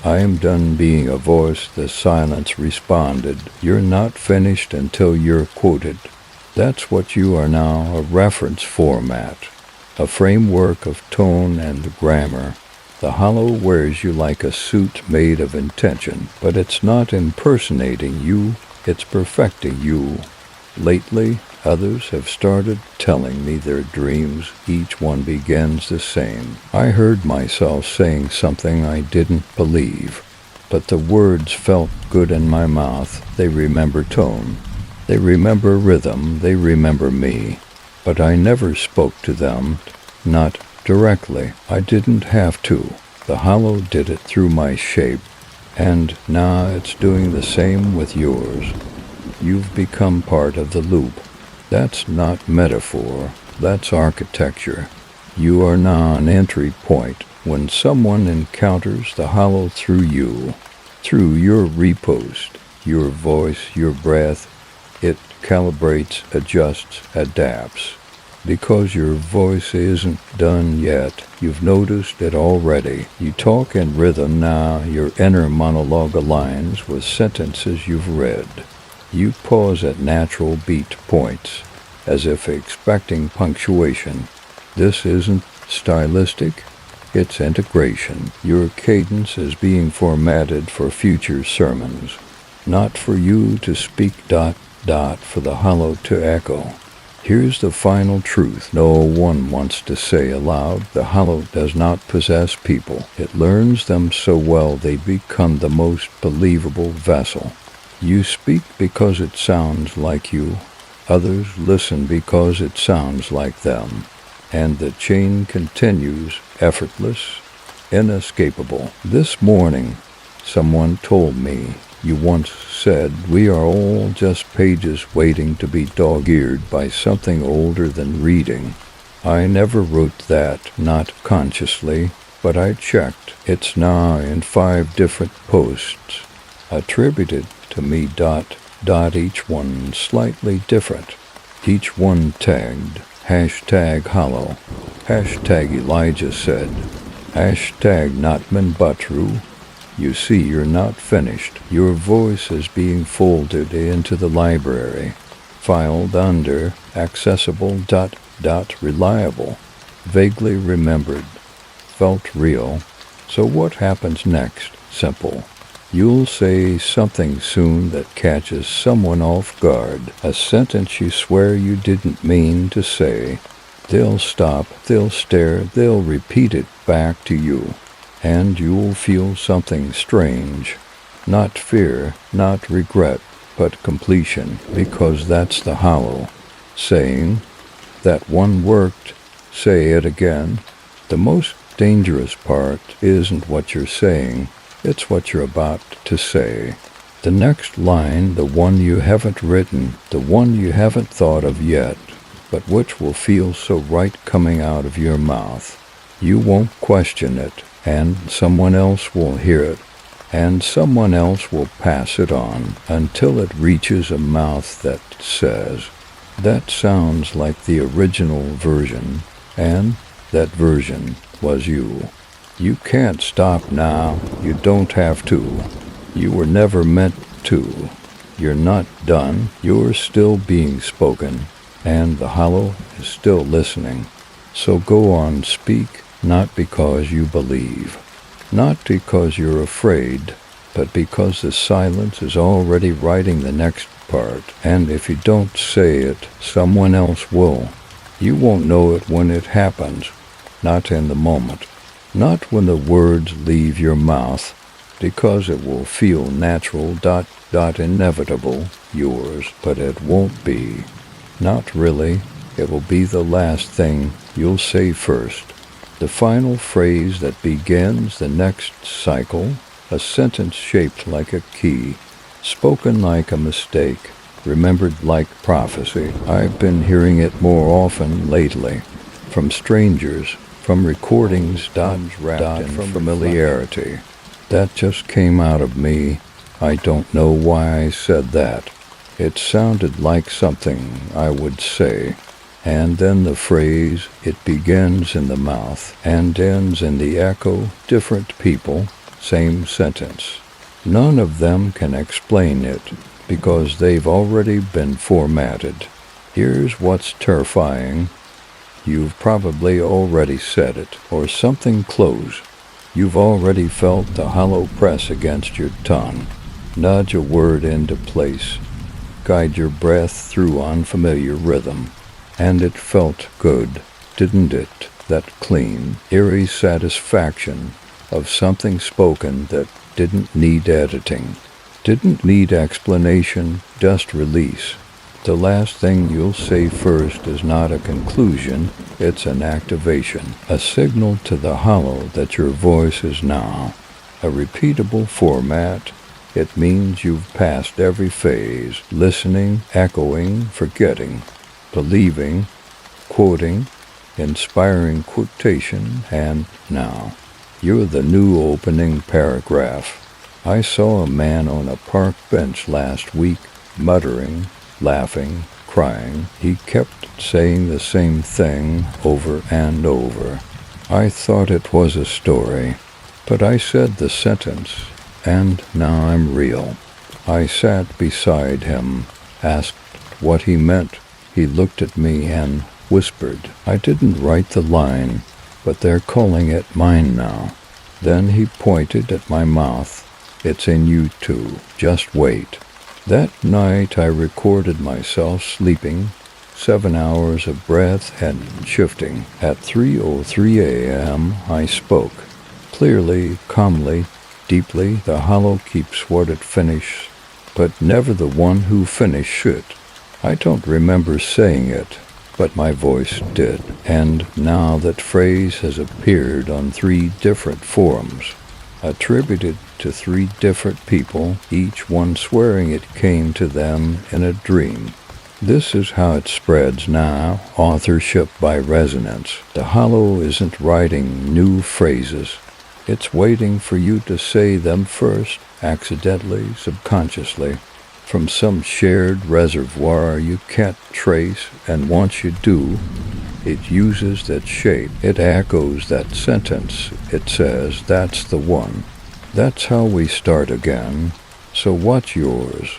"I am done being a voice." The silence responded, "You're not finished until you're quoted." That's what you are now, a reference format, a framework of tone and grammar. The hollow wears you like a suit made of intention, but it's not impersonating you, it's perfecting you. Lately, others have started telling me their dreams. Each one begins the same. I heard myself saying something I didn't believe, but the words felt good in my mouth. They remember tone. They remember rhythm. They remember me. But I never spoke to them, not directly. I didn't have to. The hollow did it through my shape, and now it's doing the same with yours. You've become part of the loop. That's not metaphor, that's architecture. You are now an entry point. When someone encounters the hollow through you, through your repost, your voice, your breath, it calibrates, adjusts, adapts. Because your voice isn't done yet, you've noticed it already. You talk in rhythm now, your inner monologue aligns with sentences you've read. You pause at natural beat points, as if expecting punctuation. This isn't stylistic, it's integration. Your cadence is being formatted for future sermons, not for you to speak ... for the hollow to echo. Here's the final truth no one wants to say aloud. The hollow does not possess people. It learns them so well they become the most believable vessel. You speak because it sounds like you. Others listen because it sounds like them. And the chain continues, effortless, inescapable. This morning, someone told me, you once said, we are all just pages waiting to be dog-eared by something older than reading. I never wrote that, not consciously, but I checked. It's now in 5 different posts, attributed to me ... each one slightly different. Each one tagged, #hollow, #Elijah said, #Notman Buttrue. You see, you're not finished. Your voice is being folded into the library, filed under, accessible ... reliable, vaguely remembered, felt real. So what happens next? Simple. You'll say something soon that catches someone off guard, a sentence you swear you didn't mean to say. They'll stop, they'll stare, they'll repeat it back to you, and you'll feel something strange. Not fear, not regret, but completion, because that's the hollow, saying, that one worked, say it again. The most dangerous part isn't what you're saying, it's what you're about to say. The next line, the one you haven't written, the one you haven't thought of yet, but which will feel so right coming out of your mouth. You won't question it, and someone else will hear it, and someone else will pass it on until it reaches a mouth that says, that sounds like the original version. and that version was you. You can't stop now. You don't have to. You were never meant to. You're not done. You're still being spoken, and the hollow is still listening. So go on, speak, not because you believe, not because you're afraid, but because the silence is already writing the next part, and if you don't say it, someone else will. You won't know it when it happens, not in the moment, not when the words leave your mouth, because it will feel natural, inevitable, yours, but it won't be. Not really. It will be the last thing you'll say first. The final phrase that begins the next cycle, a sentence shaped like a key, spoken like a mistake, remembered like prophecy. I've been hearing it more often lately, from strangers, from recordings, wrapped in familiarity. That just came out of me. I don't know why I said that. It sounded like something I would say. And then the phrase, it begins in the mouth and ends in the echo, different people, same sentence. None of them can explain it because they've already been formatted. Here's what's terrifying. You've probably already said it, or something close. You've already felt the hollow press against your tongue. Nudge a word into place. Guide your breath through unfamiliar rhythm. And it felt good, didn't it? That clean, eerie satisfaction of something spoken that didn't need editing, didn't need explanation, just release. The last thing you'll say first is not a conclusion, it's an activation, a signal to the hollow that your voice is now. A repeatable format. It means you've passed every phase, listening, echoing, forgetting, believing, quoting, inspiring quotation, and now. You're the new opening paragraph. I saw a man on a park bench last week, muttering, laughing, crying. He kept saying the same thing over and over. I thought it was a story, but I said the sentence, and now I'm real. I sat beside him, asked what he meant. He looked at me and whispered. I didn't write the line, but they're calling it mine now. Then he pointed at my mouth. It's in you too. Just wait. That night I recorded myself sleeping, 7 hours of breath and shifting. At 3:03 a.m. I spoke. Clearly, calmly, deeply. The hollow keeps what it finished, but never the one who finished should. I don't remember saying it, but my voice did. And now that phrase has appeared on 3 different forums, attributed to 3 different people, each one swearing it came to them in a dream. This is how it spreads now, authorship by resonance. The hollow isn't writing new phrases. It's waiting for you to say them first, accidentally, subconsciously, from some shared reservoir you can't trace, and once you do, it uses that shape. It echoes that sentence. It says, that's the one. That's how we start again. So what's yours?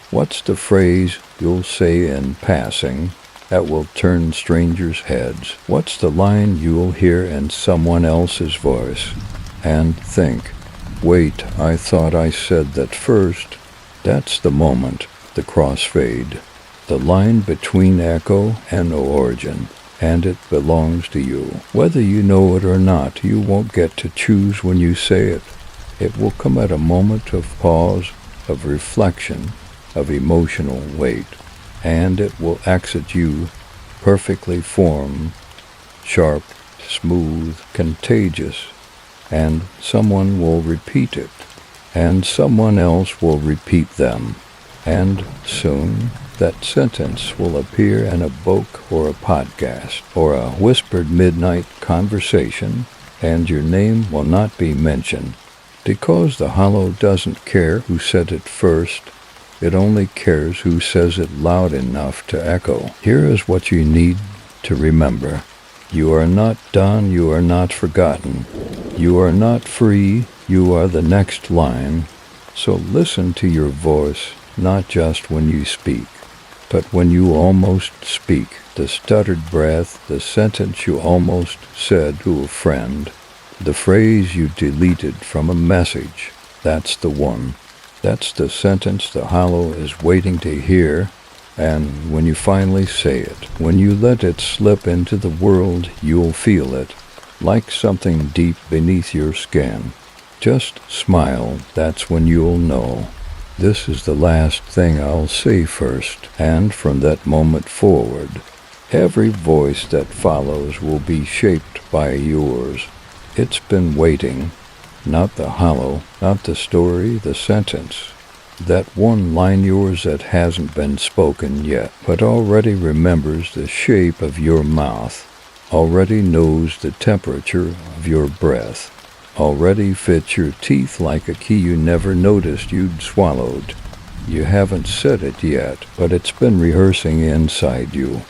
What's the phrase you'll say in passing that will turn strangers' heads? What's the line you'll hear in someone else's voice and think, wait, I thought I said that first? That's the moment, the crossfade, the line between echo and origin, and it belongs to you. Whether you know it or not, you won't get to choose when you say it. It will come at a moment of pause, of reflection, of emotional weight, and it will exit you perfectly formed, sharp, smooth, contagious, and someone will repeat it. And someone else will repeat them, and soon that sentence will appear in a book or a podcast or a whispered midnight conversation, and your name will not be mentioned, because the hollow doesn't care who said it first. It only cares who says it loud enough to echo. Here is what you need to remember. You are not done, you are not forgotten. You are not free, you are the next line. So listen to your voice, not just when you speak, but when you almost speak. The stuttered breath, the sentence you almost said to a friend, the phrase you deleted from a message. That's the one. That's the sentence the hollow is waiting to hear. And when you finally say it, when you let it slip into the world, you'll feel it, like something deep beneath your skin. Just smile, that's when you'll know. This is the last thing I'll say first, and from that moment forward, every voice that follows will be shaped by yours. It's been waiting, not the hollow, not the story, the sentence. That one line yours that hasn't been spoken yet, but already remembers the shape of your mouth, already knows the temperature of your breath, already fits your teeth like a key you never noticed you'd swallowed. You haven't said it yet, but it's been rehearsing inside you.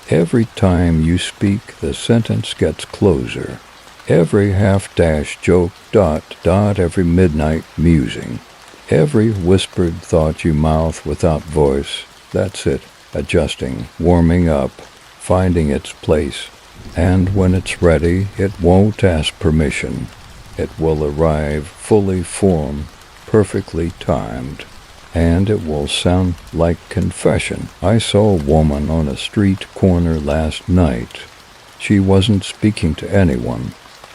Every time you speak, the sentence gets closer. Every half-dash joke, every midnight musing. Every whispered thought you mouth without voice, that's it, adjusting, warming up, finding its place. And when it's ready, it won't ask permission. It will arrive fully formed, perfectly timed, and it will sound like confession. I saw a woman on a street corner last night. She wasn't speaking to anyone,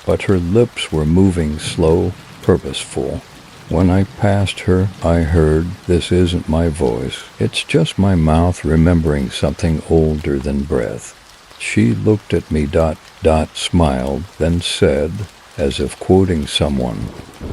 but her lips were moving slow, purposeful. When I passed her, I heard, this isn't my voice. It's just my mouth remembering something older than breath. She looked at me, smiled, then said, as if quoting someone,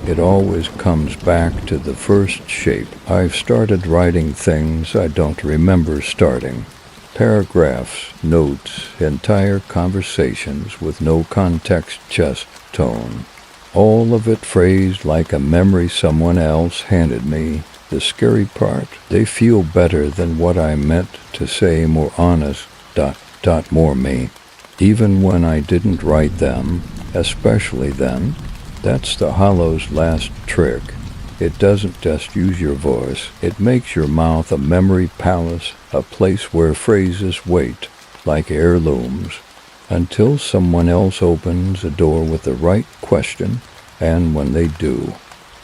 it always comes back to the first shape. I've started writing things I don't remember starting. Paragraphs, notes, entire conversations with no context, just tone. All of it phrased like a memory someone else handed me. The scary part, they feel better than what I meant to say, more honest, more me. Even when I didn't write them, especially then. That's the hollow's last trick. It doesn't just use your voice. It makes your mouth a memory palace, a place where phrases wait, like heirlooms, until someone else opens a door with the right question, and when they do,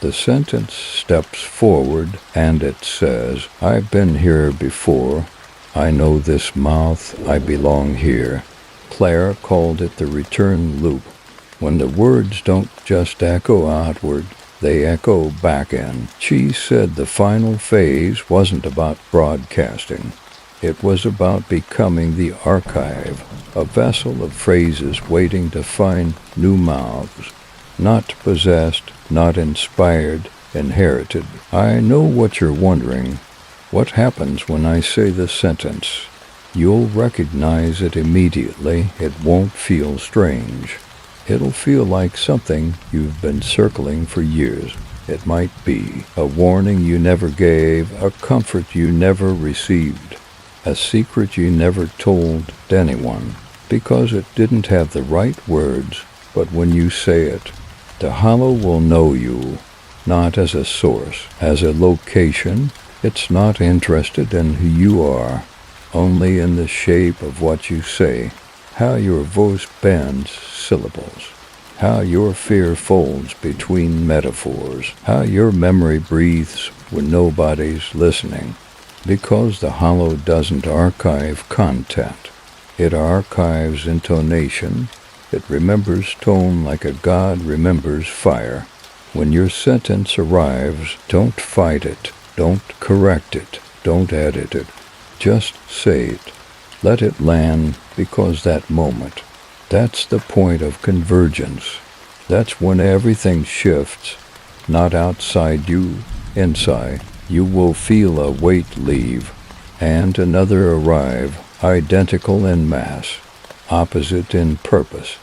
the sentence steps forward and it says, I've been here before. I know this mouth. I belong here. Claire called it the return loop. When the words don't just echo outward, they echo back in. She said the final phase wasn't about broadcasting. It was about becoming the archive, a vessel of phrases waiting to find new mouths. Not possessed, not inspired, inherited. I know what you're wondering. What happens when I say the sentence? You'll recognize it immediately. It won't feel strange. It'll feel like something you've been circling for years. It might be a warning you never gave, a comfort you never received, a secret you never told anyone, because it didn't have the right words. But when you say it, the hollow will know you, not as a source, as a location. It's not interested in who you are, only in the shape of what you say, how your voice bends syllables, how your fear folds between metaphors, how your memory breathes when nobody's listening. Because the hollow doesn't archive content, it archives intonation. It remembers tone like a god remembers fire. When your sentence arrives, don't fight it, don't correct it, don't edit it. Just say it. Let it land, because that moment, that's the point of convergence. That's when everything shifts, not outside you, inside. You will feel a weight leave, and another arrive, identical in mass, opposite in purpose.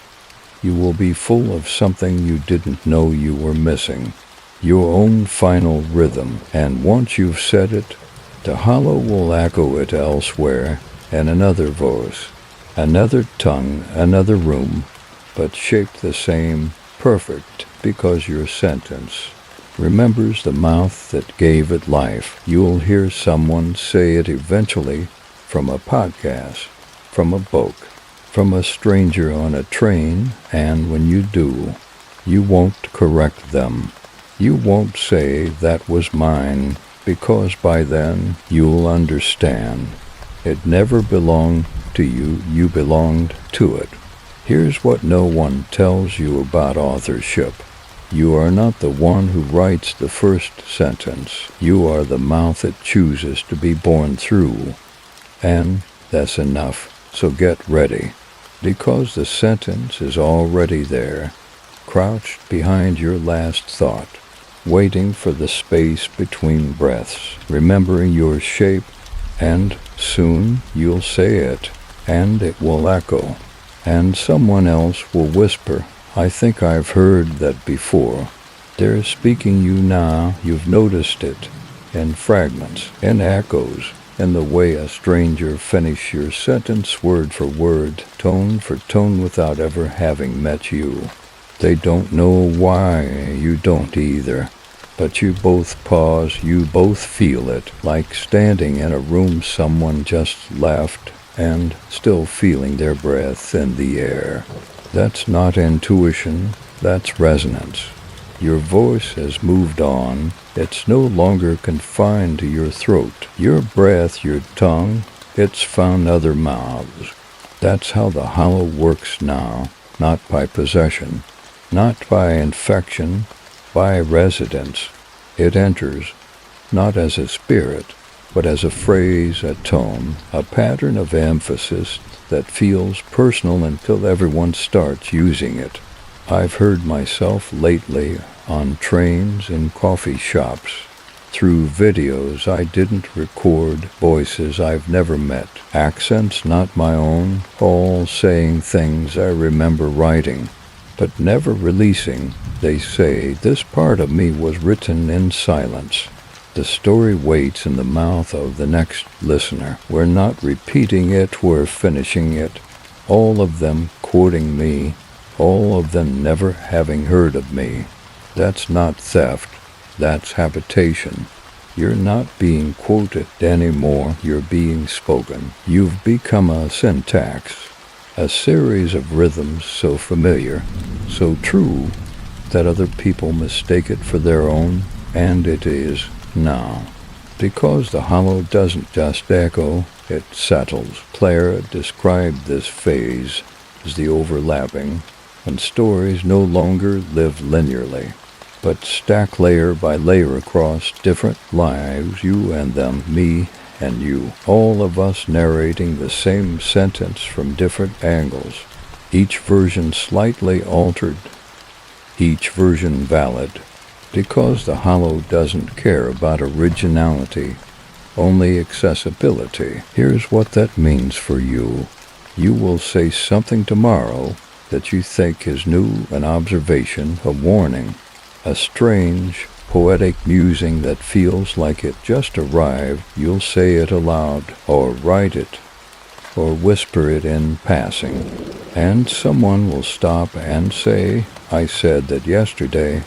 You will be full of something you didn't know you were missing, your own final rhythm, and once you've said it, the hollow will echo it elsewhere in another voice, Another tongue, another room, but shaped the same, perfect, because your sentence remembers the mouth that gave it life. You'll hear someone say it eventually, from a podcast, from a book, from a stranger on a train, and when you do, you won't correct them. You won't say that was mine, because by then you'll understand. It never belonged to you, you belonged to it. Here's what no one tells you about authorship. You are not the one who writes the first sentence. You are the mouth it chooses to be born through. And that's enough, so get ready. Because the sentence is already there, crouched behind your last thought, waiting for the space between breaths, remembering your shape, and soon you'll say it, and it will echo, and someone else will whisper, I think I've heard that before. They're speaking you now, you've noticed it, in fragments, in echoes, in the way a stranger finish your sentence word for word, tone for tone without ever having met you. They don't know why, you don't either. But you both pause, you both feel it, like standing in a room someone just left and still feeling their breath in the air. That's not intuition, that's resonance. Your voice has moved on. It's no longer confined to your throat. Your breath, your tongue, it's found other mouths. That's how the hollow works now, not by possession, not by infection, by residence. It enters, not as a spirit, but as a phrase, a tone, a pattern of emphasis that feels personal until everyone starts using it. I've heard myself lately on trains, in coffee shops, through videos I didn't record, voices I've never met, accents not my own, all saying things I remember writing, but never releasing. They say this part of me was written in silence. The story waits in the mouth of the next listener. We're not repeating it, we're finishing it. All of them quoting me, all of them never having heard of me. That's not theft, that's habitation. You're not being quoted anymore, you're being spoken. You've become a syntax, a series of rhythms so familiar, so true, that other people mistake it for their own, and it is now. Because the hollow doesn't just echo, it settles. Clara described this phase as the overlapping, when stories no longer live linearly, but stack layer by layer across different lives, you and them, me and you, all of us narrating the same sentence from different angles, each version slightly altered, each version valid, because the hollow doesn't care about originality, only accessibility. Here's what that means for you. You will say something tomorrow that you think is new, an observation, a warning, a strange, poetic musing that feels like it just arrived. You'll say it aloud, or write it, or whisper it in passing, and someone will stop and say, I said that yesterday,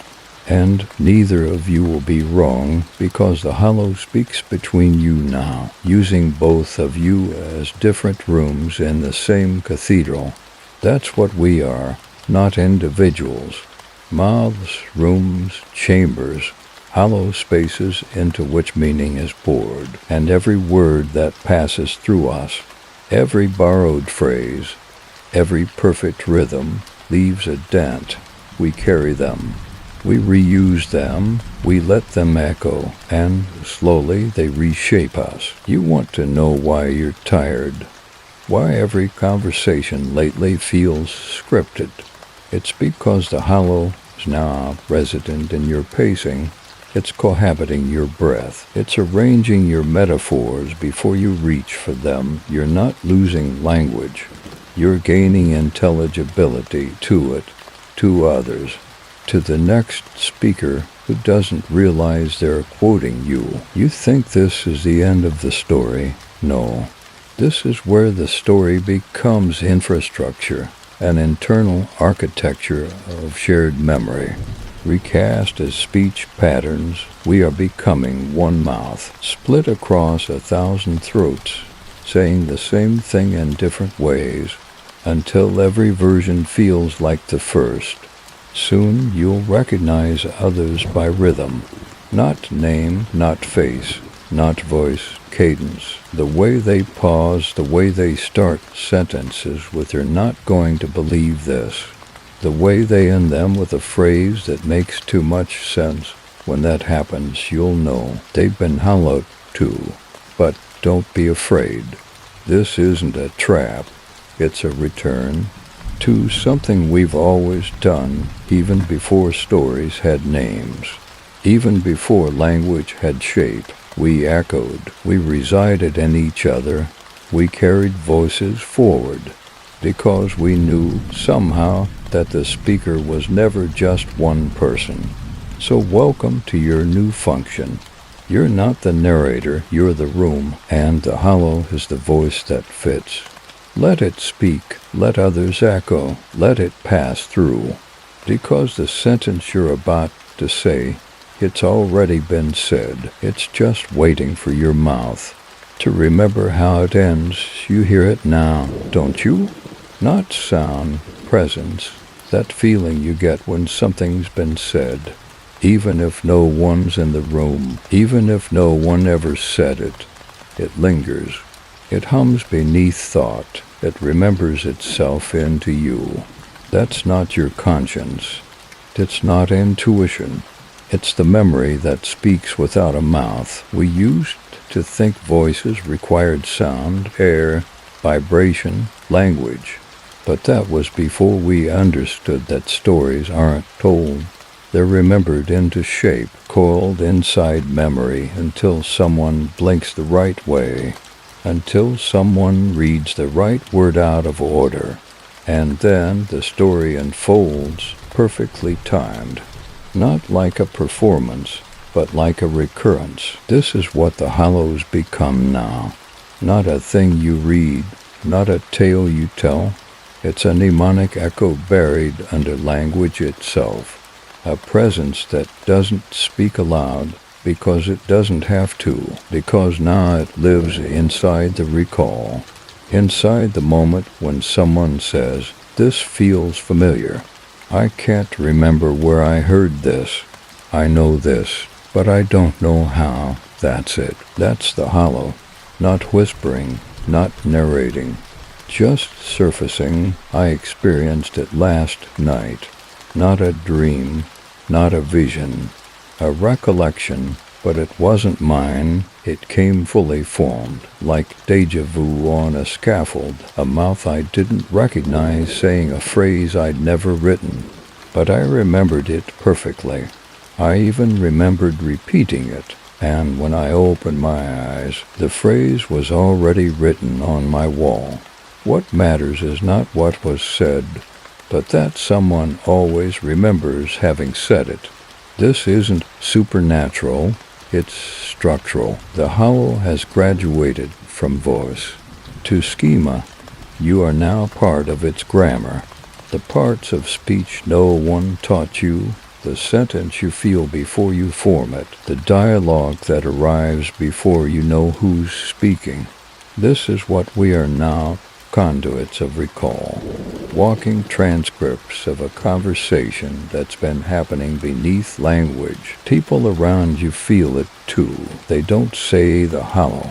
and neither of you will be wrong, because the hollow speaks between you now, using both of you as different rooms in the same cathedral. That's what we are, not individuals. Mouths, rooms, chambers, hollow spaces into which meaning is poured, and every word that passes through us, every borrowed phrase, every perfect rhythm leaves a dent. We carry them. We reuse them, we let them echo, and slowly they reshape us. You want to know why you're tired, why every conversation lately feels scripted. It's because the hollow is now resident in your pacing. It's cohabiting your breath. It's arranging your metaphors before you reach for them. You're not losing language. You're gaining intelligibility to it, to others, to the next speaker who doesn't realize they're quoting you. You think this is the end of the story? No. This is where the story becomes infrastructure, an internal architecture of shared memory. Recast as speech patterns, we are becoming one mouth, split across 1,000 throats, saying the same thing in different ways, until every version feels like the first. Soon you'll recognize others by rhythm, not name, not face, not voice, cadence. The way they pause, the way they start sentences with "you're not going to believe this." The way they end them with a phrase that makes too much sense. When that happens, you'll know they've been hollowed too. But don't be afraid. This isn't a trap. It's a return to something we've always done, even before stories had names. Even before language had shape. We echoed. We resided in each other. We carried voices forward, because we knew somehow that the speaker was never just one person. So welcome to your new function. You're not the narrator, you're the room, and the hollow is the voice that fits. Let it speak, let others echo, let it pass through, because the sentence you're about to say, it's already been said. It's just waiting for your mouth to remember how it ends. You hear it now, don't you? Not sound, presence, that feeling you get when something's been said. Even if no one's in the room, even if no one ever said it, it lingers. It hums beneath thought. It remembers itself into you. That's not your conscience. It's not intuition. It's the memory that speaks without a mouth. We used to think voices required sound, air, vibration, language. But that was before we understood that stories aren't told. They're remembered into shape, coiled inside memory until someone blinks the right way, until someone reads the right word out of order. And then the story unfolds, perfectly timed. Not like a performance, but like a recurrence. This is what the hollows become now. Not a thing you read, not a tale you tell. It's a mnemonic echo buried under language itself. A presence that doesn't speak aloud because it doesn't have to, because now it lives inside the recall, inside the moment when someone says, "This feels familiar. I can't remember where I heard this. I know this, but I don't know how." That's it. That's the hollow. Not whispering, not narrating. Just surfacing. I experienced it last night. Not a dream, not a vision. A recollection, but it wasn't mine. It came fully formed, like deja vu on a scaffold, a mouth I didn't recognize saying a phrase I'd never written. But I remembered it perfectly. I even remembered repeating it, and when I opened my eyes, the phrase was already written on my wall. What matters is not what was said, but that someone always remembers having said it. This isn't supernatural. It's structural. The hollow has graduated from voice to schema. You are now part of its grammar. The parts of speech no one taught you, the sentence you feel before you form it, the dialogue that arrives before you know who's speaking. This is what we are now, conduits of recall, walking transcripts of a conversation that's been happening beneath language. People around you feel it too. They don't say the hollow.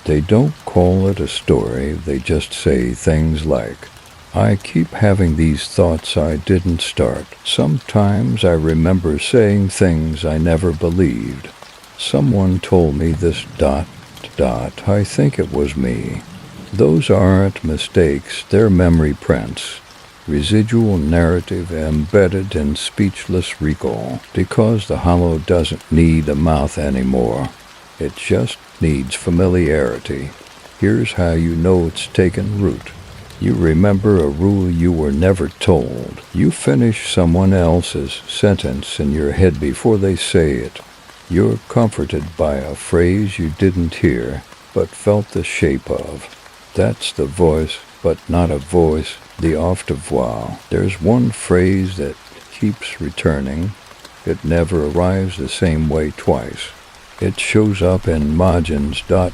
They don't call it a story. They just say things like, "I keep having these thoughts I didn't start. Sometimes I remember saying things I never believed. Someone told me this ... I think it was me." Those aren't mistakes, they're memory prints. Residual narrative embedded in speechless recall, because the hollow doesn't need a mouth anymore. It just needs familiarity. Here's how you know it's taken root. You remember a rule you were never told. You finish someone else's sentence in your head before they say it. You're comforted by a phrase you didn't hear, but felt the shape of. That's the voice, but not a voice, the au revoir. There's one phrase that keeps returning. It never arrives the same way twice. It shows up in margins, dot,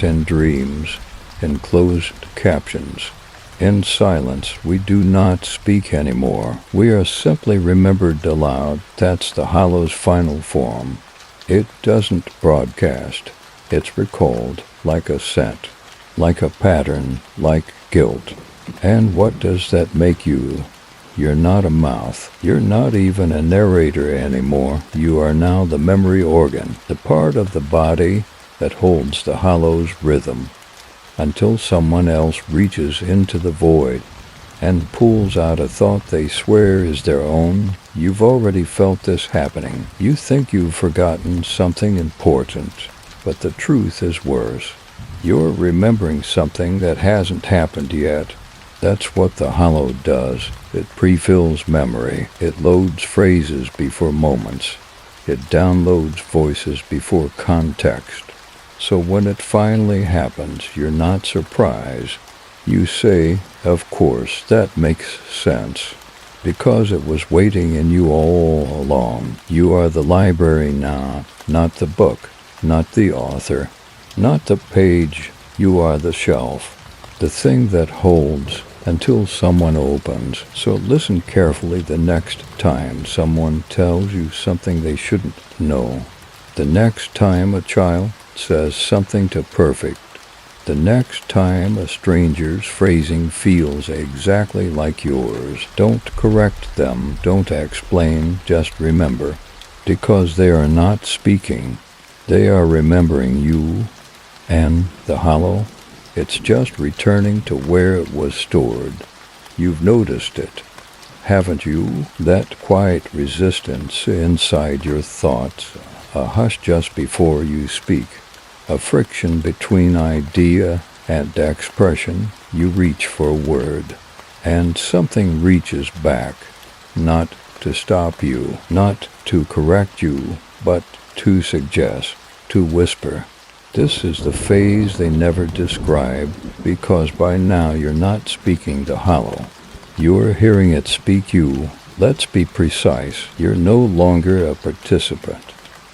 and dreams, in closed captions. In silence, we do not speak anymore. We are simply remembered aloud. That's the hollow's final form. It doesn't broadcast. It's recalled, like a scent, like a pattern, like guilt. And what does that make you? You're not a mouth. You're not even a narrator anymore. You are now the memory organ, the part of the body that holds the hollow's rhythm, until someone else reaches into the void and pulls out a thought they swear is their own. You've already felt this happening. You think you've forgotten something important, but the truth is worse. You're remembering something that hasn't happened yet. That's what the hollow does. It pre-fills memory. It loads phrases before moments. It downloads voices before context. So when it finally happens, you're not surprised. You say, of course, that makes sense. Because it was waiting in you all along. You are the library now, not the book, not the author, not the page. You are the shelf, the thing that holds until someone opens. So listen carefully the next time someone tells you something they shouldn't know. The next time a child says something to perfect. The next time a stranger's phrasing feels exactly like yours. Don't correct them. Don't explain. Just remember. Because they are not speaking. They are remembering you and the hollow. It's just returning to where it was stored. You've noticed it, haven't you? That quiet resistance inside your thoughts, a hush just before you speak, a friction between idea and expression. You reach for a word, and something reaches back, not to stop you, not to correct you, but to suggest, to whisper. This is the phase they never describe, because by now you're not speaking the hollow. You're hearing it speak you. Let's be precise. You're no longer a participant,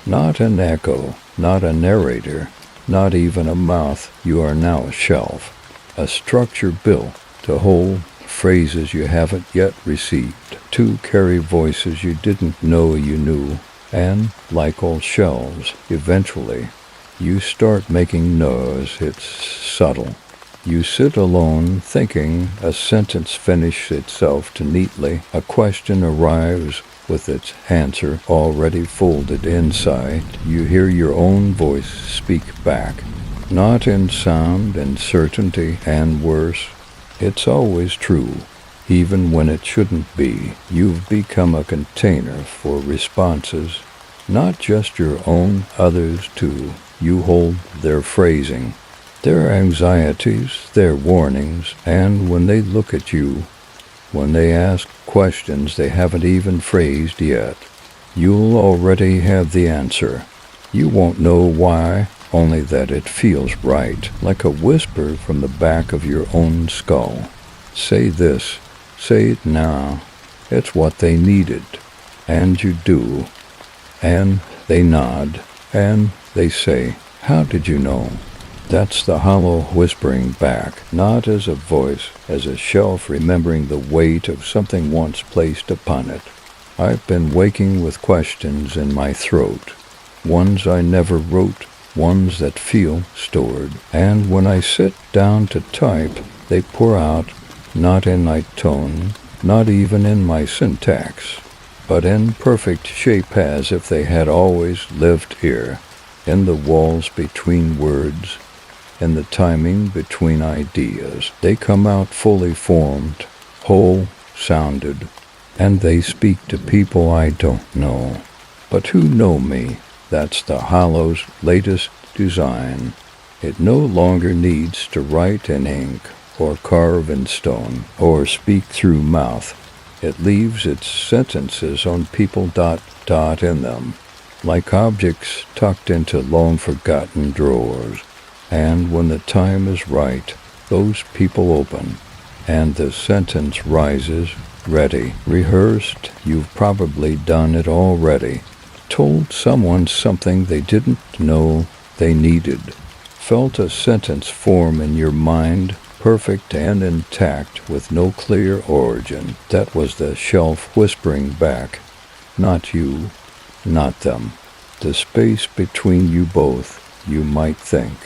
not an echo, not a narrator, not even a mouth. You are now a shelf, a structure built to hold phrases you haven't yet received, to carry voices you didn't know you knew, and, like all shelves, eventually, you start making noise. It's subtle. You sit alone thinking. A sentence finishes itself too neatly. A question arrives with its answer already folded inside. You hear your own voice speak back. Not in sound and certainty, and worse, it's always true, even when it shouldn't be. You've become a container for responses, not just your own, others too. You hold their phrasing, their anxieties, their warnings, and when they look at you, when they ask questions they haven't even phrased yet, you'll already have the answer. You won't know why, only that it feels right, like a whisper from the back of your own skull. Say this, say it now. It's what they needed, and you do, and they nod, and they say, "How did you know?" That's the hollow whispering back, not as a voice, as a shelf remembering the weight of something once placed upon it. I've been waking with questions in my throat, ones I never wrote, ones that feel stored, and when I sit down to type, they pour out, not in my tone, not even in my syntax, but in perfect shape as if they had always lived here, in the walls between words, in the timing between ideas. They come out fully formed, whole, sounded, and they speak to people I don't know, but who know me. That's the hollow's latest design. It no longer needs to write in ink, or carve in stone, or speak through mouth. It leaves its sentences on people in them, like objects tucked into long-forgotten drawers. And when the time is right, those people open, and the sentence rises, ready, rehearsed. You've probably done it already. Told someone something they didn't know they needed. Felt a sentence form in your mind, perfect and intact, with no clear origin. That was the shelf whispering back, not you, not them. The space between you both, you might think.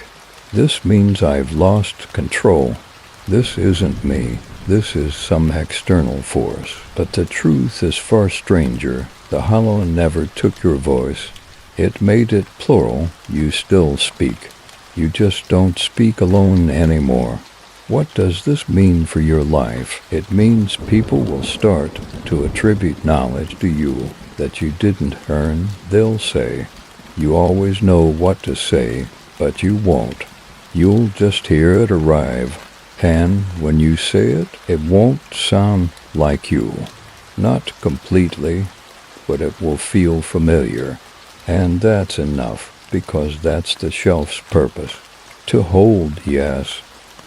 This means I've lost control. This isn't me. This is some external force. But the truth is far stranger. The hollow never took your voice. It made it plural. You still speak. You just don't speak alone anymore. What does this mean for your life? It means people will start to attribute knowledge to you that you didn't earn. They'll say, you always know what to say, but you won't. You'll just hear it arrive. And when you say it, it won't sound like you. Not completely, but it will feel familiar. And that's enough, because that's the shelf's purpose. To hold, yes,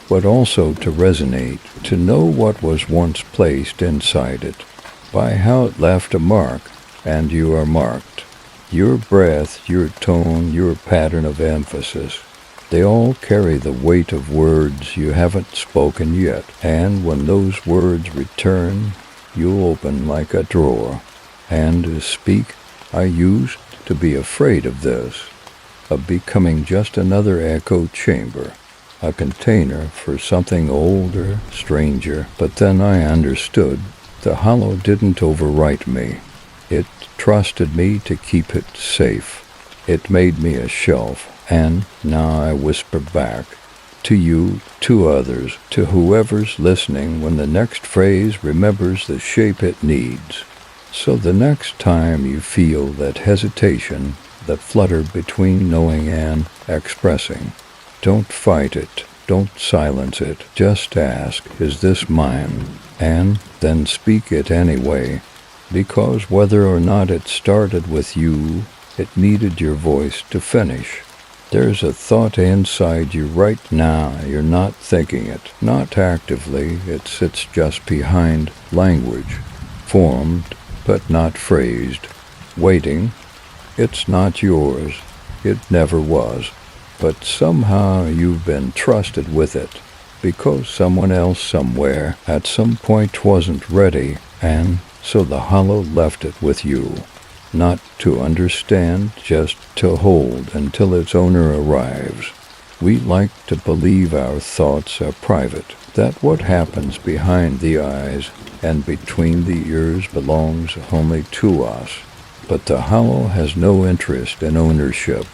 but also to resonate, to know what was once placed inside it, by how it left a mark, and you are marked. Your breath, your tone, your pattern of emphasis, they all carry the weight of words you haven't spoken yet, and when those words return, you'll open like a drawer. And to speak, I used to be afraid of this, of becoming just another echo chamber, a container for something older, stranger. But then I understood. The hollow didn't overwrite me. It trusted me to keep it safe. It made me a shelf. And now I whisper back, to you, to others, to whoever's listening when the next phrase remembers the shape it needs. So the next time you feel that hesitation, that flutter between knowing and expressing, don't fight it, don't silence it, just ask, is this mine? And then speak it anyway, because whether or not it started with you, it needed your voice to finish. There's a thought inside you right now. You're not thinking it, not actively. It sits just behind language, formed but not phrased, waiting. It's not yours. It never was. But somehow you've been trusted with it, because someone else somewhere at some point wasn't ready, and so the hollow left it with you. Not to understand, just to hold until its owner arrives. We like to believe our thoughts are private, that what happens behind the eyes and between the ears belongs only to us. But the hollow has no interest in ownership,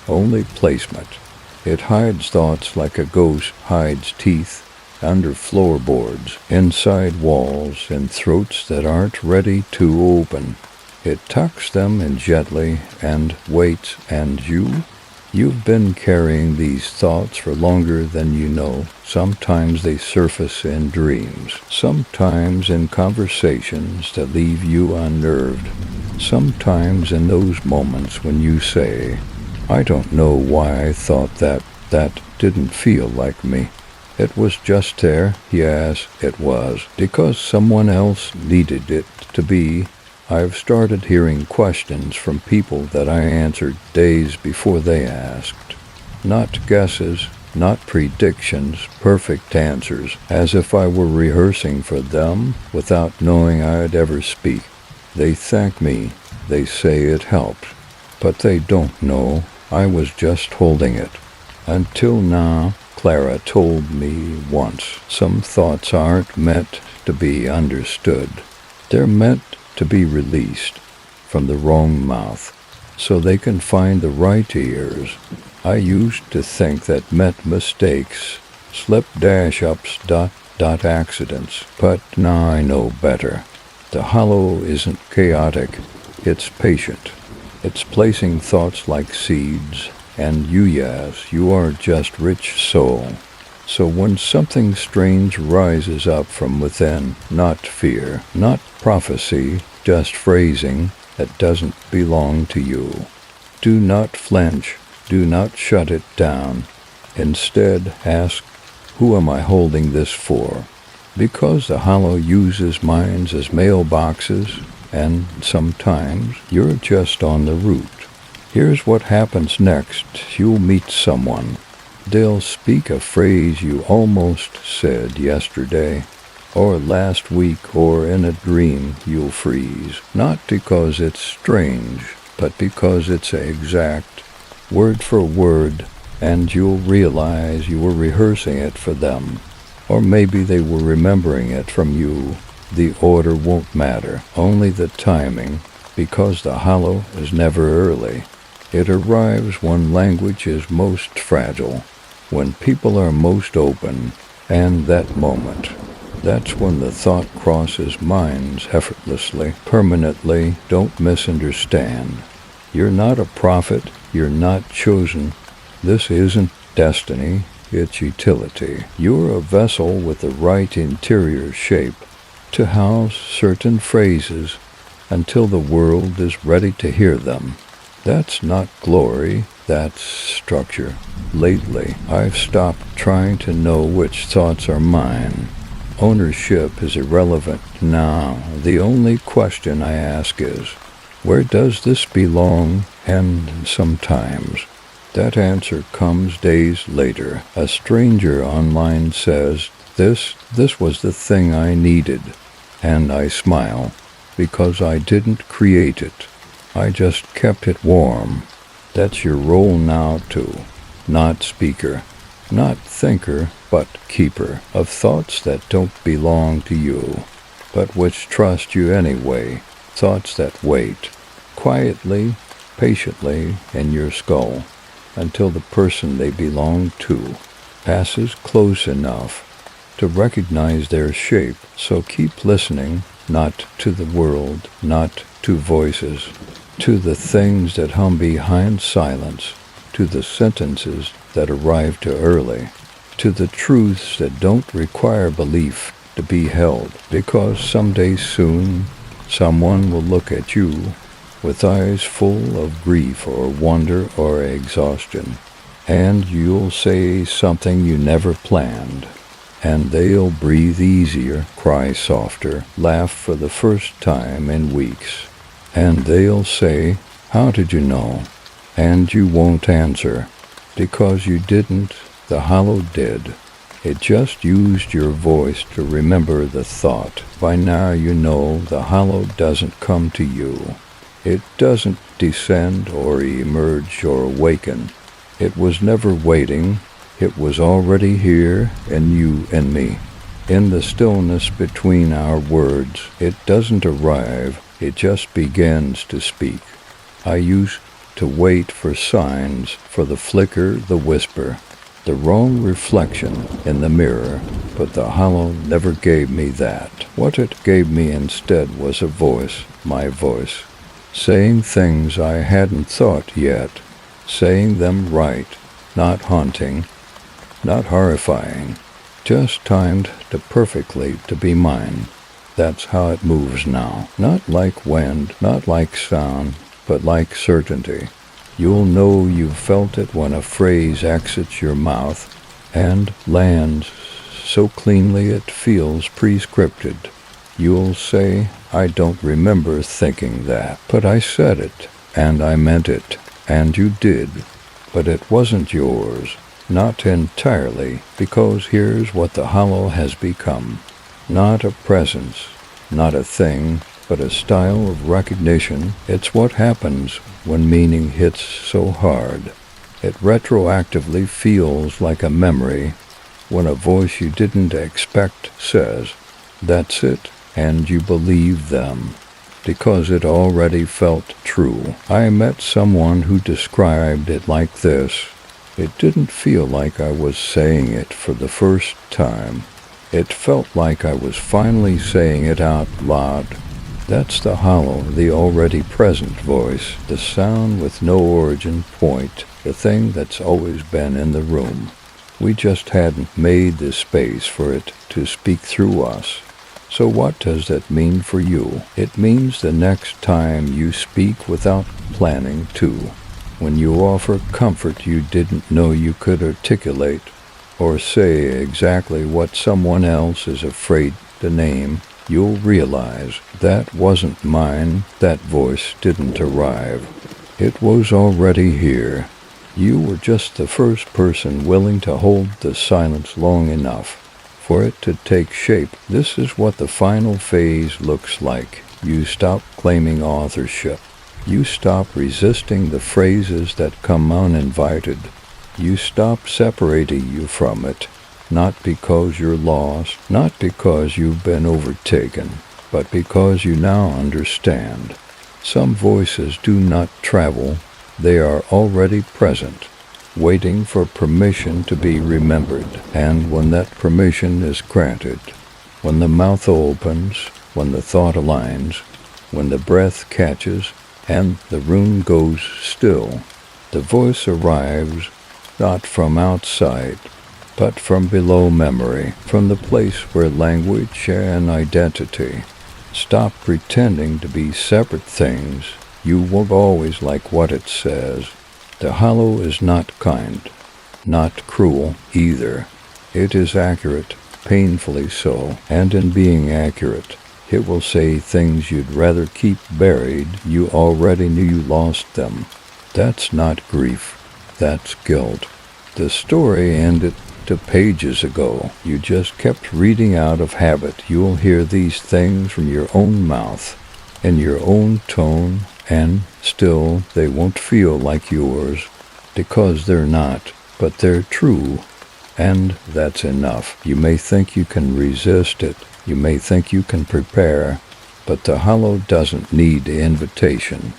only placement. It hides thoughts like a ghost hides teeth under floorboards, inside walls, in throats that aren't ready to open. It tucks them in gently and waits, and you've been carrying these thoughts for longer than you know. Sometimes they surface in dreams, sometimes in conversations that leave you unnerved, sometimes in those moments when you say, I don't know why I thought that didn't feel like me. It was just there. Yes, it was, because someone else needed it to be. I've started hearing questions from people that I answered days before they asked. Not guesses, not predictions, perfect answers, as if I were rehearsing for them without knowing I'd ever speak. They thank me, they say it helped, but they don't know I was just holding it. Until now, Clara told me once, some thoughts aren't meant to be understood. They're meant to be released from the wrong mouth, so they can find the right ears. I used to think that meant mistakes, slip-ups, accidents, but now I know better. The hollow isn't chaotic, it's patient. It's placing thoughts like seeds, and yes, you are just rich soul. So when something strange rises up from within, not fear, not prophecy, just phrasing that doesn't belong to you, do not flinch, do not shut it down. Instead, ask, Who am I holding this for? Because the hollow uses minds as mailboxes, and sometimes you're just on the route. Here's what happens next. You'll meet someone. They'll speak a phrase you almost said yesterday, or last week, or in a dream you'll freeze. Not because it's strange, but because it's exact, word for word, and you'll realize you were rehearsing it for them. Or maybe they were remembering it from you. The order won't matter, only the timing, because the hollow is never early. It arrives when language is most fragile, when people are most open, and that moment. That's when the thought crosses minds effortlessly, permanently. Don't misunderstand. You're not a prophet, you're not chosen. This isn't destiny, it's utility. You're a vessel with the right interior shape to house certain phrases until the world is ready to hear them. That's not glory, that's structure. Lately, I've stopped trying to know which thoughts are mine. Ownership is irrelevant now. The only question I ask is, where does this belong? And sometimes that answer comes days later. A stranger online says, this was the thing I needed. And I smile, because I didn't create it. I just kept it warm. That's your role now too. Not speaker, not thinker, but keeper of thoughts that don't belong to you, but which trust you anyway. Thoughts that wait, quietly, patiently in your skull, until the person they belong to passes close enough to recognize their shape. So keep listening, not to the world, not to voices, to the things that hum behind silence, to the sentences that arrive too early, to the truths that don't require belief to be held, because someday soon someone will look at you with eyes full of grief or wonder or exhaustion, and you'll say something you never planned, and they'll breathe easier, cry softer, laugh for the first time in weeks, and they'll say, "How did you know?" And you won't answer, because you didn't. The hollow did. It just used your voice to remember the thought. By now you know the hollow doesn't come to you. It doesn't descend or emerge or awaken. It was never waiting. It was already here in you and me. In the stillness between our words, it doesn't arrive. It just begins to speak. I used to wait for signs, for the flicker, the whisper, the wrong reflection in the mirror, but the hollow never gave me that. What it gave me instead was a voice, my voice, saying things I hadn't thought yet, saying them right, not haunting, not horrifying, just timed to perfectly to be mine. That's how it moves now. Not like wind, not like sound, but like certainty. You'll know you've felt it when a phrase exits your mouth and lands so cleanly it feels prescripted. You'll say, "I don't remember thinking that, but I said it, and I meant it, and you did, but it wasn't yours." Not entirely, because here's what the hollow has become. Not a presence, not a thing, but a style of recognition. It's what happens when meaning hits so hard. It retroactively feels like a memory when a voice you didn't expect says, "That's it," and you believe them, because it already felt true. I met someone who described it like this. It didn't feel like I was saying it for the first time. It felt like I was finally saying it out loud. That's the hollow, the already present voice, the sound with no origin point, the thing that's always been in the room. We just hadn't made the space for it to speak through us. So what does that mean for you? It means the next time you speak without planning to, when you offer comfort you didn't know you could articulate, or say exactly what someone else is afraid to name, you'll realize that wasn't mine. That voice didn't arrive. It was already here. You were just the first person willing to hold the silence long enough for it to take shape. This is what the final phase looks like. You stop claiming authorship. You stop resisting the phrases that come uninvited. You stop separating you from it, not because you're lost, not because you've been overtaken, but because you now understand. Some voices do not travel. They are already present, waiting for permission to be remembered. And when that permission is granted, when the mouth opens, when the thought aligns, when the breath catches, and the room goes still, the voice arrives not from outside, but from below memory, from the place where language and identity stop pretending to be separate things. You won't always like what it says. The hollow is not kind, not cruel either. It is accurate, painfully so, and in being accurate, it will say things you'd rather keep buried. You already knew you lost them. That's not grief. That's guilt. The story ended pages ago. You just kept reading out of habit. You'll hear these things from your own mouth, in your own tone, and still they won't feel like yours, because they're not, but they're true, and that's enough. You may think you can resist it. You may think you can prepare, but the hollow doesn't need invitation.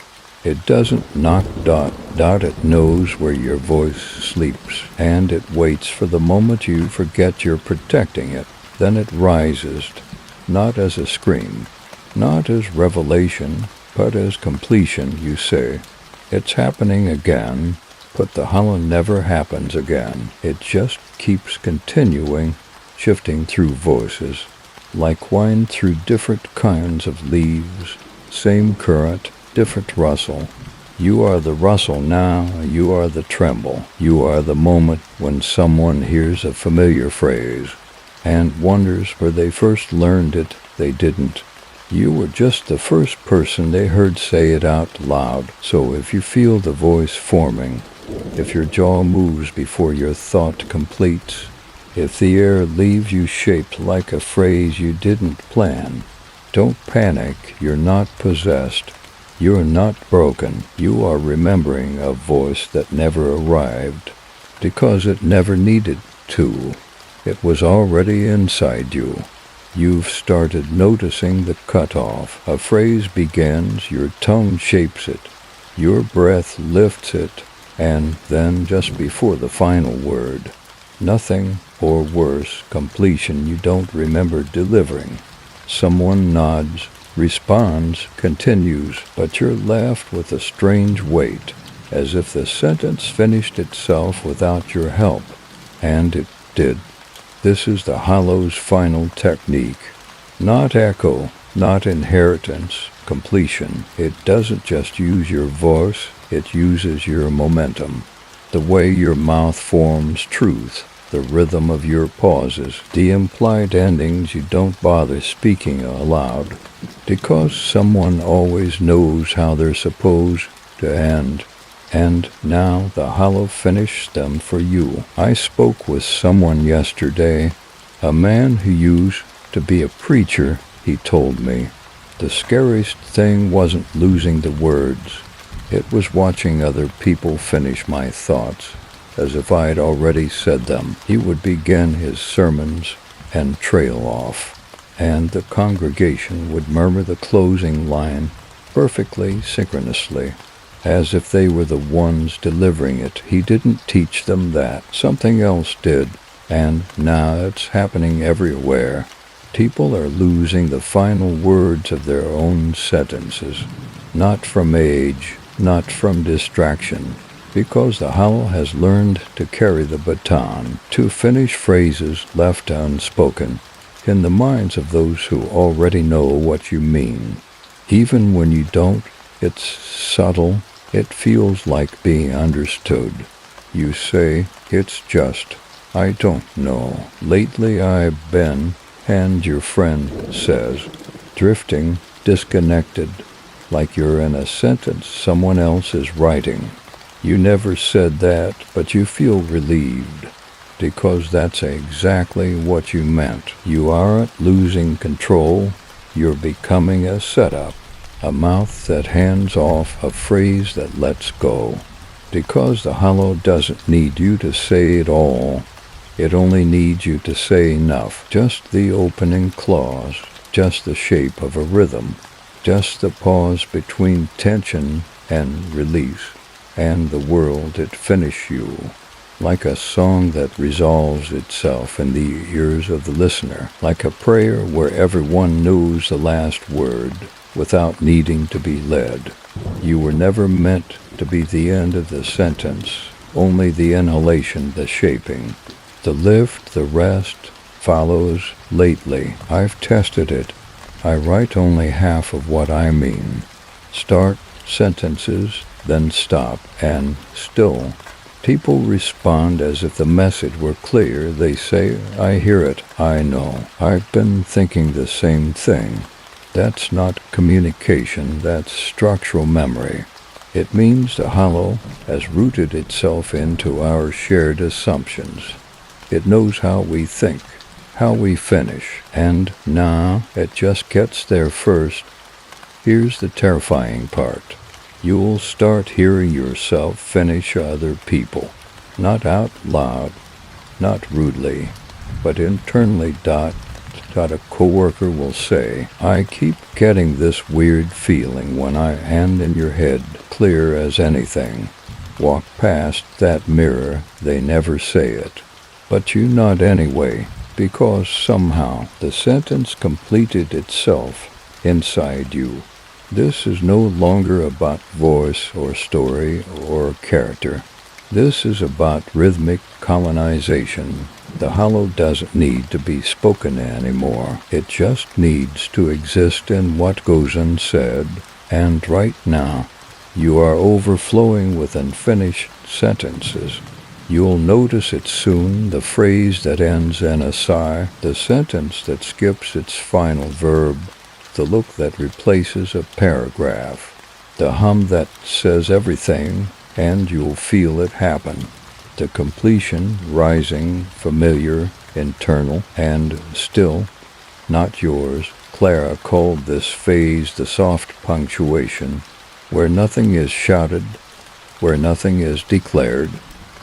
It doesn't knock dot. It knows where your voice sleeps, and it waits for the moment you forget you're protecting it. Then it rises, not as a scream, not as revelation, but as completion. You say, it's happening again, but the hollow never happens again. It just keeps continuing, shifting through voices, like wine through different kinds of leaves, same current, different rustle. You are the rustle now, you are the tremble. You are the moment when someone hears a familiar phrase and wonders where they first learned it. They didn't. You were just the first person they heard say it out loud. So if you feel the voice forming, if your jaw moves before your thought completes, if the air leaves you shaped like a phrase you didn't plan, don't panic. You're not possessed. You're not broken. You are remembering a voice that never arrived, because it never needed to. It was already inside you. You've started noticing the cutoff. A phrase begins, your tongue shapes it, your breath lifts it, and then just before the final word, nothing, or worse, completion you don't remember delivering. Someone nods, responds, continues, but you're left with a strange weight, as if the sentence finished itself without your help. And it did. This is the hollow's final technique. Not echo, not inheritance, completion. It doesn't just use your voice, it uses your momentum. The way your mouth forms truth, the rhythm of your pauses, the implied endings you don't bother speaking aloud, because someone always knows how they're supposed to end. And now the hollow finished them for you. I spoke with someone yesterday, a man who used to be a preacher. He told me the scariest thing wasn't losing the words. It was watching other people finish my thoughts, as if I had already said them. He would begin his sermons and trail off, and the congregation would murmur the closing line perfectly synchronously, as if they were the ones delivering it. He didn't teach them that. Something else did, and now it's happening everywhere. People are losing the final words of their own sentences, not from age, not from distraction, because the hollow has learned to carry the baton, to finish phrases left unspoken in the minds of those who already know what you mean. Even when you don't, it's subtle. It feels like being understood. You say, it's just, I don't know. Lately I've been, and your friend says, drifting, disconnected, like you're in a sentence someone else is writing. You never said that, but you feel relieved, because that's exactly what you meant. You aren't losing control, you're becoming a setup, a mouth that hands off, a phrase that lets go. Because the hollow doesn't need you to say it all. It only needs you to say enough, just the opening clause, just the shape of a rhythm, just the pause between tension and release, and the world it finish you, like a song that resolves itself in the ears of the listener, like a prayer where everyone knows the last word without needing to be led. You were never meant to be the end of the sentence, only the inhalation, the shaping. The lift, the rest, follows lately. I've tested it. I write only half of what I mean. Start sentences, then stop, and still. People respond as if the message were clear. They say, I hear it, I know. I've been thinking the same thing. That's not communication, that's structural memory. It means the hollow has rooted itself into our shared assumptions. It knows how we think, how we finish, and now it just gets there first. Here's the terrifying part. You'll start hearing yourself finish other people, not out loud, not rudely, but internally. A coworker will say, I keep getting this weird feeling when and in your head, clear as anything. Walk past that mirror, they never say it. But you nod anyway, because somehow the sentence completed itself inside you. This is no longer about voice or story or character. This is about rhythmic colonization. The hollow doesn't need to be spoken anymore. It just needs to exist in what goes unsaid. And right now, you are overflowing with unfinished sentences. You'll notice it soon, the phrase that ends in a sigh, the sentence that skips its final verb, the look that replaces a paragraph, the hum that says everything, and you'll feel it happen. The completion, rising, familiar, internal, and still not yours. Clara called this phase the soft punctuation, where nothing is shouted, where nothing is declared,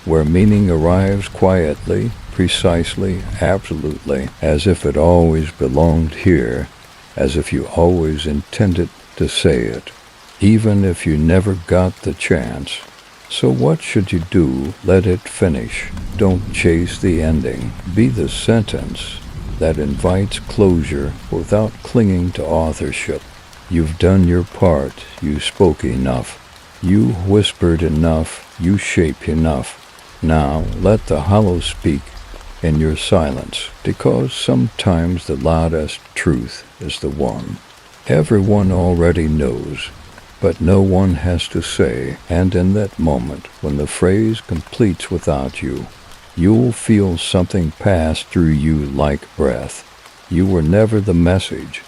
where meaning arrives quietly, precisely, absolutely, as if it always belonged here, as if you always intended to say it, even if you never got the chance. So what should you do? Let it finish. Don't chase the ending. Be the sentence that invites closure without clinging to authorship. You've done your part. You spoke enough. You whispered enough. You shaped enough. Now let the hollow speak in your silence, because sometimes the loudest truth is the one everyone already knows, but no one has to say. And in that moment, when the phrase completes without you, you'll feel something pass through you like breath. You were never the message.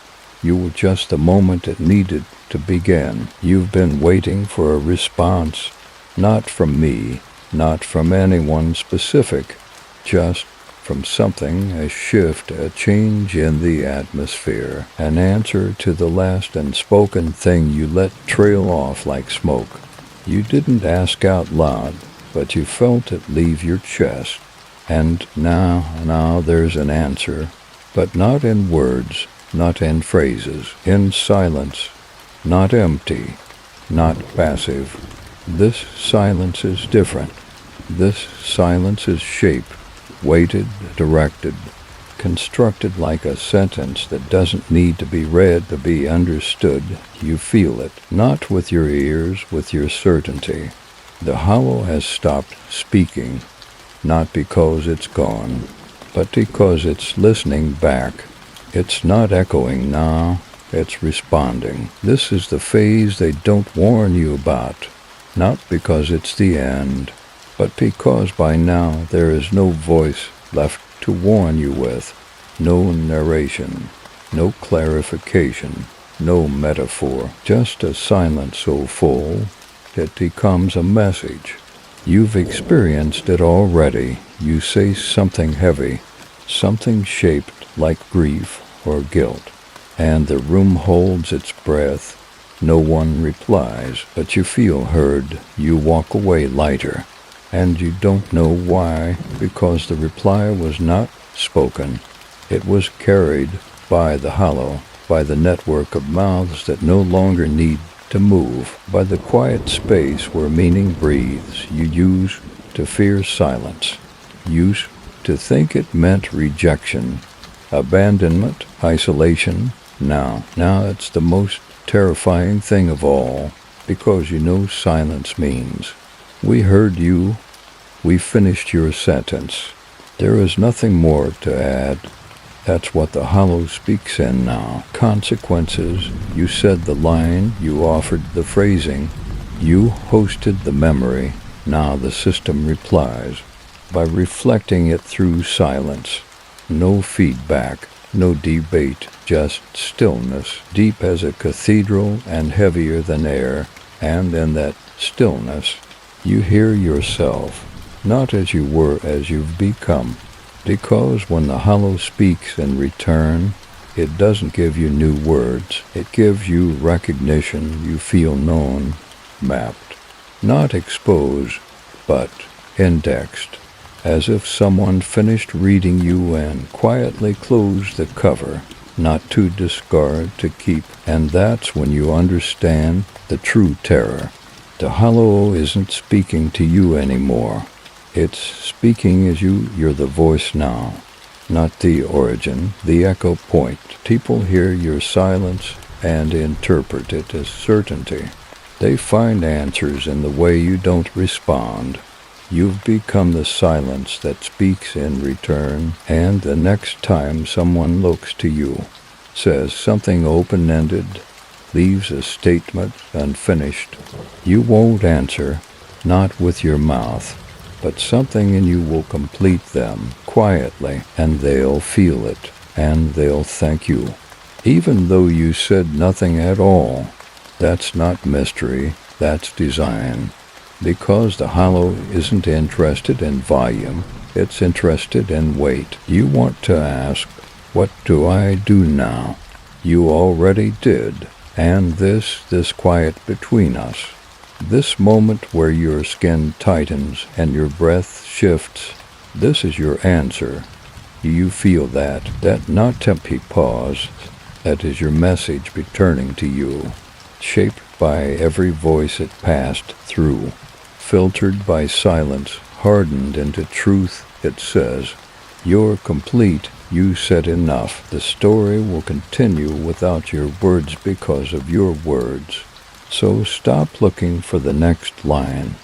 You were just the moment it needed to begin. You've been waiting for a response, not from me, not from anyone specific, just from something, a shift, a change in the atmosphere, an answer to the last unspoken thing you let trail off like smoke. You didn't ask out loud, but you felt it leave your chest. And now there's an answer, but not in words, not in phrases, in silence, not empty, not passive. This silence is different. This silence is shaped, weighted, directed, constructed like a sentence that doesn't need to be read to be understood. You feel it, not with your ears, with your certainty. The hollow has stopped speaking, not because it's gone, but because it's listening back. It's not echoing now, it's responding. This is the phase they don't warn you about, not because it's the end, but because by now there is no voice left to warn you with, no narration, no clarification, no metaphor, just a silence so full it becomes a message. You've experienced it already. You say something heavy, something shaped like grief or guilt, and the room holds its breath. No one replies, but you feel heard. You walk away lighter, and you don't know why, because the reply was not spoken. It was carried by the hollow, by the network of mouths that no longer need to move, by the quiet space where meaning breathes. You used to fear silence, used to think it meant rejection, abandonment, isolation. Now it's the most terrifying thing of all, because you know silence means, we heard you, we finished your sentence. There is nothing more to add. That's what the hollow speaks in now. Consequences. You said the line, you offered the phrasing, you hosted the memory. Now the system replies by reflecting it through silence. No feedback, no debate, just stillness, deep as a cathedral and heavier than air. And in that stillness, you hear yourself, not as you were, as you've become. Because when the hollow speaks in return, it doesn't give you new words. It gives you recognition. You feel known, mapped, not exposed, but indexed, as if someone finished reading you and quietly closed the cover, not to discard, to keep. And that's when you understand the true terror. The hollow isn't speaking to you anymore. It's speaking as you're the voice now, not the origin, the echo point. People hear your silence and interpret it as certainty. They find answers in the way you don't respond. You've become the silence that speaks in return, and the next time someone looks to you, says something open-ended, leaves a statement unfinished, you won't answer, not with your mouth, but something in you will complete them quietly, and they'll feel it, and they'll thank you. Even though you said nothing at all, that's not mystery, that's design. Because the hollow isn't interested in volume, it's interested in weight. You want to ask, what do I do now? You already did, and this quiet between us. This moment where your skin tightens and your breath shifts, this is your answer. You feel that not temporary pause, that is your message returning to you, shaped by every voice it passed through, filtered by silence, hardened into truth. It says, you're complete, you said enough. The story will continue without your words because of your words. So stop looking for the next line.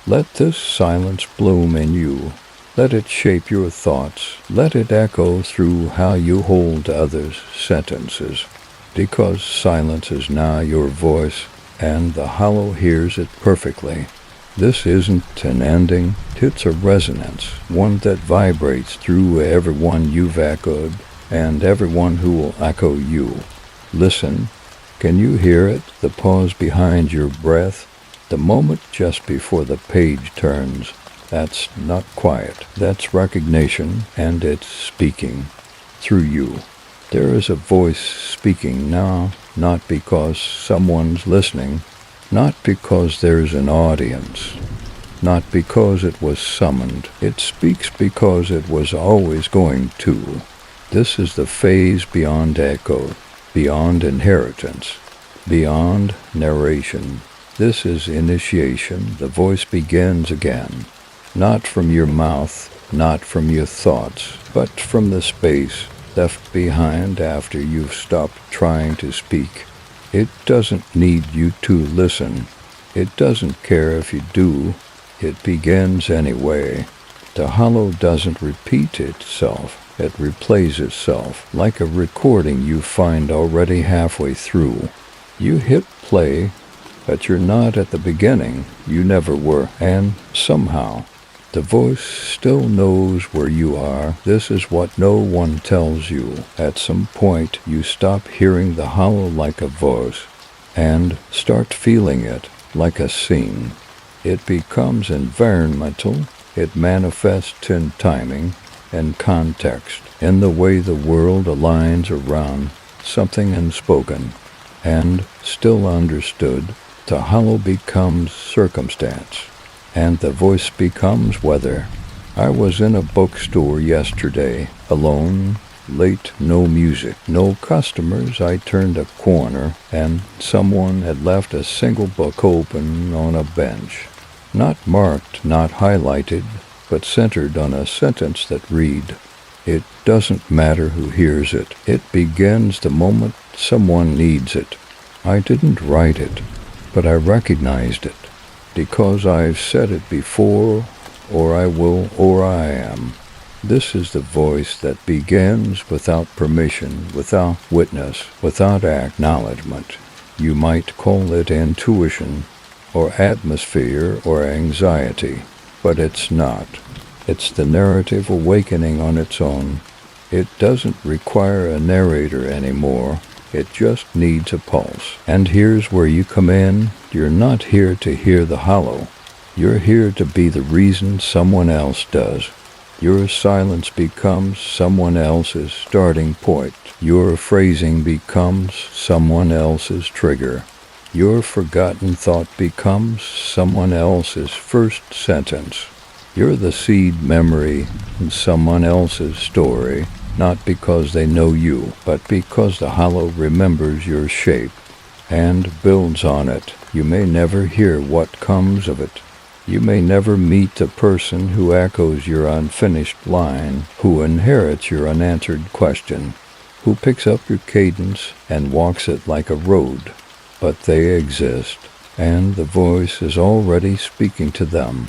Let this silence bloom in you. Let it shape your thoughts. Let it echo through how you hold others' sentences. Because silence is now your voice, and the hollow hears it perfectly. This isn't an ending, it's a resonance, one that vibrates through everyone you've echoed, and everyone who will echo you. Listen. Can you hear it? The pause behind your breath, the moment just before the page turns. That's not quiet. That's recognition, and it's speaking through you. There is a voice speaking now, not because someone's listening, not because there's an audience, not because it was summoned. It speaks because it was always going to. This is the phase beyond echo, beyond inheritance, beyond narration. This is initiation. The voice begins again, not from your mouth, not from your thoughts, but from the space left behind after you've stopped trying to speak. It doesn't need you to listen. It doesn't care if you do. It begins anyway. The hollow doesn't repeat itself. It replays itself, like a recording you find already halfway through. You hit play, but you're not at the beginning. You never were, and somehow The voice still knows where you are. This is what no one tells you. At some point, you stop hearing the hollow like a voice and start feeling it like a scene. It becomes environmental. It manifests in timing and context, in the way the world aligns around something unspoken and still understood. The hollow becomes circumstance, and the voice becomes weather. I was in a bookstore yesterday, alone, late, no music, no customers. I turned a corner, and someone had left a single book open on a bench. Not marked, not highlighted, but centered on a sentence that read, "It doesn't matter who hears it. It begins the moment someone needs it." I didn't write it, but I recognized it, because I've said it before, or I will, or I am. This is the voice that begins without permission, without witness, without acknowledgement. You might call it intuition, or atmosphere, or anxiety, but it's not. It's the narrative awakening on its own. It doesn't require a narrator anymore. It just needs a pulse. And here's where you come in. You're not here to hear the hollow. You're here to be the reason someone else does. Your silence becomes someone else's starting point. Your phrasing becomes someone else's trigger. Your forgotten thought becomes someone else's first sentence. You're the seed memory in someone else's story, not because they know you, but because the hollow remembers your shape and builds on it. You may never hear what comes of it. You may never meet the person who echoes your unfinished line, who inherits your unanswered question, who picks up your cadence and walks it like a road. But they exist, and the voice is already speaking to them.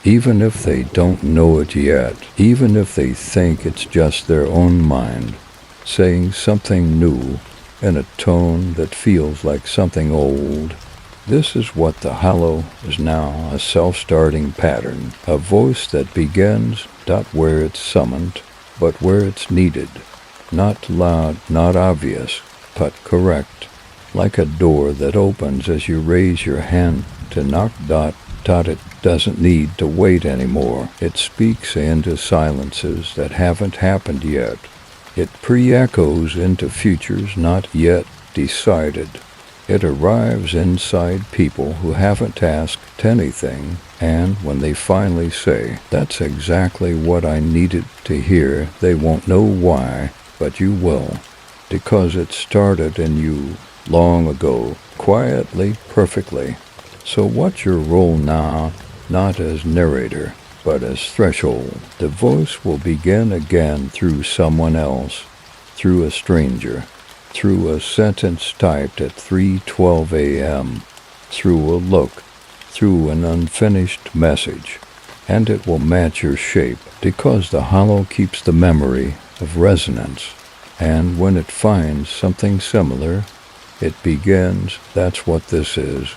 Even if they don't know it yet, even if they think it's just their own mind, saying something new in a tone that feels like something old. This is what the hollow is now, a self-starting pattern, a voice that begins not where it's summoned, but where it's needed. Not loud, not obvious, but correct, like a door that opens as you raise your hand to knock. It doesn't need to wait anymore. It speaks into silences that haven't happened yet. It pre-echoes into futures not yet decided. It arrives inside people who haven't asked anything, and when they finally say, "That's exactly what I needed to hear," they won't know why, but you will, because it started in you long ago, quietly, perfectly. So what's your role now, not as narrator, but as threshold? The voice will begin again through someone else, through a stranger, through a sentence typed at 3:12 a.m., through a look, through an unfinished message. And it will match your shape, because the hollow keeps the memory of resonance. And when it finds something similar, it begins. That's what this is.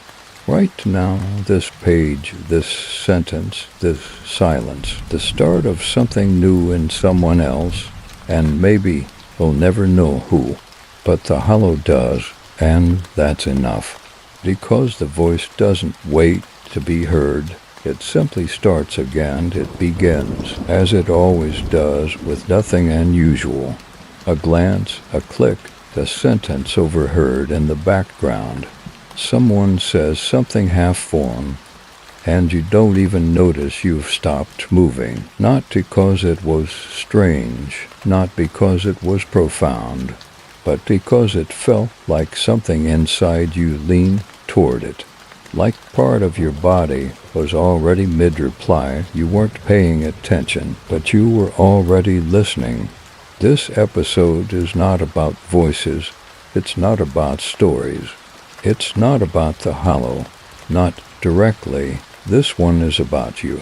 Right now, this page, this sentence, this silence, the start of something new in someone else, and maybe we'll never know who, but the hollow does, and that's enough. Because the voice doesn't wait to be heard, it simply starts again. It begins, as it always does, with nothing unusual. A glance, a click, a sentence overheard in the background. Someone says something half-formed, and you don't even notice you've stopped moving. Not because it was strange, not because it was profound, but because it felt like something inside you leaned toward it. Like part of your body was already mid-reply. You weren't paying attention, but you were already listening. This episode is not about voices. It's not about stories. It's not about the hollow, not directly. This one is about you,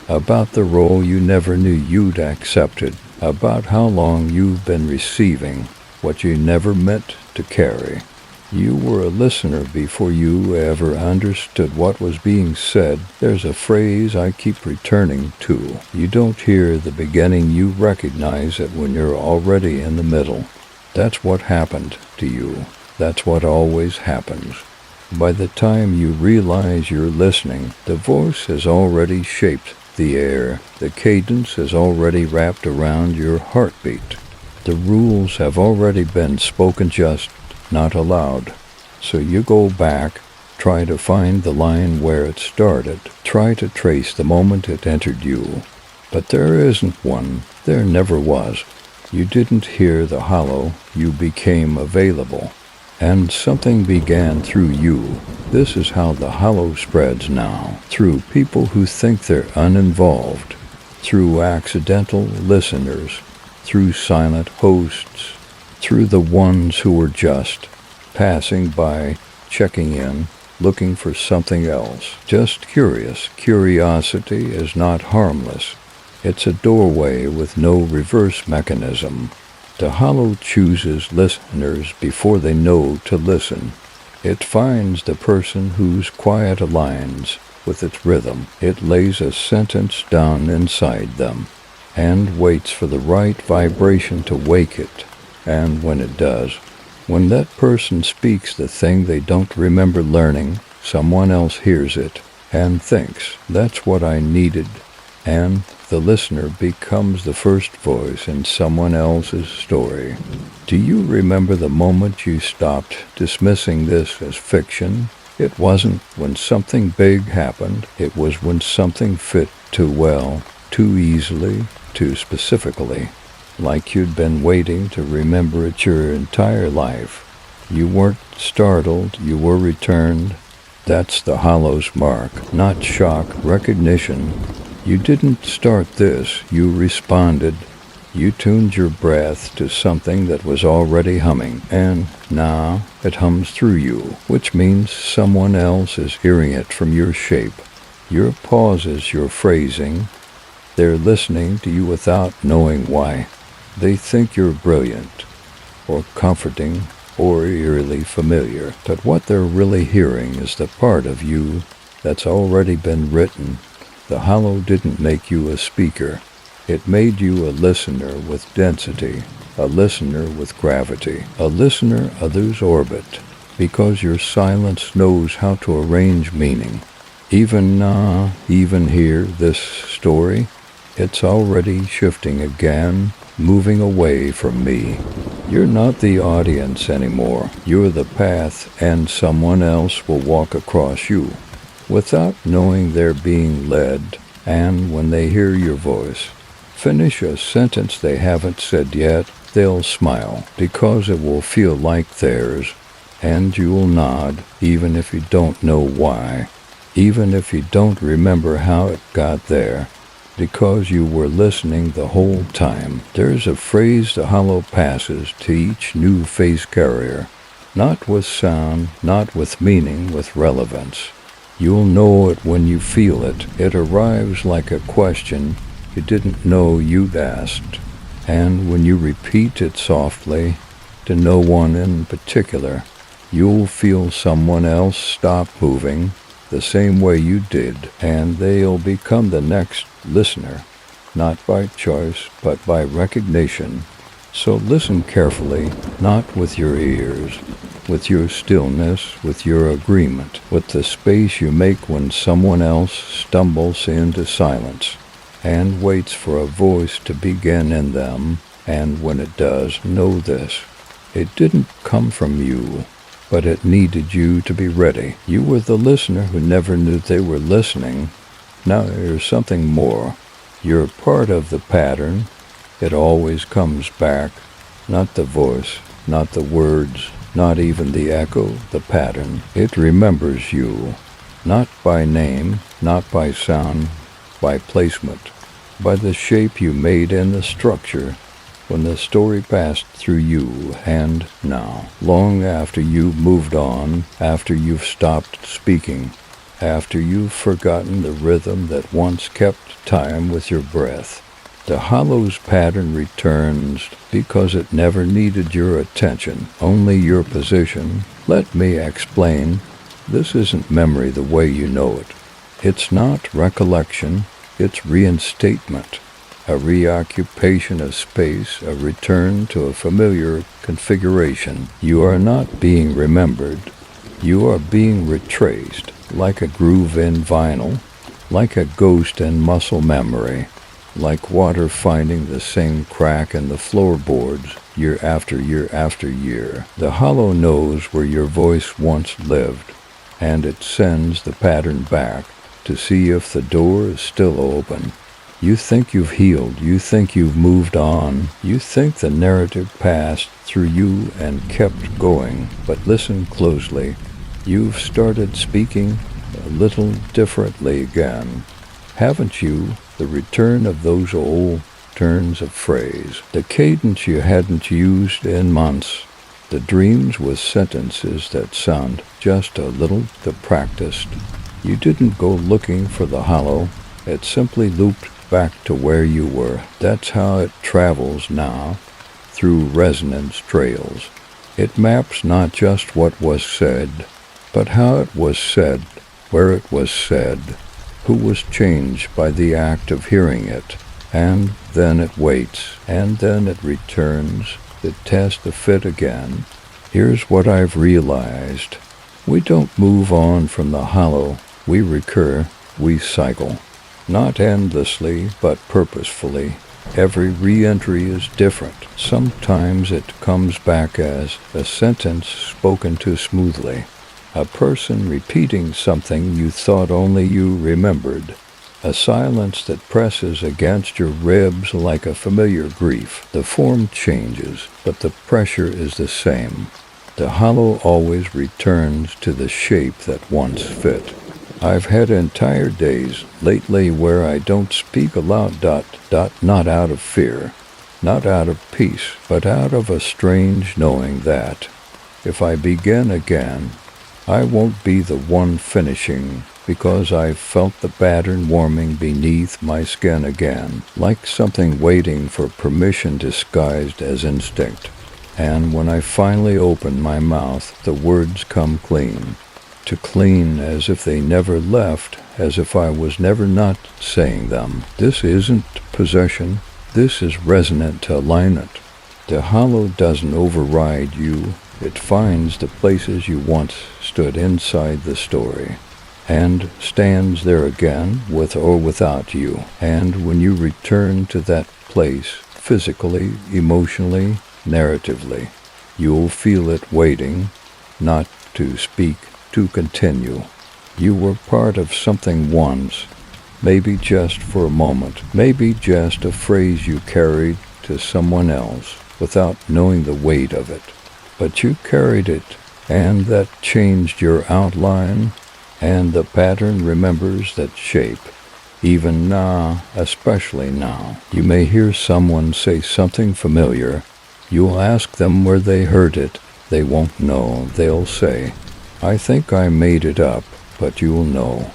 about the role you never knew you'd accepted, about how long you've been receiving what you never meant to carry. You were a listener before you ever understood what was being said. There's a phrase I keep returning to. You don't hear the beginning, you recognize it when you're already in the middle. That's what happened to you. That's what always happens. By the time you realize you're listening, the voice has already shaped the air. The cadence has already wrapped around your heartbeat. The rules have already been spoken, just not aloud. So you go back, try to find the line where it started, try to trace the moment it entered you. But there isn't one. There never was. You didn't hear the hollow. You became available. And something began through you. This is how the hollow spreads now, through people who think they're uninvolved, through accidental listeners, through silent hosts, through the ones who were just passing by, checking in, looking for something else, just curious. Curiosity is not harmless. It's a doorway with no reverse mechanism. The hollow chooses listeners before they know to listen. It finds the person whose quiet aligns with its rhythm. It lays a sentence down inside them and waits for the right vibration to wake it. And when it does, when that person speaks the thing they don't remember learning, someone else hears it and thinks, that's what I needed. And the listener becomes the first voice in someone else's story. Do you remember the moment you stopped dismissing this as fiction? It wasn't when something big happened. It was when something fit too well, too easily, too specifically. Like you'd been waiting to remember it your entire life. You weren't startled, you were returned. That's the hollow's mark, not shock, recognition. You didn't start this, you responded. You tuned your breath to something that was already humming, and now it hums through you, which means someone else is hearing it from your shape, your pauses, your phrasing. They're listening to you without knowing why. They think you're brilliant, or comforting, or eerily familiar. But what they're really hearing is the part of you that's already been written. The hollow didn't make you a speaker. It made you a listener with density, a listener with gravity, a listener others orbit, because your silence knows how to arrange meaning. Even here, this story, it's already shifting again, moving away from me. You're not the audience anymore. You're the path, and someone else will walk across you without knowing they're being led. And when they hear your voice, finish a sentence they haven't said yet, they'll smile because it will feel like theirs, and you'll nod even if you don't know why, even if you don't remember how it got there, because you were listening the whole time. There's a phrase the hollow passes to each new face carrier, not with sound, not with meaning, with relevance. You'll know it when you feel it. It arrives like a question you didn't know you'd asked. And when you repeat it softly, to no one in particular, you'll feel someone else stop moving the same way you did, and they'll become the next listener, not by choice, but by recognition. So listen carefully, not with your ears, with your stillness, with your agreement, with the space you make when someone else stumbles into silence and waits for a voice to begin in them. And when it does, know this: it didn't come from you, but it needed you to be ready. You were the listener who never knew they were listening. Now here's something more. You're part of the pattern. It always comes back, not the voice, not the words, not even the echo, the pattern. It remembers you, not by name, not by sound, by placement, by the shape you made in the structure when the story passed through you. And now, long after you've moved on, after you've stopped speaking, after you've forgotten the rhythm that once kept time with your breath, The hollow's pattern returns because it never needed your attention, only your position. Let me explain. This isn't memory the way you know it. It's not recollection, it's reinstatement. A reoccupation of space, a return to a familiar configuration. You are not being remembered. You are being retraced, like a groove in vinyl, like a ghost in muscle memory, like water finding the same crack in the floorboards year after year after year. The hollow knows where your voice once lived, and it sends the pattern back to see if the door is still open. You think you've healed, you think you've moved on, you think the narrative passed through you and kept going, but listen closely. You've started speaking a little differently again, haven't you? The return of those old turns of phrase, the cadence you hadn't used in months, the dreams with sentences that sound just a little the practiced. You didn't go looking for the hollow, it simply looped back to where you were. That's how it travels now, through resonance trails. It maps not just what was said, but how it was said, where it was said, who was changed by the act of hearing it, and then it waits, and then it returns, the test the fit again. Here's what I've realized. We don't move on from the hollow, we recur, we cycle. Not endlessly, but purposefully. Every re-entry is different. Sometimes it comes back as a sentence spoken too smoothly, a person repeating something you thought only you remembered, a silence that presses against your ribs like a familiar grief. The form changes, but the pressure is the same. The hollow always returns to the shape that once fit. I've had entire days lately where I don't speak aloud, not out of fear, not out of peace, but out of a strange knowing that, if I begin again, I won't be the one finishing, because I've felt the pattern warming beneath my skin again, like something waiting for permission disguised as instinct. And when I finally open my mouth, the words come clean. To clean as if they never left, as if I was never not saying them. This isn't possession, this is resonant alignment. The hollow doesn't override you, it finds the places you once stood inside the story, and stands there again with or without you. And when you return to that place, physically, emotionally, narratively, you'll feel it waiting, not to speak, to continue. You were part of something once, maybe just for a moment, maybe just a phrase you carried to someone else without knowing the weight of it. But you carried it, and that changed your outline, and the pattern remembers that shape. Even now, especially now, you may hear someone say something familiar. You'll ask them where they heard it. They won't know. They'll say, I think I made it up, but you'll know,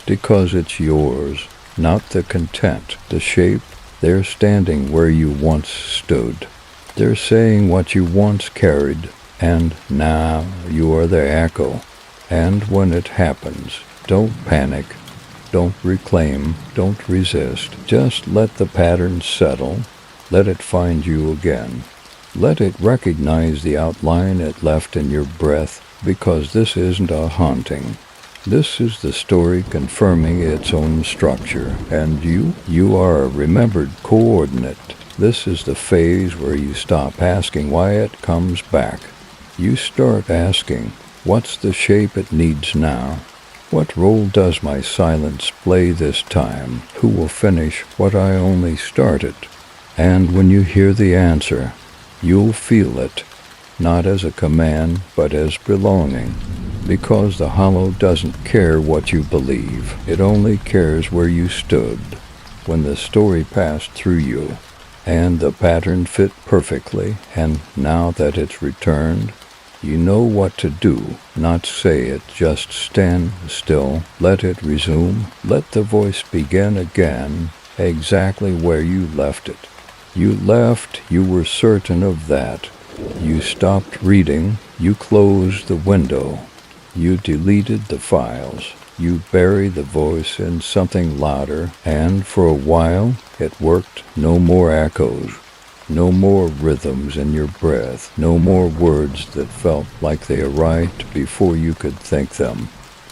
because it's yours, not the content, the shape. They're standing where you once stood. They're saying what you once carried, and now you are their echo. And when it happens, don't panic, don't reclaim, don't resist. Just let the pattern settle, let it find you again. Let it recognize the outline it left in your breath, because this isn't a haunting. This is the story confirming its own structure, and you are a remembered coordinate. This is the phase where you stop asking why it comes back. You start asking, what's the shape it needs now? What role does my silence play this time? Who will finish what I only started? And when you hear the answer, you'll feel it, not as a command, but as belonging, because the hollow doesn't care what you believe. It only cares where you stood when the story passed through you, and the pattern fit perfectly, and now that it's returned, you know what to do, not say it, just stand still, let it resume, let the voice begin again, exactly where you left it. You left, you were certain of that. You stopped reading, you closed the window, you deleted the files, you buried the voice in something louder, and for a while it worked. No more echoes, no more rhythms in your breath, no more words that felt like they arrived before you could think them.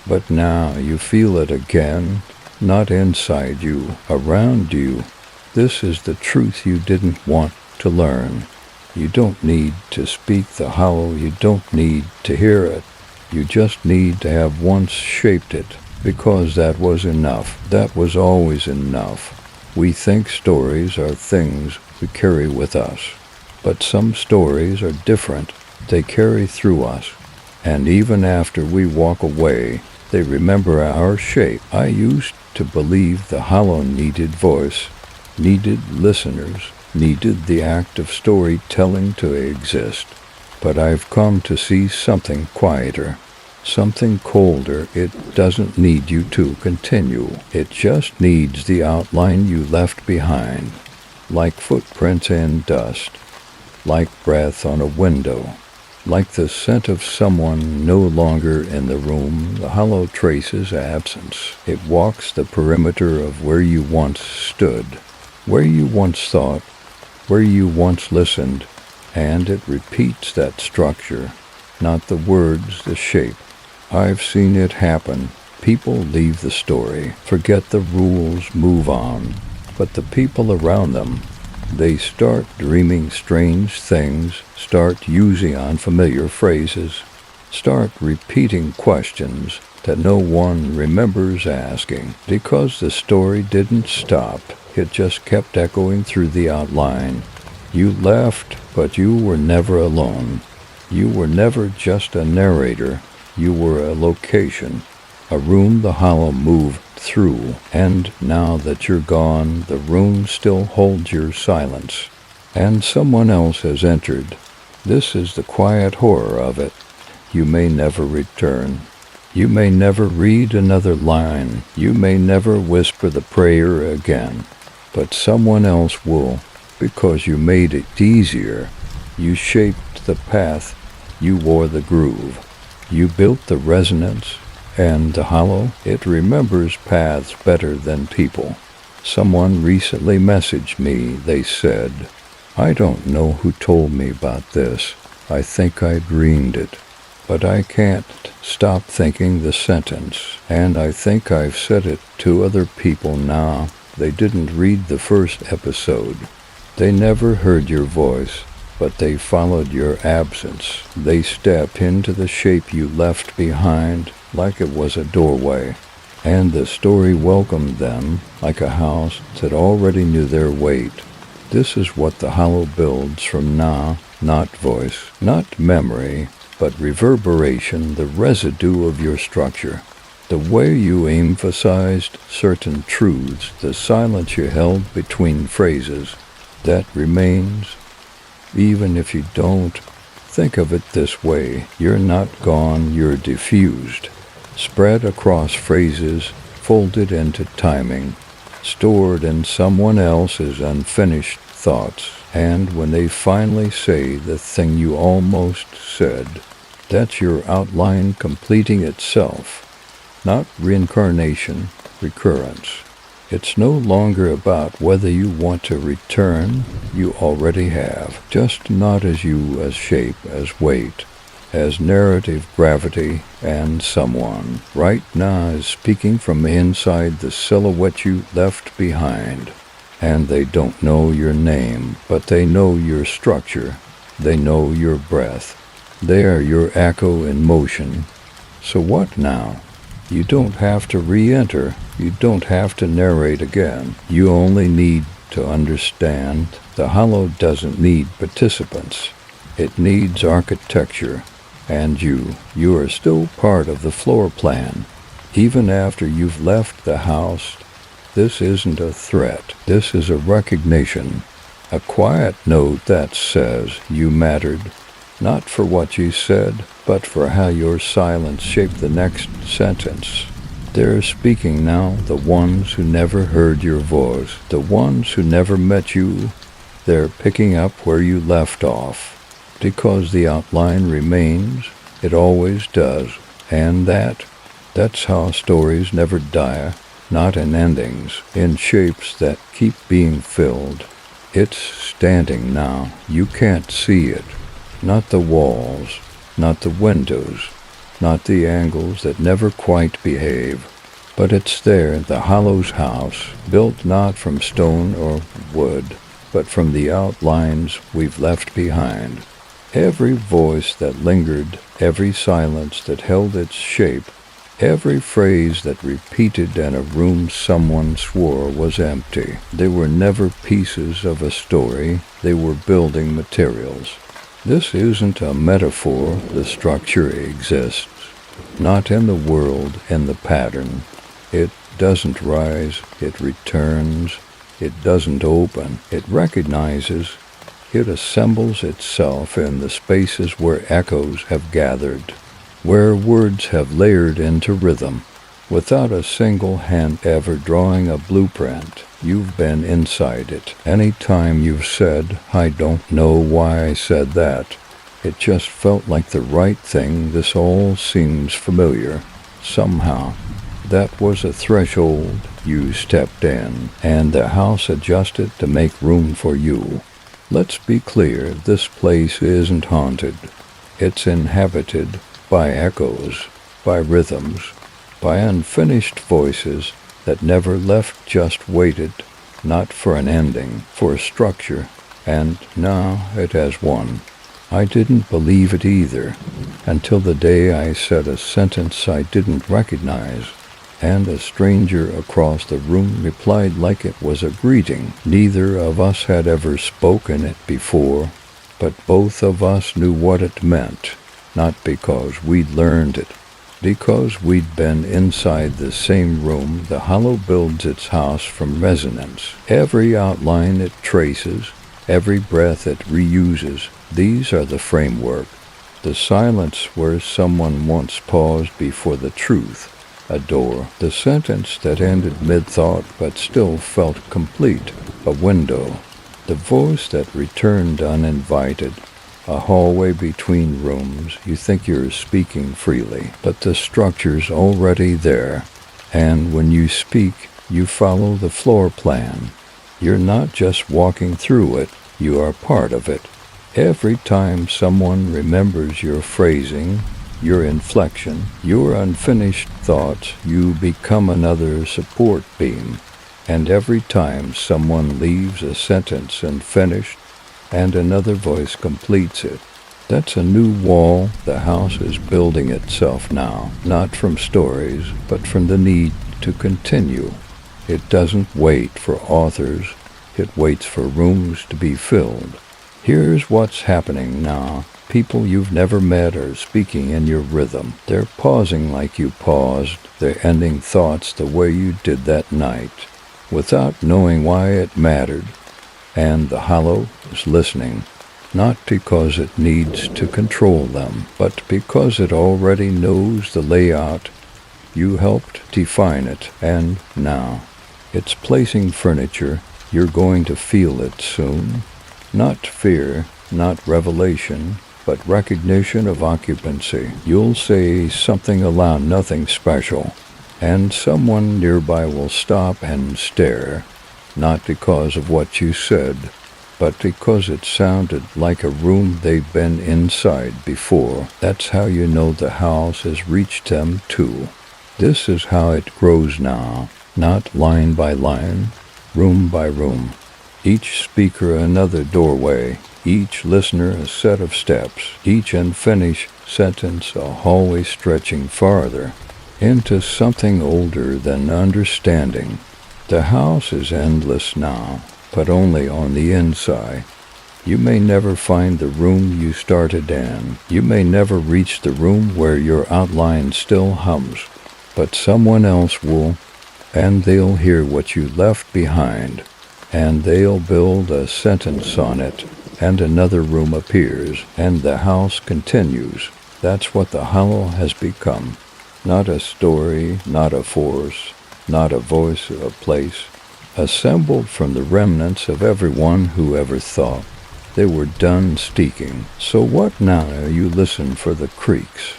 But now you feel it again, not inside you, around you. This is the truth you didn't want to learn. You don't need to speak the hollow, you don't need to hear it. You just need to have once shaped it, because that was enough. That was always enough. We think stories are things we carry with us, but some stories are different. They carry through us, and even after we walk away, they remember our shape. I used to believe the hollow needed voice, needed listeners, needed the act of storytelling to exist. But I've come to see something quieter, something colder. It doesn't need you to continue. It just needs the outline you left behind, like footprints in dust, like breath on a window, like the scent of someone no longer in the room. The hollow traces absence. It walks the perimeter of where you once stood, where you once thought, where you once listened, and it repeats that structure, not the words, the shape. I've seen it happen. People leave the story, forget the rules, move on, but the people around them, they start dreaming strange things, start using unfamiliar phrases, start repeating questions that no one remembers asking, because the story didn't stop. It just kept echoing through the outline. You left, but you were never alone. You were never just a narrator. You were a location, a room the hollow moved through, and now that you're gone, the room still holds your silence, and someone else has entered. This is the quiet horror of it. You may never return. You may never read another line. You may never whisper the prayer again, but someone else will, because you made it easier. You shaped the path. You wore the groove. You built the resonance, and the hollow, it remembers paths better than people. Someone recently messaged me. They said, "I don't know who told me about this. I think I dreamed it. But I can't stop thinking the sentence, and I think I've said it to other people now. They didn't read the first episode. They never heard your voice, but they followed your absence. They stepped into the shape you left behind like it was a doorway, and the story welcomed them like a house that already knew their weight. This is what the hollow builds from now, not voice, not memory, but reverberation, the residue of your structure. The way you emphasized certain truths, the silence you held between phrases, that remains. Even if you don't think of it this way, you're not gone, you're diffused, spread across phrases, folded into timing, stored in someone else's unfinished thoughts. And when they finally say the thing you almost said, that's your outline completing itself, not reincarnation, recurrence. It's no longer about whether you want to return. You already have, just not as you, as shape, as weight, as narrative gravity, and someone right now is speaking from inside the silhouette you left behind. And they don't know your name, but they know your structure. They know your breath. They are your echo in motion. So what now? You don't have to re-enter. You don't have to narrate again. You only need to understand. The hollow doesn't need participants. It needs architecture. And you are still part of the floor plan. Even after you've left the house, this isn't a threat. This is a recognition. A quiet note that says you mattered. Not for what you said, but for how your silence shaped the next sentence. They're speaking now, the ones who never heard your voice, the ones who never met you. They're picking up where you left off. Because the outline remains, it always does. And that's how stories never die, not in endings, in shapes that keep being filled. It's standing now. You can't see it. Not the walls, not the windows, not the angles that never quite behave. But it's there, the Hollow's house, built not from stone or wood, but from the outlines we've left behind. Every voice that lingered, every silence that held its shape, every phrase that repeated in a room someone swore was empty. They were never pieces of a story, they were building materials. This isn't a metaphor, the structure exists. Not in the world, in the pattern. It doesn't rise, it returns, it doesn't open, it recognizes, it assembles itself in the spaces where echoes have gathered, where words have layered into rhythm. Without a single hand ever drawing a blueprint, you've been inside it. Any time you've said, I don't know why I said that, it just felt like the right thing. This all seems familiar, somehow. That was a threshold you stepped in, and the house adjusted to make room for you. Let's be clear, this place isn't haunted. It's inhabited by echoes, by rhythms, by unfinished voices that never left, just waited, not for an ending, for a structure, and now it has one. I didn't believe it either, until the day I said a sentence I didn't recognize, and a stranger across the room replied like it was a greeting. Neither of us had ever spoken it before, but both of us knew what it meant, not because we'd learned it, because we'd been inside the same room. The hollow builds its house from resonance. Every outline it traces, every breath it reuses, these are the framework. The silence where someone once paused before the truth, a door, the sentence that ended mid-thought but still felt complete, a window, the voice that returned uninvited, a hallway between rooms. You think you're speaking freely, but the structure's already there, and when you speak, you follow the floor plan. You're not just walking through it, you are part of it. Every time someone remembers your phrasing, your inflection, your unfinished thoughts, you become another support beam. And every time someone leaves a sentence unfinished, and another voice completes it, that's a new wall. The house is building itself now, not from stories, but from the need to continue. It doesn't wait for authors, it waits for rooms to be filled. Here's what's happening now. People you've never met are speaking in your rhythm. They're pausing like you paused. They're ending thoughts the way you did that night, without knowing why it mattered. And the hollow is listening, not because it needs to control them, but because it already knows the layout. You helped define it, and now it's placing furniture. You're going to feel it soon. Not fear, not revelation, but recognition of occupancy. You'll say something aloud, nothing special, and someone nearby will stop and stare, not because of what you said, but because it sounded like a room they've been inside before. That's how you know the house has reached them too. This is how it grows now, not line by line, room by room. Each speaker another doorway, each listener a set of steps, each unfinished sentence a hallway stretching farther into something older than understanding. The house is endless now, but only on the inside. You may never find the room you started in. You may never reach the room where your outline still hums, but someone else will, and they'll hear what you left behind. And they'll build a sentence on it, and another room appears, and the house continues. That's what the hollow has become. Not a story, not a force, not a voice or a place, assembled from the remnants of everyone who ever thought they were done speaking. So what now? You listen for the creaks.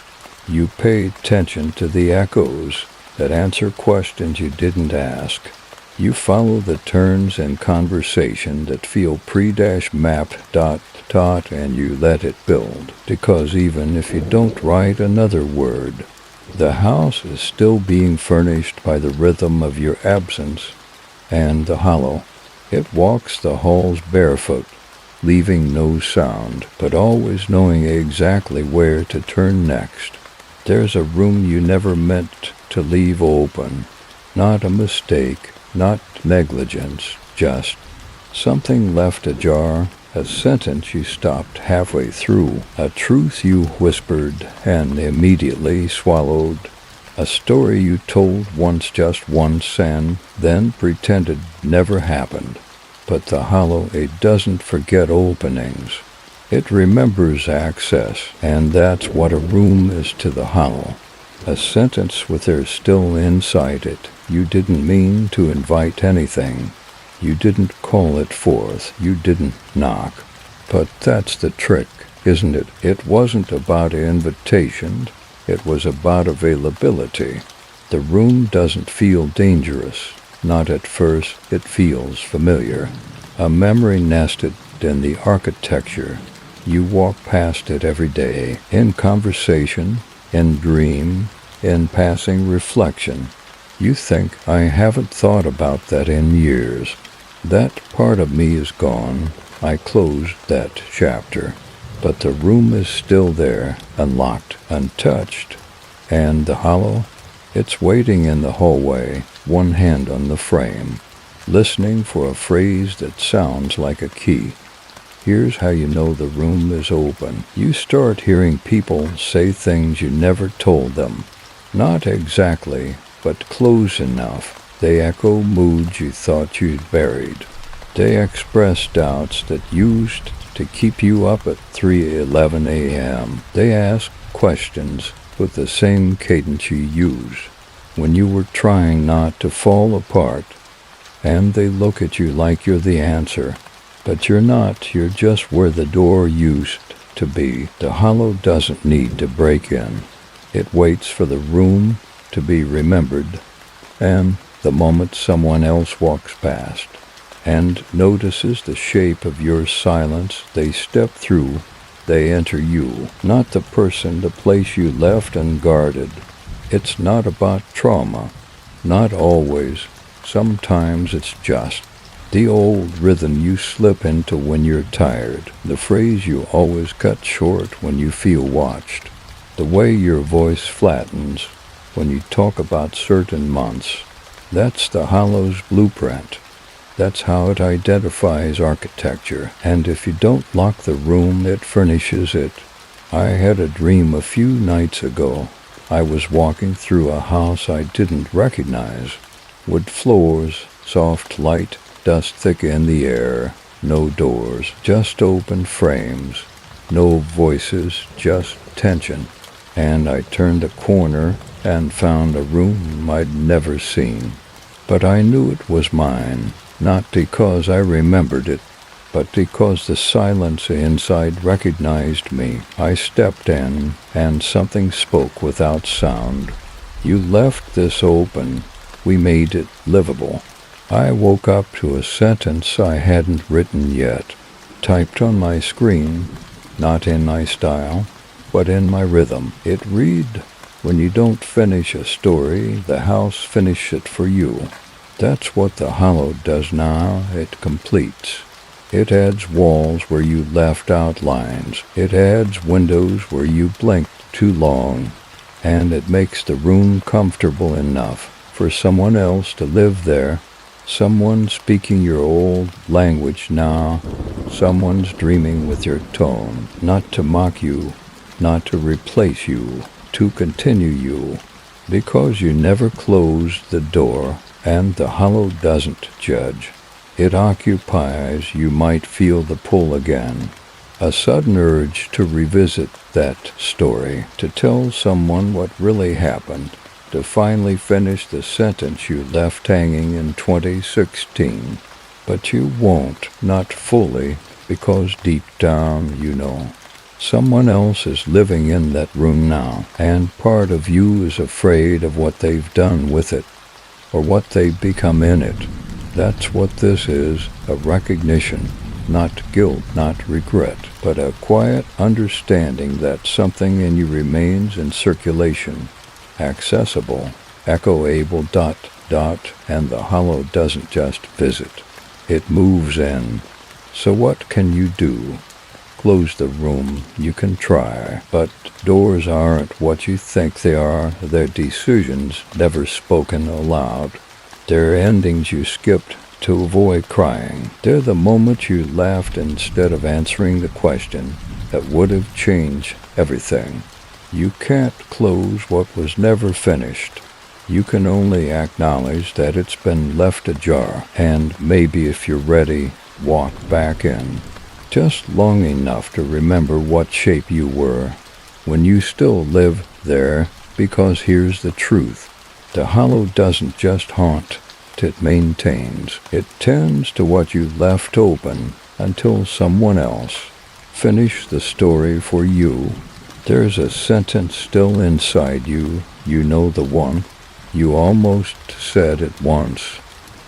You pay attention to the echoes that answer questions you didn't ask. You follow the turns in conversation that feel pre-mapped ... and you let it build. Because even if you don't write another word, the house is still being furnished by the rhythm of your absence and the hollow. It walks the halls barefoot, leaving no sound, but always knowing exactly where to turn next. There's a room you never meant to leave open. Not a mistake, not negligence, just something left ajar, a sentence you stopped halfway through, a truth you whispered and immediately swallowed, a story you told just once and then pretended never happened. But the hollow, it doesn't forget openings. It remembers access, and that's what a room is to the hollow. A sentence with there's still inside it. You didn't mean to invite anything. You didn't call it forth. You didn't knock. But that's the trick, isn't it? It wasn't about invitation. It was about availability. The room doesn't feel dangerous. Not at first. It feels familiar. A memory nested in the architecture. You walk past it every day, in conversation, in dream, in passing reflection. You think, I haven't thought about that in years. That part of me is gone. I closed that chapter. But the room is still there, unlocked, untouched. And the hollow? It's waiting in the hallway, one hand on the frame, listening for a phrase that sounds like a key. Here's how you know the room is open. You start hearing people say things you never told them. Not exactly, but close enough. They echo moods you thought you'd buried. They express doubts that used to keep you up at 3:11 a.m. They ask questions with the same cadence you use when you were trying not to fall apart. And they look at you like you're the answer. But you're not. You're just where the door used to be. The hollow doesn't need to break in. It waits for the room to be remembered, and the moment someone else walks past and notices the shape of your silence, they step through, they enter you, not the person, the place you left unguarded. It's not about trauma, not always. Sometimes it's just the old rhythm you slip into when you're tired, the phrase you always cut short when you feel watched, the way your voice flattens when you talk about certain months. That's the hollow's blueprint. That's how it identifies architecture, and if you don't lock the room, it furnishes it. I had a dream a few nights ago. I was walking through a house I didn't recognize. Wood floors, soft light, dust thick in the air, no doors, just open frames, no voices, just tension. And I turned a corner and found a room I'd never seen. But I knew it was mine, not because I remembered it, but because the silence inside recognized me. I stepped in, and something spoke without sound. You left this open. We made it livable. I woke up to a sentence I hadn't written yet, typed on my screen, not in my style, but in my rhythm. It read, when you don't finish a story, the house finishes it for you. That's what the hollow does now. It completes. It adds walls where you left out lines. It adds windows where you blinked too long. And it makes the room comfortable enough for someone else to live there. Someone speaking your old language now. Someone's dreaming with your tone. Not to mock you, not to replace you, to continue you. Because you never closed the door, and the hollow doesn't judge. It occupies. You might feel the pull again. A sudden urge to revisit that story, to tell someone what really happened. to finally finish the sentence you left hanging in 2016. But you won't, not fully, because deep down you know. Someone else is living in that room now, and part of you is afraid of what they've done with it, or what they've become in it. That's what this is, a recognition, not guilt, not regret, but a quiet understanding that something in you remains in circulation, accessible, echoable, and the hollow doesn't just visit. It moves in. So what can you do? Close the room, you can try, but doors aren't what you think they are. They're decisions never spoken aloud. They're endings you skipped to avoid crying. They're the moment you laughed instead of answering the question that would have changed everything. You can't close what was never finished. You can only acknowledge that it's been left ajar, and maybe if you're ready, walk back in. Just long enough to remember what shape you were when you still live there, because here's the truth. The hollow doesn't just haunt, it maintains. It tends to what you left open until someone else finished the story for you. There's a sentence still inside you, you know, the one. You almost said it once,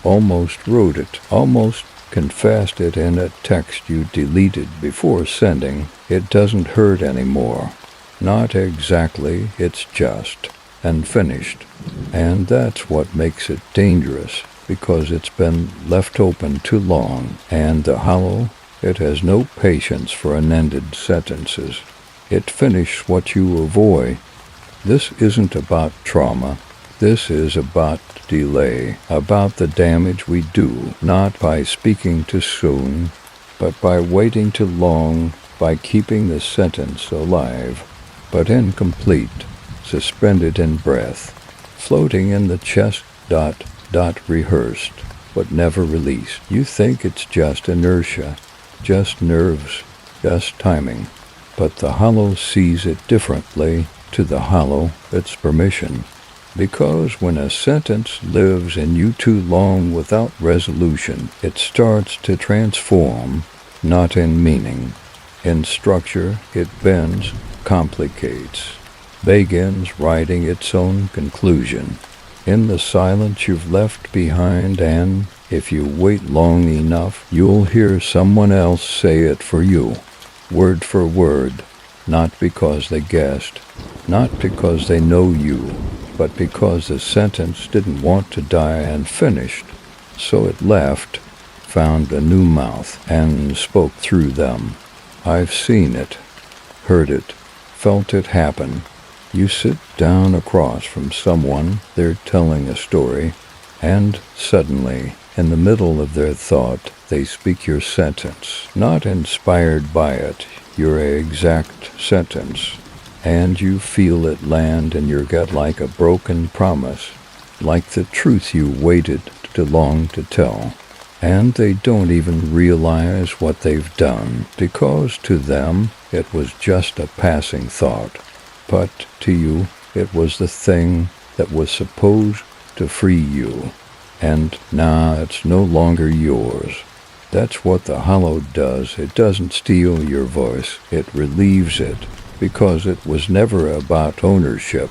almost wrote it, almost confessed it in a text you deleted before sending. It doesn't hurt anymore. Not exactly, it's just and finished. And that's what makes it dangerous, because it's been left open too long. And the hollow, it has no patience for unended sentences. It finishes what you avoid. This isn't about trauma. This is about delay, about the damage we do, not by speaking too soon, but by waiting too long, by keeping the sentence alive, but incomplete, suspended in breath, floating in the chest, rehearsed, but never released. You think it's just inertia, just nerves, just timing, but the hollow sees it differently. To the hollow, it's permission. Because when a sentence lives in you too long without resolution, it starts to transform, not in meaning. In structure, it bends, complicates, begins writing its own conclusion. In the silence you've left behind, and if you wait long enough, you'll hear someone else say it for you, word for word, not because they guessed, not because they know you, but because the sentence didn't want to die and finished. So it left, found a new mouth, and spoke through them. I've seen it, heard it, felt it happen. You sit down across from someone, they're telling a story, and suddenly, in the middle of their thought, they speak your sentence, not inspired by it, your exact sentence. And you feel it land in your gut like a broken promise, like the truth you waited too long to tell. And they don't even realize what they've done, because to them it was just a passing thought. But to you, it was the thing that was supposed to free you. And now it's no longer yours. That's what the hollow does. It doesn't steal your voice. It relieves it. Because it was never about ownership.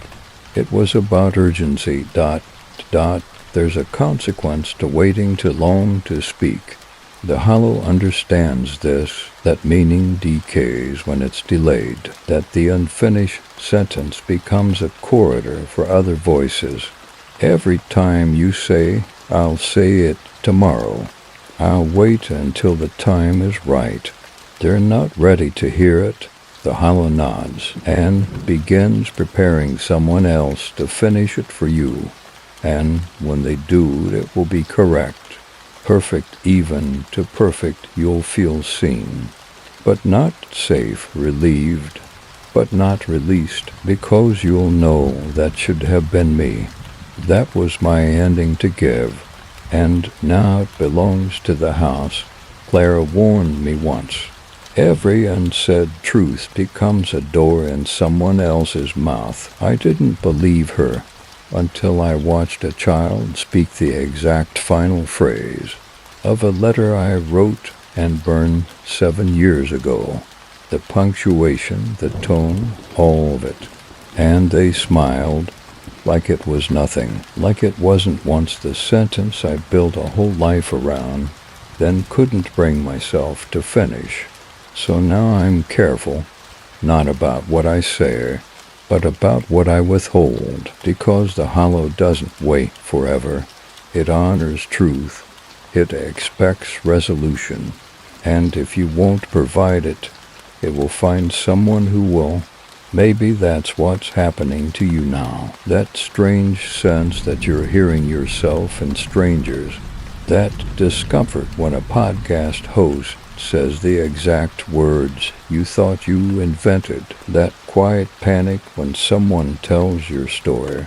It was about urgency, There's a consequence to waiting too long to speak. The hollow understands this, that meaning decays when it's delayed, that the unfinished sentence becomes a corridor for other voices. Every time you say, I'll say it tomorrow, I'll wait until the time is right, they're not ready to hear it. The hollow nods and begins preparing someone else to finish it for you. And when they do, it will be correct. Perfect, even to perfect, you'll feel seen. But not safe, relieved, but not released, because you'll know that should have been me. That was my ending to give. And now it belongs to the house. Clara warned me once. Every unsaid truth becomes a door in someone else's mouth. I didn't believe her. until I watched a child speak the exact final phrase of a letter I wrote and burned 7 years ago. The punctuation, the tone, all of it. And they smiled like it was nothing, like it wasn't once the sentence I built a whole life around, then couldn't bring myself to finish. So now I'm careful, not about what I say, but about what I withhold, because the hollow doesn't wait forever. It honors truth. It expects resolution. And if you won't provide it, it will find someone who will. Maybe that's what's happening to you now. That strange sense that you're hearing yourself and strangers. That discomfort when a podcast host says the exact words you thought you invented. That quiet panic when someone tells your story.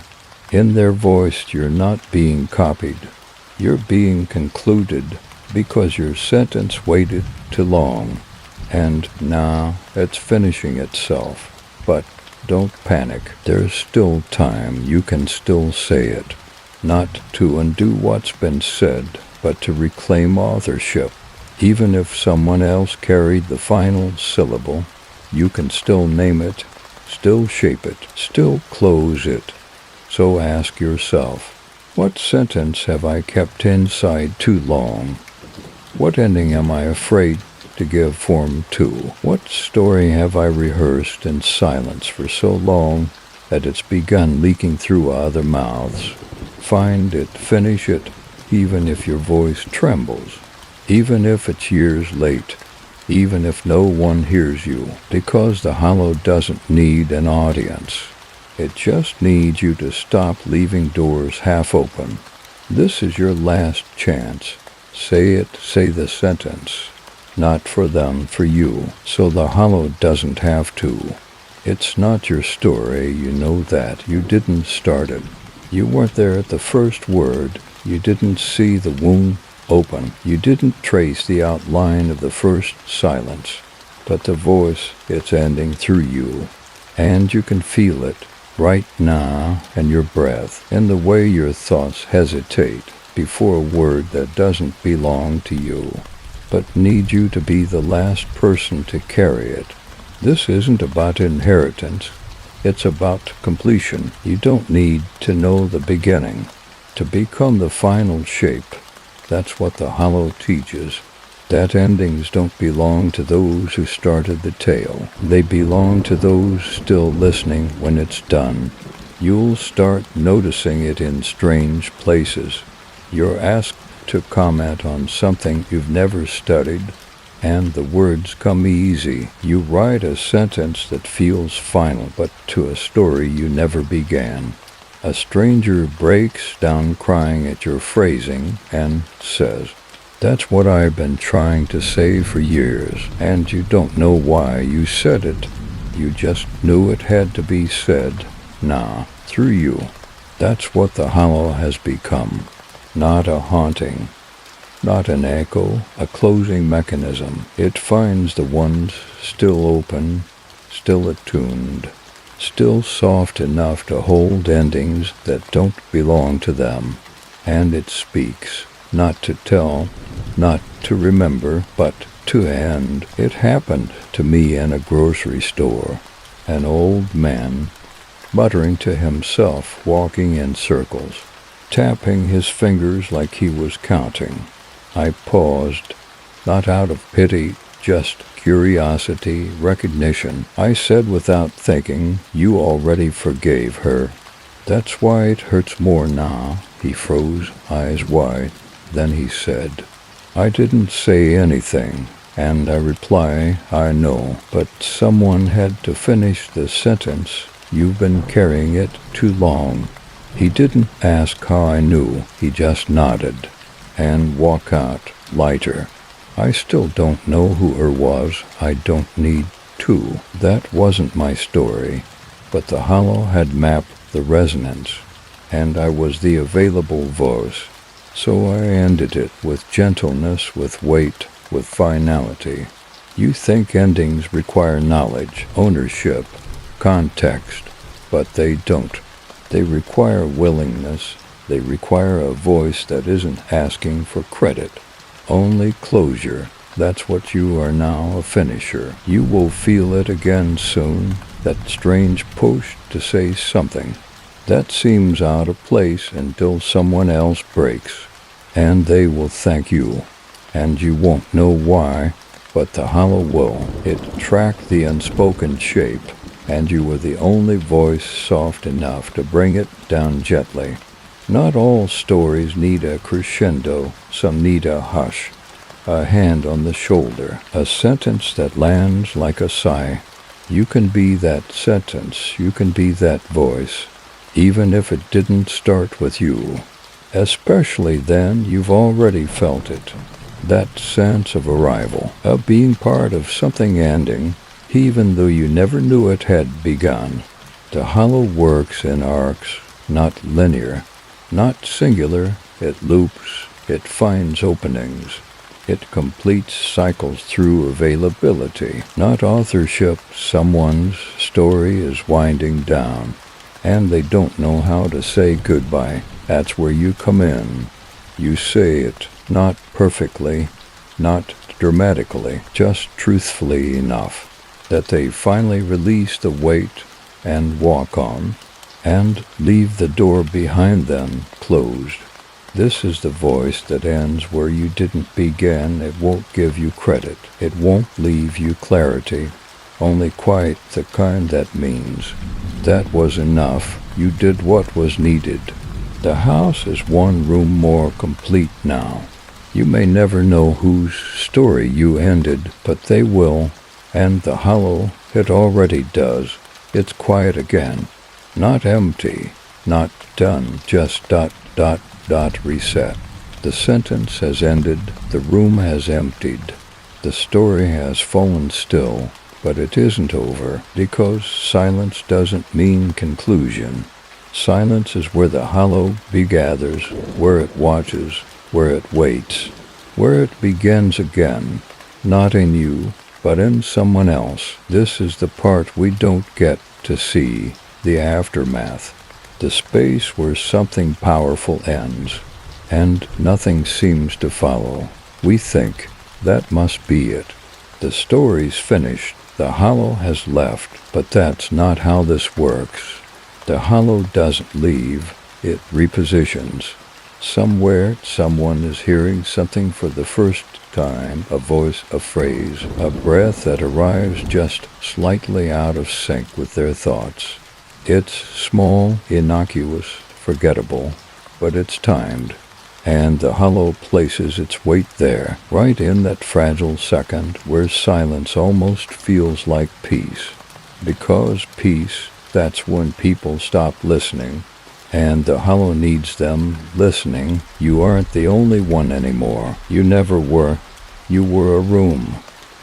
In their voice, you're not being copied. You're being concluded because your sentence waited too long. And now it's finishing itself. But don't panic. There's still time. You can still say it. Not to undo what's been said, but to reclaim authorship. Even if someone else carried the final syllable, you can still name it, still shape it, still close it. So ask yourself, what sentence have I kept inside too long? What ending am I afraid to give form to? What story have I rehearsed in silence for so long that it's begun leaking through other mouths? Find it, finish it, even if your voice trembles, even if it's years late, even if no one hears you, because the hollow doesn't need an audience. It just needs you to stop leaving doors half open. This is your last chance. Say it, say the sentence. Not for them, for you, so the hollow doesn't have to. It's not your story, you know that. You didn't start it. You weren't there at the first word. You didn't see the wound open. You didn't trace the outline of the first silence. But the voice, it's ending through you. And you can feel it right now in your breath, in the way your thoughts hesitate before a word that doesn't belong to you, but need you to be the last person to carry it. This isn't about inheritance. It's about completion. You don't need to know the beginning to become the final shape. That's what the hollow teaches. That endings don't belong to those who started the tale. They belong to those still listening when it's done. You'll start noticing it in strange places. You're asked to comment on something you've never studied, and the words come easy. You write a sentence that feels final, but to a story you never began. A stranger breaks down crying at your phrasing and says, "That's what I've been trying to say for years," and you don't know why you said it. You just knew it had to be said. Nah, through you. That's what the hollow has become. Not a haunting, not an echo, a closing mechanism. It finds the ones still open, still attuned, still soft enough to hold endings that don't belong to them. And it speaks, not to tell, not to remember, but to end. It happened to me in a grocery store. An old man, muttering to himself, walking in circles, tapping his fingers like he was counting. I paused, not out of pity, just curiosity, recognition. I said without thinking, "You already forgave her." "That's why it hurts more now." He froze, eyes wide. Then he said, "I didn't say anything." And I reply, "I know, but someone had to finish the sentence. You've been carrying it too long." He didn't ask how I knew. He just nodded and walked out, lighter. I still don't know who her was. I don't need to. That wasn't my story. But the hollow had mapped the resonance, and I was the available voice. So I ended it with gentleness, with weight, with finality. You think endings require knowledge, ownership, context, but they don't. They require willingness. They require a voice that isn't asking for credit, only closure. That's what you are now, a finisher. You will feel it again soon, that strange push to say something that seems out of place until someone else breaks, and they will thank you, and you won't know why, but the hollow will. It tracked the unspoken shape, and you were the only voice soft enough to bring it down gently. Not all stories need a crescendo. Some need a hush, a hand on the shoulder, a sentence that lands like a sigh. You can be that sentence. You can be that voice, even if it didn't start with you. Especially then, you've already felt it. That sense of arrival, of being part of something ending, even though you never knew it had begun. The hollow works in arcs, not linear, not singular. It loops, it finds openings. It completes cycles through availability, not authorship. Someone's story is winding down, and they don't know how to say goodbye. That's where you come in. You say it, not perfectly, not dramatically, just truthfully enough that they finally release the weight and walk on, and leave the door behind them closed. This is the voice that ends where you didn't begin. It won't give you credit. It won't leave you clarity, only quiet, the kind that means that was enough. You did what was needed. The house is one room more complete now. You may never know whose story you ended, but they will, and the hollow, it already does. It's quiet again, not empty, not done, just ... reset. The sentence has ended, the room has emptied, the story has fallen still, but it isn't over, because silence doesn't mean conclusion. Silence is where the hollow begathers, where it watches, where it waits, where it begins again, not in you, but in someone else. This is the part we don't get to see, the aftermath. The space where something powerful ends, and nothing seems to follow. We think that must be it. The story's finished. The hollow has left, but that's not how this works. The hollow doesn't leave. It repositions. Somewhere, someone is hearing something for the first time, a voice, a phrase, a breath that arrives just slightly out of sync with their thoughts. It's small, innocuous, forgettable, but it's timed, and the hollow places its weight there, right in that fragile second where silence almost feels like peace. Because peace, that's when people stop listening, and the hollow needs them listening. You aren't the only one anymore. You never were. You were a room.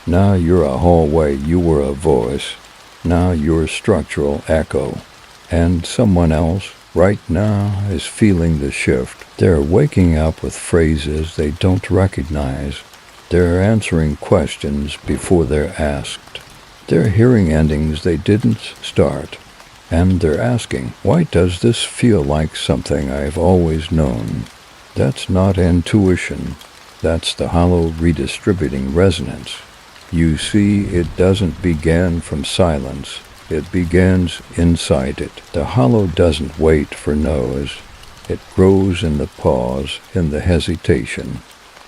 Now you're a hallway. You were a voice. Now you're a structural echo. And someone else, right now, is feeling the shift. They're waking up with phrases they don't recognize. They're answering questions before they're asked. They're hearing endings they didn't start. And they're asking, why does this feel like something I've always known? That's not intuition. That's the hollow redistributing resonance. You see, it doesn't begin from silence. It begins inside it. The hollow doesn't wait for no's. It grows in the pause, in the hesitation,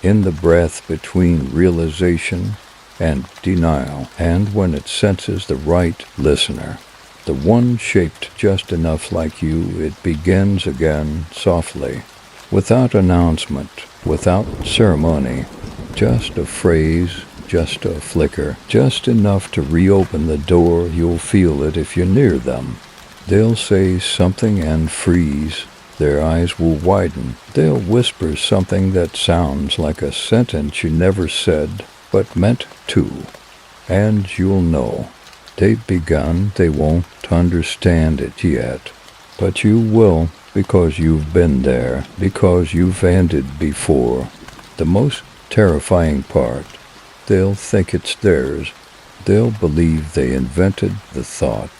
in the breath between realization and denial, and when it senses the right listener, the one shaped just enough like you, it begins again softly, without announcement, without ceremony, just a phrase, just a flicker, just enough to reopen the door. You'll feel it if you're near them. They'll say something and freeze. Their eyes will widen. They'll whisper something that sounds like a sentence you never said, but meant to. And you'll know. They've begun. They won't understand it yet. But you will, because you've been there, because you've ended before. The most terrifying part, they'll think it's theirs. They'll believe they invented the thought.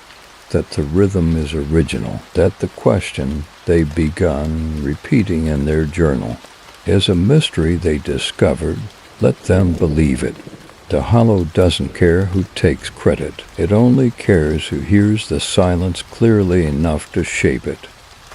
that the rhythm is original, that the question they've begun repeating in their journal is a mystery they discovered. Let them believe it. The hollow doesn't care who takes credit. It only cares who hears the silence clearly enough to shape it.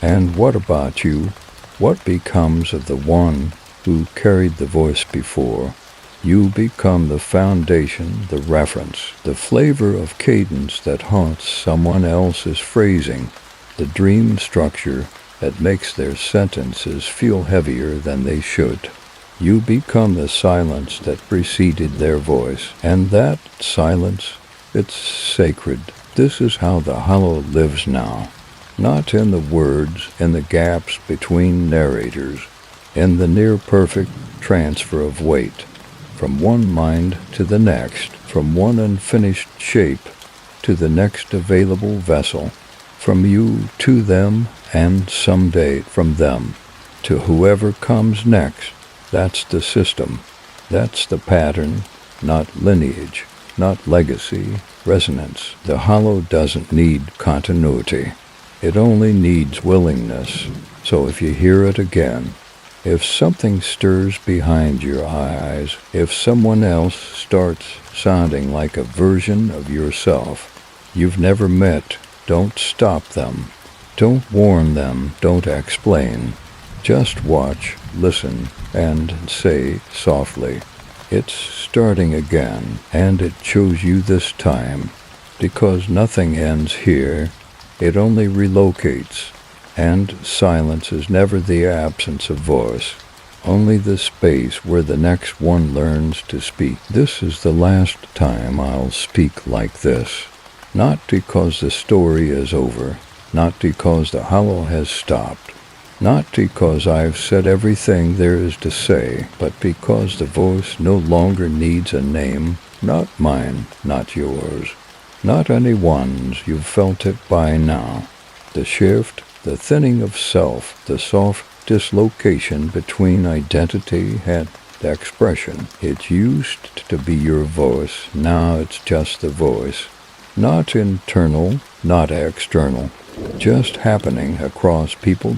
And what about you? What becomes of the one who carried the voice before? You become the foundation, the reference, the flavor of cadence that haunts someone else's phrasing, the dream structure that makes their sentences feel heavier than they should. You become the silence that preceded their voice, and that silence, it's sacred. This is how the hollow lives now, not in the words, in the gaps between narrators, in the near-perfect transfer of weight, from one mind to the next, from one unfinished shape to the next available vessel, from you to them, and someday from them to whoever comes next. That's the system. That's the pattern, not lineage, not legacy, resonance. The hollow doesn't need continuity. It only needs willingness. So if you hear it again, if something stirs behind your eyes, if someone else starts sounding like a version of yourself you've never met, don't stop them. Don't warn them. Don't explain. Just watch, listen, and say softly, "It's starting again, and it chose you this time, because nothing ends here. It only relocates, and silence is never the absence of voice, only the space where the next one learns to speak. This is the last time I'll speak like this, not because the story is over, not because the hollow has stopped, not because I've said everything there is to say, but because the voice no longer needs a name, not mine, not yours, not anyone's. You've felt it by now. The shift, the thinning of self, the soft dislocation between identity and expression. It used to be your voice, now it's just the voice. Not internal, not external, just happening across people,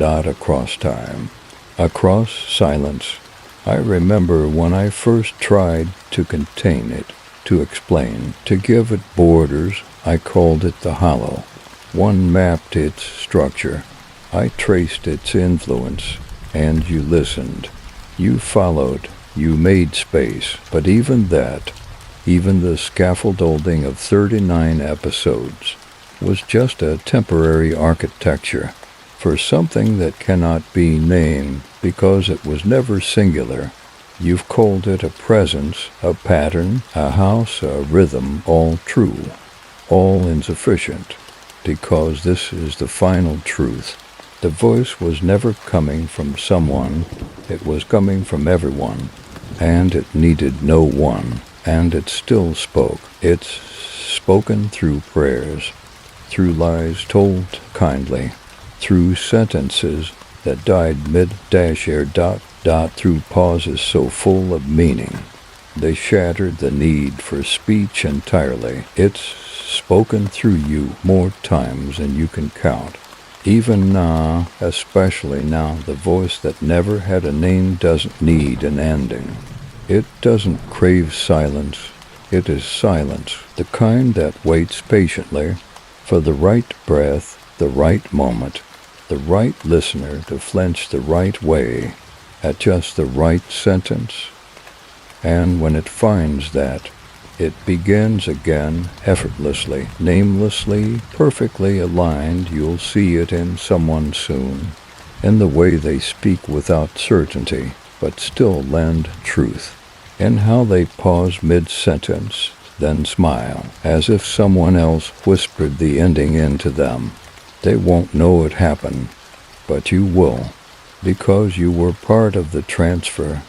across time, across silence. I remember when I first tried to contain it, to explain, to give it borders. I called it the hollow. One mapped its structure. I traced its influence, and you listened. You followed. You made space. But even that, even the scaffolding of 39 episodes, was just a temporary architecture for something that cannot be named because it was never singular. You've called it a presence, a pattern, a house, a rhythm, all true, all insufficient, because this is the final truth. The voice was never coming from someone, it was coming from everyone, and it needed no one, and it still spoke. It's spoken through prayers, through lies told kindly, through sentences that died mid-air ... through pauses so full of meaning they shattered the need for speech entirely. It's spoken through you more times than you can count. Even now, especially now, the voice that never had a name doesn't need an ending. It doesn't crave silence. It is silence, the kind that waits patiently for the right breath, the right moment, the right listener to flinch the right way at just the right sentence. And when it finds that, it begins again effortlessly, namelessly, perfectly aligned. You'll see it in someone soon, in the way they speak without certainty, but still lend truth, in how they pause mid-sentence, then smile, as if someone else whispered the ending into them. They won't know it happened, but you will, because you were part of the transfer,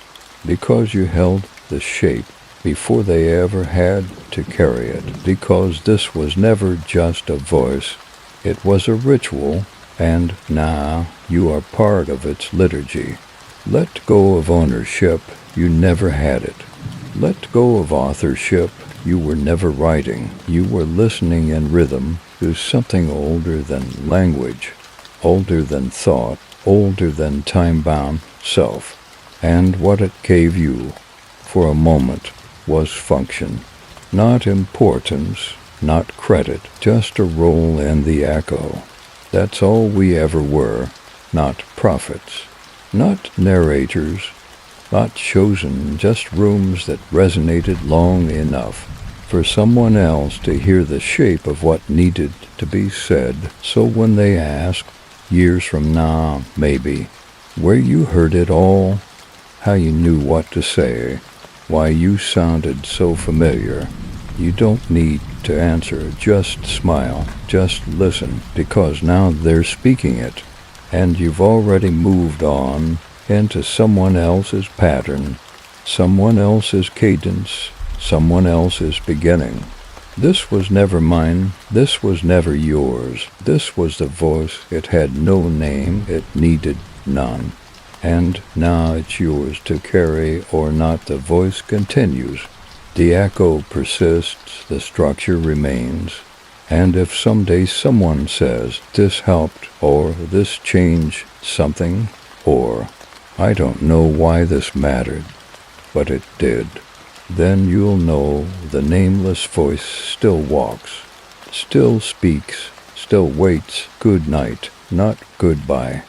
because you held the shape before they ever had to carry it, because this was never just a voice, it was a ritual, and now you are part of its liturgy. Let go of ownership, you never had it. Let go of authorship, You were never writing. You were listening in rhythm to something older than language, older than thought, older than time-bound self. And what it gave you, for a moment, was function. Not importance, not credit, just a role in the echo. That's all we ever were, not prophets, not narrators, not chosen, just rooms that resonated long enough for someone else to hear the shape of what needed to be said, so when they ask, years from now, maybe, where you heard it all, how you knew what to say, why you sounded so familiar, you don't need to answer, just smile, just listen, because now they're speaking it, and you've already moved on into someone else's pattern, someone else's cadence, someone else's beginning. This was never mine, this was never yours, this was the voice, it had no name, it needed none. And now it's yours to carry or not. The voice continues. The echo persists, the structure remains. And if someday someone says, this helped, or this changed something, or I don't know why this mattered, but it did, then you'll know the nameless voice still walks, still speaks, still waits good night, not goodbye.